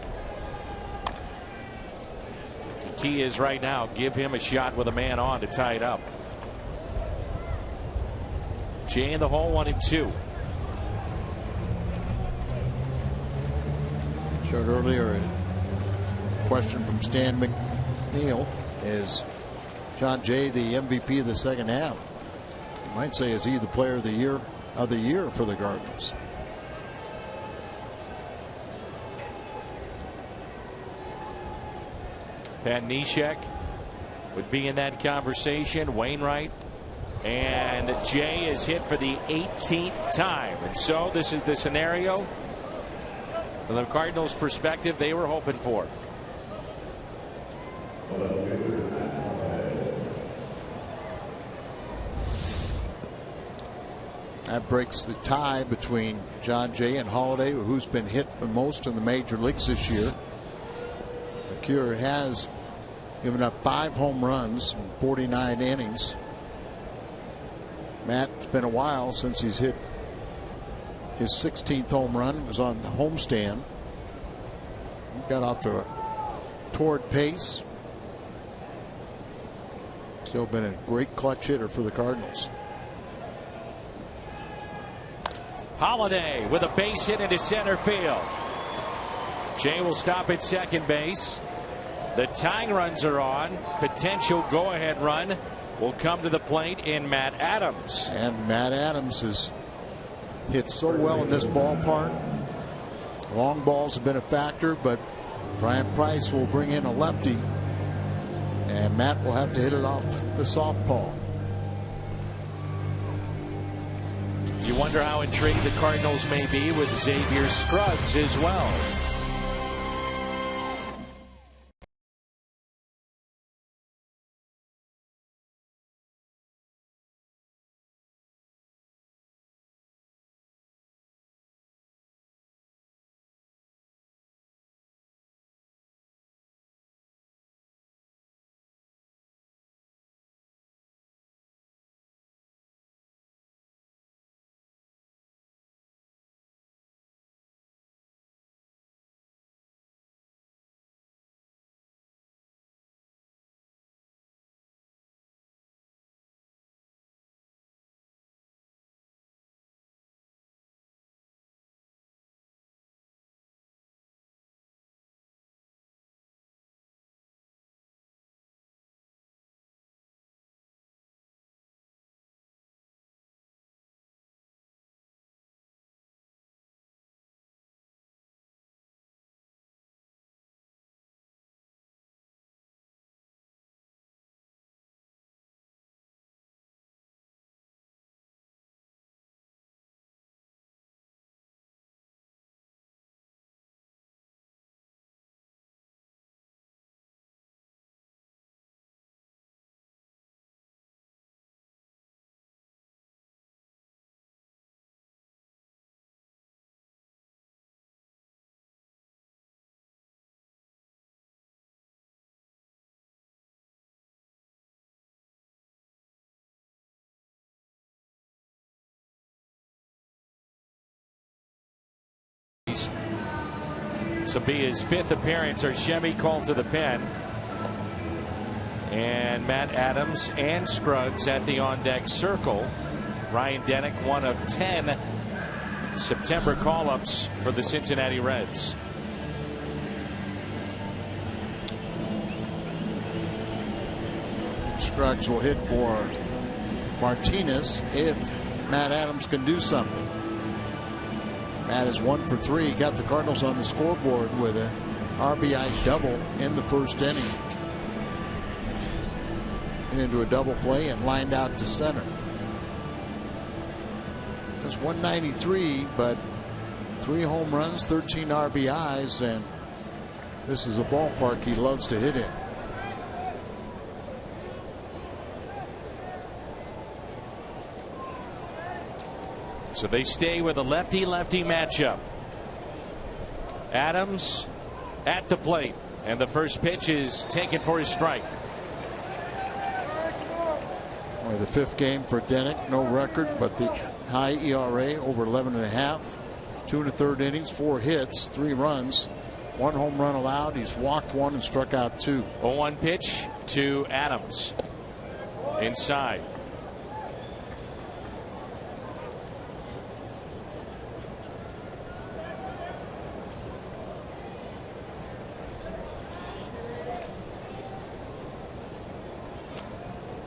The key is right now, give him a shot with a man on to tie it up. Jay in the hole, 1-2. Showed earlier a question from Stan McNeil. Is John Jay the MVP of the second half? You might say, is he the player of the year for the Cardinals? Pat Neshek would be in that conversation. Wainwright. And Jay is hit for the 18th time. And so this is the scenario from the Cardinals' perspective they were hoping for. That breaks the tie between John Jay and Holiday, who's been hit the most in the major leagues this year. McCure has given up 5 home runs in 49 innings. Matt, it's been a while since he's hit his 16th home run. It was on the homestand. He got off to a torrid pace. Still been a great clutch hitter for the Cardinals. Holiday with a base hit into center field. Jay will stop at second base. The tying runs are on. Potential go-ahead run will come to the plate in Matt Adams. And Matt Adams has hit so well in this ballpark. Long balls have been a factor, but Brian Price will bring in a lefty, and Matt will have to hit it off the southpaw. You wonder how intrigued the Cardinals may be with Xavier Scruggs as well. Rockies. This will be his 5th appearance. Arshemi called to the pen. And Matt Adams and Scruggs at the on-deck circle. Ryan Denick, one of 10 September call-ups for the Cincinnati Reds. Scruggs will hit for Martinez if Matt Adams can do something. Matt is 1 for 3. Got the Cardinals on the scoreboard with an RBI double in the first inning. And into a double play and lined out to center. That's 193, but 3 home runs, 13 RBIs, and this is a ballpark he loves to hit in. So they stay with a lefty-lefty matchup. Adams at the plate, and the first pitch is taken for his strike. Only the 5th game for Denick, no record, but the high ERA over 11.5. 2 1/3 innings, 4 hits, 3 runs, 1 home run allowed. He's walked 1 and struck out 2. 0-1 pitch to Adams. Inside.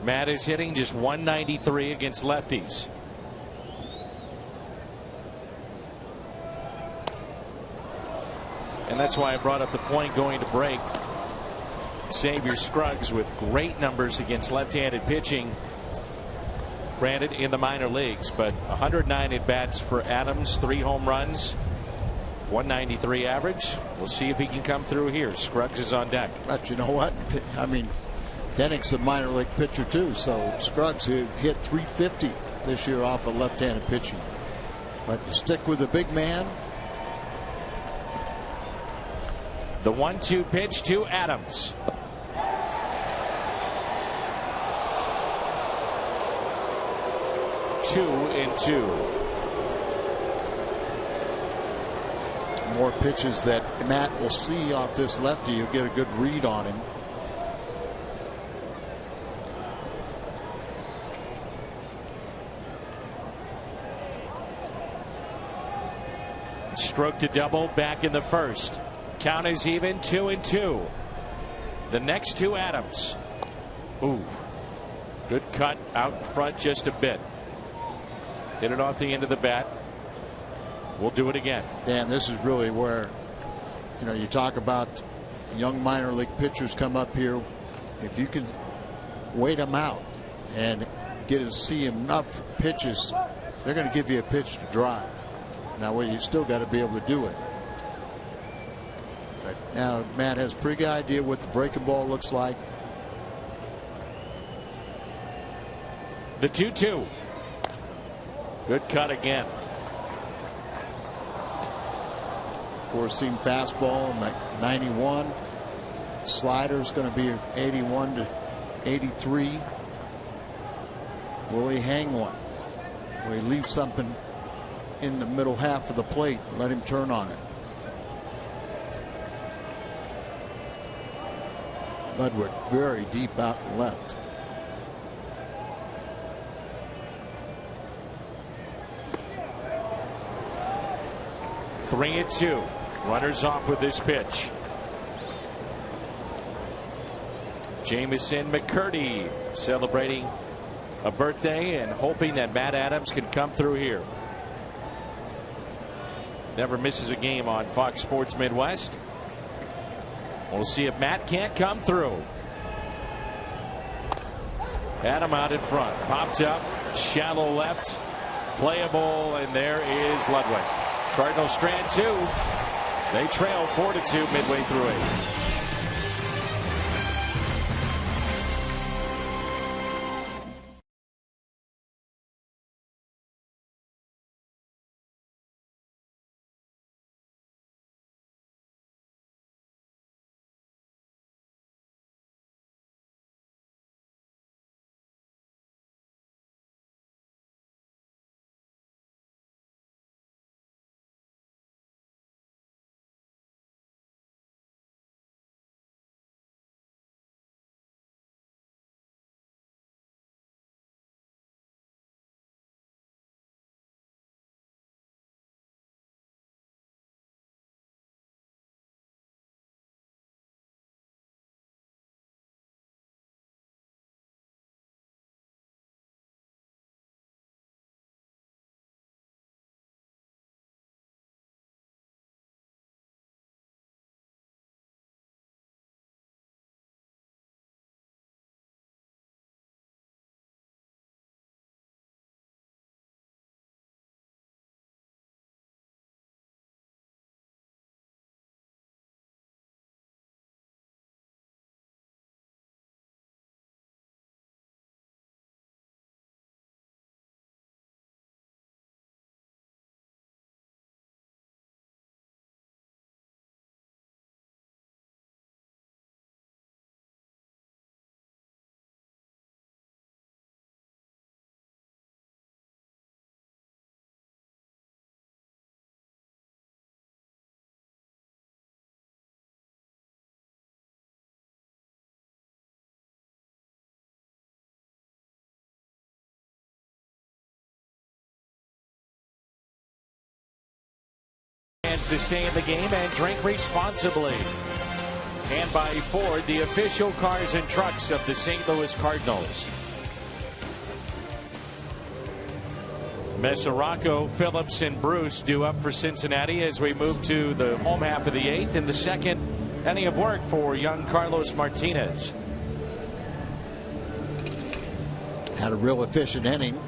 Matt is hitting just 193 against lefties. And that's why I brought up the point going to break. Xavier Scruggs with great numbers against left-handed pitching. Granted, in the minor leagues, but 109 at bats for Adams, 3 home runs, 193 average. We'll see if he can come through here. Scruggs is on deck. But you know what? I mean, Denick's a minor league pitcher too, so Scruggs hit 350 this year off of left-handed pitching. But you stick with the big man. The 1-2 pitch to Adams. Two and 2. More pitches that Matt will see off this lefty. You'll get a good read on him. Stroke to double back in the first. Count is even, 2 and 2. The next to Adams. Ooh. Good cut out front just a bit. Hit it off the end of the bat. We'll do it again. Dan, this is really where, you know, you talk about young minor league pitchers come up here. If you can wait them out and get to see enough pitches, they're going to give you a pitch to drive. Now, well, you still got to be able to do it. But now Matt has a pretty good idea what the breaking ball looks like. The 2-2. Good cut again. Four-seam fastball, 91. Slider's going to be 81 to 83. Will he hang one? Will he leave something in the middle half of the plate? Let him turn on it. Ludwig very deep out and left. Three and 2. Runners off with this pitch. Jamison McCurdy celebrating a birthday and hoping that Matt Adams can come through here. Never misses a game on Fox Sports Midwest. We'll see if Matt can't come through. Adam out in front. Popped up. Shallow left. Playable. And there is Ludwig. Cardinals strand 2. They trail 4-2 midway through 8. fans to stay in the game and drink responsibly. And by Ford, the official cars and trucks of the St. Louis Cardinals. Mesoraco, Phillips, and Bruce due up for Cincinnati as we move to the home half of the 8th in the second inning of work for young Carlos Martinez. Had a real efficient inning.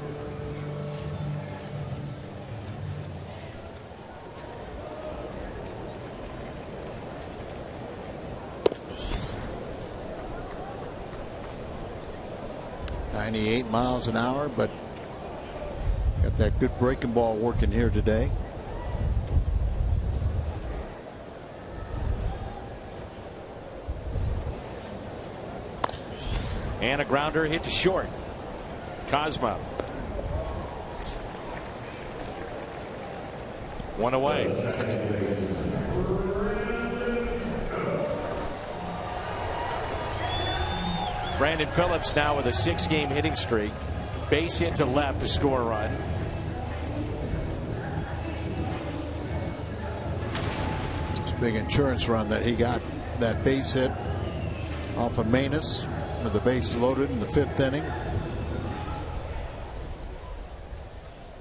.98 miles an hour, but got that good breaking ball working here today. And a grounder hit to short. Cosmo. One away. Brandon Phillips now with a 6-game hitting streak. Base hit to left to score a run. It's a big insurance run that he got, that base hit off of Manus with the base loaded in the 5th inning.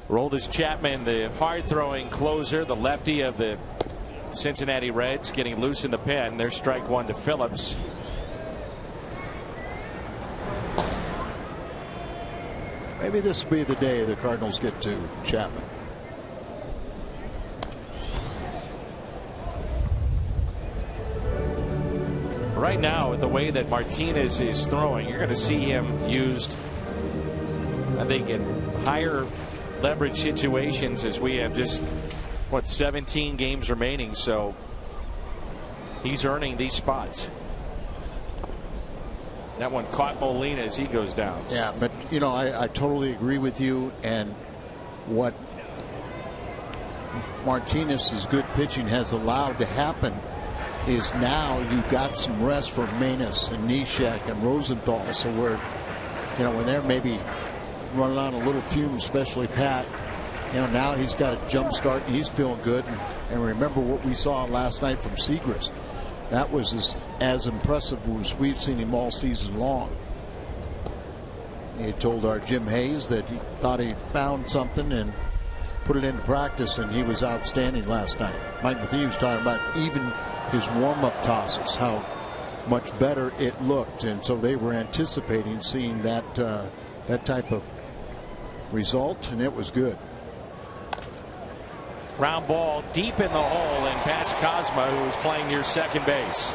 Roldis Chapman, the hard-throwing closer, the lefty of the Cincinnati Reds, getting loose in the pen. There's strike 1 to Phillips. Maybe this will be the day the Cardinals get to Chapman. Right now, the way that Martinez is throwing, you're going to see him used, I think, in higher leverage situations as we have just, 17 games remaining. So he's earning these spots. That one caught Molina as he goes down. Yeah, but I totally agree with you. And what Martinez's good pitching has allowed to happen is now you've got some rest for Manus and Neshek and Rosenthal. So we're, when they're maybe running on a little fume, especially Pat, now he's got a jump start and he's feeling good. And remember what we saw last night from Segrist. That was as impressive as we've seen him all season long. He told our Jim Hayes that he thought he found something and put it into practice, and he was outstanding last night. Mike Matheny was talking about even his warm-up tosses, how much better it looked, and so they were anticipating seeing that type of result, and it was good. Ground ball deep in the hole and past Cosmo, who was playing near second base.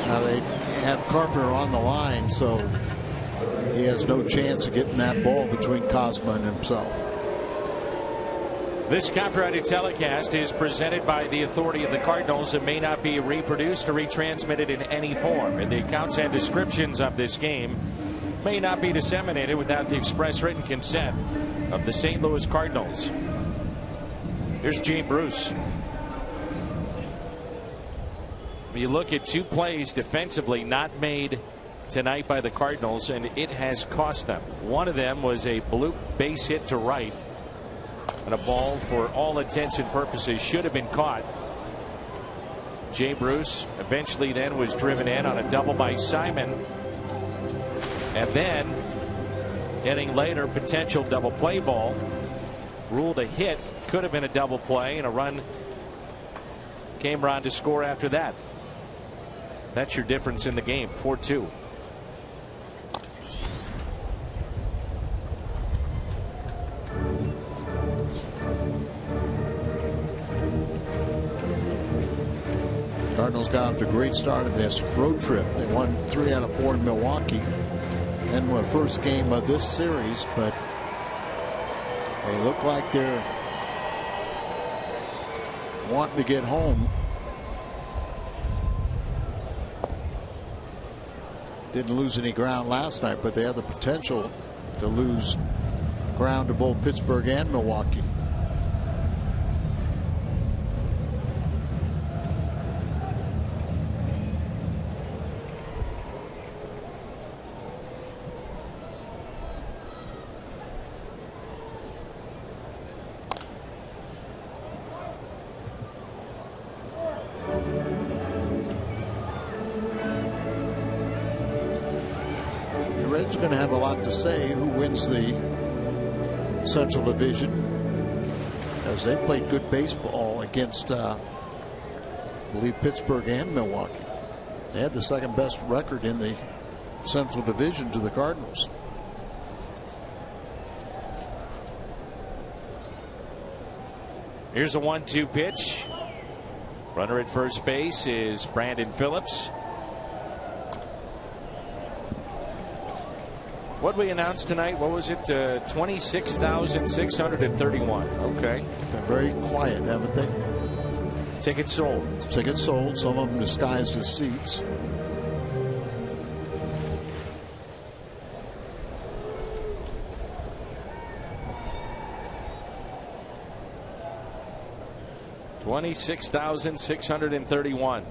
Now they have Carpenter on the line, so he has no chance of getting that ball between Cosmo and himself. This copyrighted telecast is presented by the authority of the Cardinals and may not be reproduced or retransmitted in any form. And the accounts and descriptions of this game may not be disseminated without the express written consent of the St. Louis Cardinals. Here's Jay Bruce. You look at 2 plays defensively not made tonight by the Cardinals, and it has cost them. One of them was a bloop base hit to right, and a ball for all intents and purposes should have been caught. Jay Bruce eventually then was driven in on a double by Simon, and then inning later, potential double play ball ruled a hit. Could have been a double play, and a run came around to score after that. That's your difference in the game. 4-2. Cardinals got off to a great start of this road trip. They won 3 out of 4 in Milwaukee, and the first game of this series, but they look like they're wanting to get home. Didn't lose any ground last night, but they have the potential to lose ground to both Pittsburgh and Milwaukee. it's going to have a lot to say who wins the Central Division, as they played good baseball against, I believe, Pittsburgh and Milwaukee. They had the second best record in the Central Division to the Cardinals. Here's a 1-2 pitch. Runner at first base is Brandon Phillips. What we announced tonight, what was it? 26,631. Okay. Been very quiet, haven't they? Tickets sold. Tickets sold. Some of them disguised as seats. $26,631.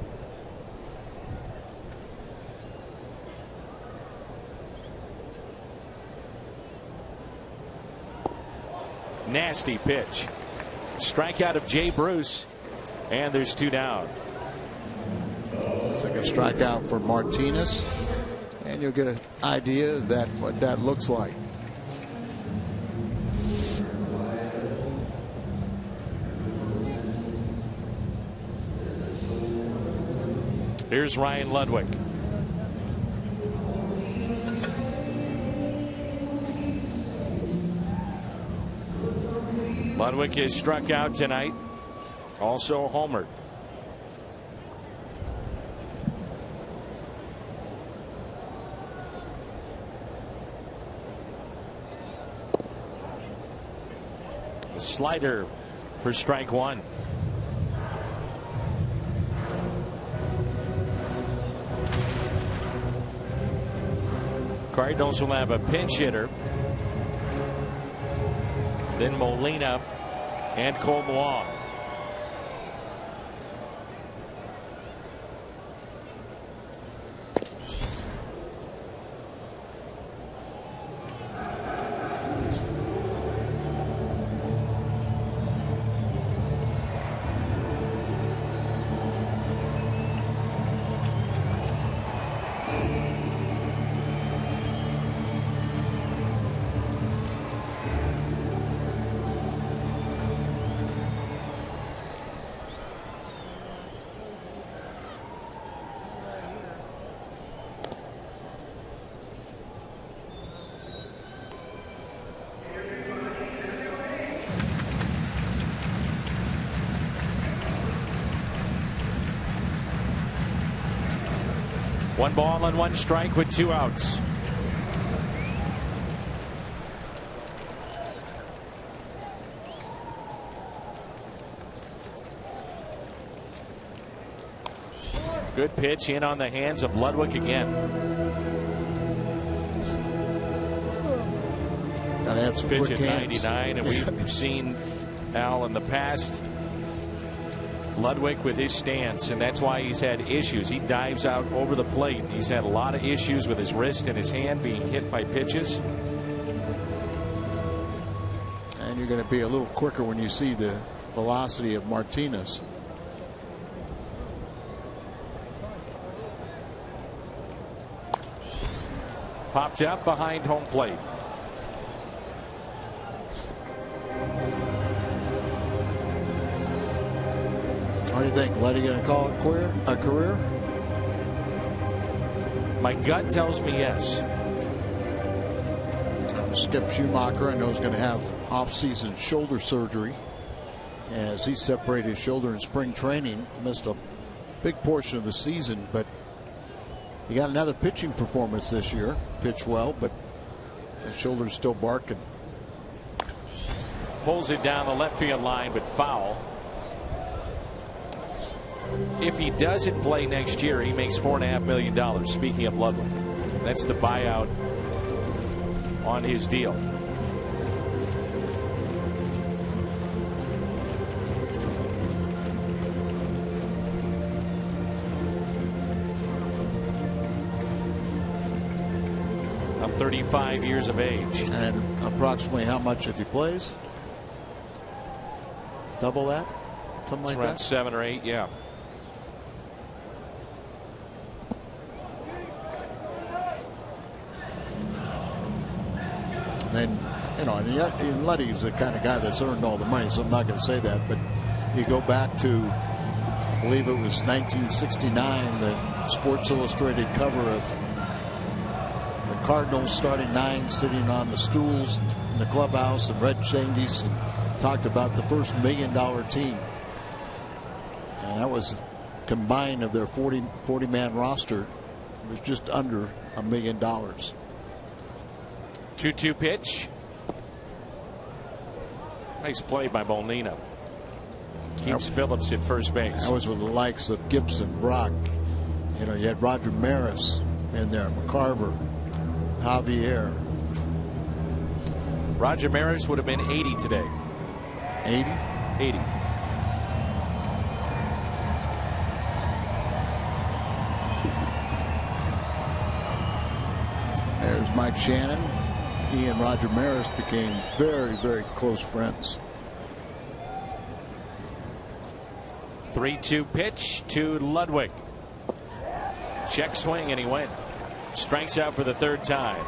Nasty pitch. Strikeout of Jay Bruce, and there's 2 down. Second strikeout for Martinez, and you'll get an idea of what that looks like. Here's Ryan Ludwig. Ludwig is struck out tonight. Also homered. A slider for strike 1. Cardinals will have a pinch hitter. Then Molina and Colton Long. One ball and 1 strike with 2 outs. Good pitch in on the hands of Ludwig again. Gotta have some pitch quick at hands. 99, and we've seen Al in the past. Ludwig with his stance, and that's why he's had issues. He dives out over the plate. He's had a lot of issues with his wrist and his hand being hit by pitches. And you're going to be a little quicker when you see the velocity of Martinez. Popped up behind home plate. What do you think? Letty going to call it a career? My gut tells me yes. Skip Schumacher, I know, is going to have off-season shoulder surgery as he separated his shoulder in spring training. Missed a big portion of the season, but he got another pitching performance this year. Pitched well, but the shoulder's still barking. Pulls it down the left field line, but foul. If he doesn't play next year, he makes $4.5 million. Speaking of Ludwig, that's the buyout on his deal. Of 35 years of age. And approximately how much if he plays? Double that? Something like around that? 7 or 8, yeah. then, you know, and Letty's the kind of guy that's earned all the money, so I'm not going to say that. But you go back to, I believe it was 1969, the Sports Illustrated cover of the Cardinals starting 9 sitting on the stools in the clubhouse, and Red Shandy's and talked about the first $1 million team. And that was combined of their 40-man roster. It was just under $1 million. 2-2 pitch. Nice play by Molina. Keeps Phillips at first base. That was with the likes of Gibson, Brock. You know, you had Roger Maris in there, McCarver, Javier. Roger Maris would have been 80 today. 80? 80. There's Mike Shannon. He and Roger Maris became very, very close friends. 3-2 pitch to Ludwig. Check swing and he went. Strikes out for the 3rd time.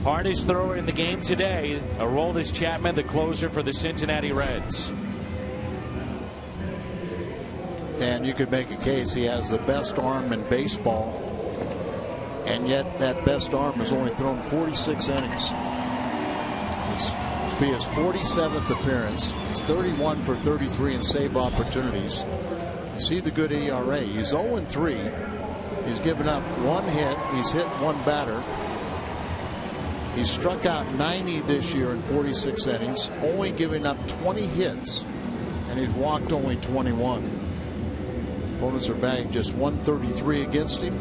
Hardest thrower in the game today, Aroldis Chapman, the closer for the Cincinnati Reds. And you could make a case he has the best arm in baseball, and yet that best arm has only thrown 46 innings. It'll be his 47th appearance. He's 31 for 33 in save opportunities. You see the good ERA. He's 0-3. He's given up 1 hit. He's hit 1 batter. He's struck out 90 this year in 46 innings, only giving up 20 hits, and he's walked only 21. Opponents are batting just 133 against him.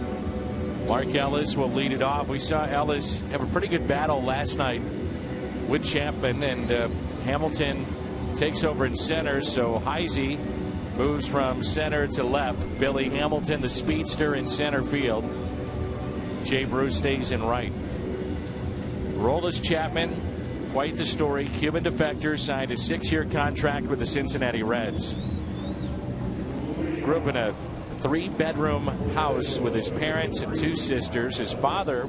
Mark Ellis will lead it off. We saw Ellis have a pretty good battle last night with Chapman, and Hamilton takes over in center, so Heisey moves from center to left. Billy Hamilton, the speedster, in center field. Jay Bruce stays in right. Aroldis Chapman, quite the story. Cuban defector, signed a 6-year contract with the Cincinnati Reds. Grew up in a 3-bedroom house with his parents and 2 sisters. His father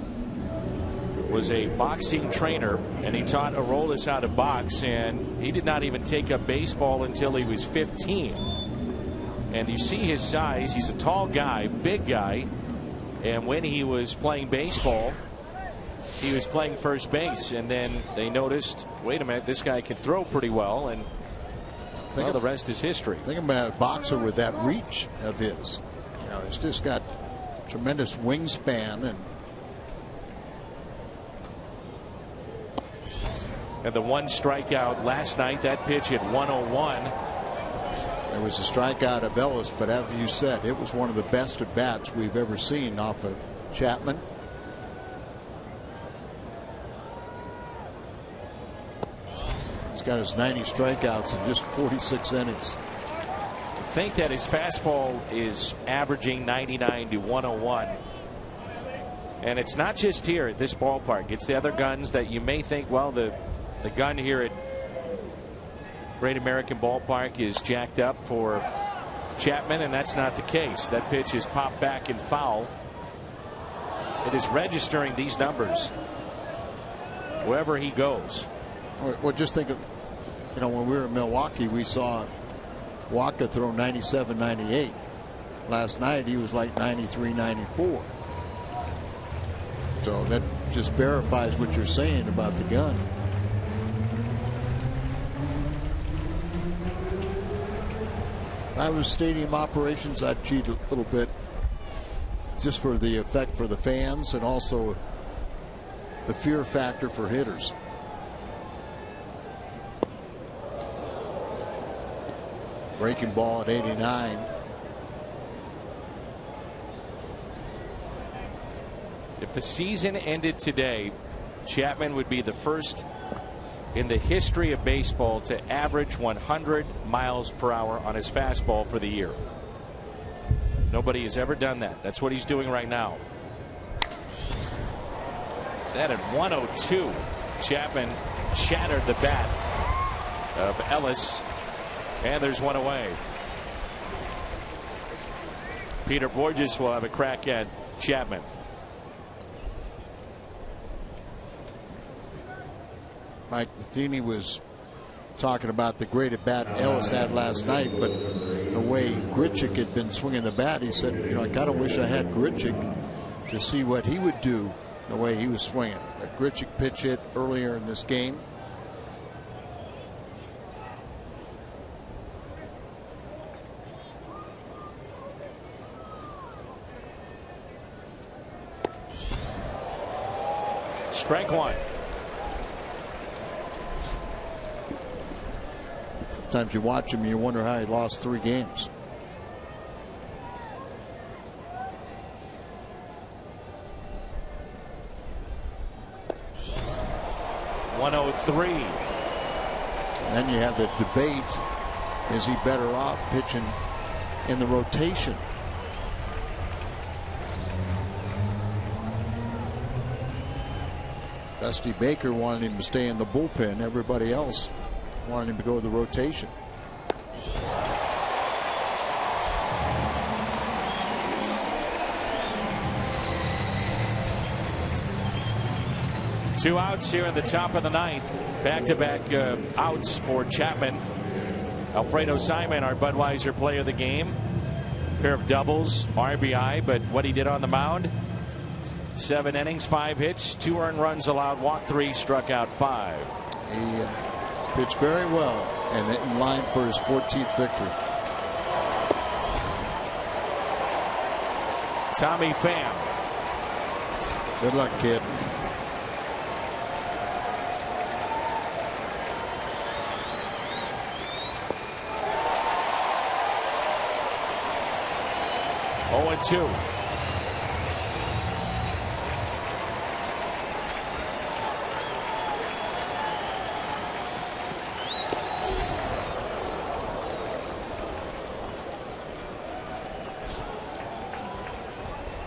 was a boxing trainer, and he taught Aroldis how to box, and he did not even take up baseball until he was 15. And you see his size. He's a tall guy, big guy, and when he was playing baseball, he was playing first base, and then they noticed, wait a minute, this guy can throw pretty well, and well, the rest is history. Think about a boxer with that reach of his. he's just got tremendous wingspan, and the one strikeout last night, that pitch at 101. There was a strikeout of Ellis, but as you said, it was one of the best at bats we've ever seen off of Chapman. He's got his 90 strikeouts in just 46 innings. I think that his fastball is averaging 99 to 101. And it's not just here at this ballpark. It's the other guns that you may think, well, the gun here at Great American Ballpark is jacked up for Chapman, and that's not the case. That pitch is popped back and foul. It is registering these numbers wherever he goes. Well, just think of, when we were in Milwaukee, we saw Walker throw 97, 98. Last night, he was like 93, 94. So that just verifies what you're saying about the gun. If I was stadium operations, I'd cheat a little bit just for the effect for the fans and also the fear factor for hitters. Breaking ball at 89. If the season ended today, Chapman would be the first in the history of baseball to average 100 miles per hour on his fastball for the year. Nobody has ever done that. That's what he's doing right now. That at 102, Chapman shattered the bat of Ellis, and there's one away. Peter Borges will have a crack at Chapman. Mike Matheny was talking about the great at bat Ellis had last night, but the way Grichuk had been swinging the bat, he said, I kind of wish I had Grichuk to see what he would do the way he was swinging. A Grichuk pitch hit earlier in this game. Strike one. Sometimes you watch him and you wonder how he lost 3 games. .103. And then you have the debate, is he better off pitching in the rotation? Dusty Baker wanted him to stay in the bullpen. Everybody else wanted him to go to the rotation. Two outs here in the top of the ninth. Back-to-back outs for Chapman. Alfredo Simon, our Budweiser player of the game. Pair of doubles, RBI, but what he did on the mound, 7 innings, 5 hits, 2 earned runs allowed, walked 3, struck out 5. He pitched very well and in line for his 14th victory. Tommy Pham. Good luck, kid. Oh, and 2.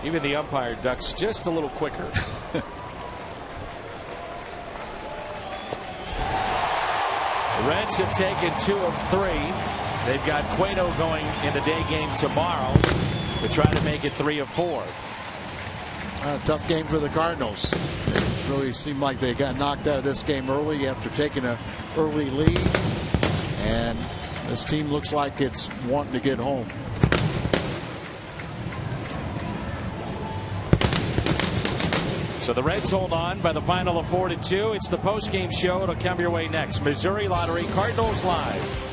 Even the umpire ducks just a little quicker. The Reds have taken 2 of 3. They've got Cueto going in the day game tomorrow to try to make it 3 of 4. Tough game for the Cardinals. It really seemed like they got knocked out of this game early after taking an early lead. And this team looks like it's wanting to get home. So the Reds hold on by the final of 4-2. It's the postgame show. It'll come your way next. Missouri Lottery, Cardinals Live.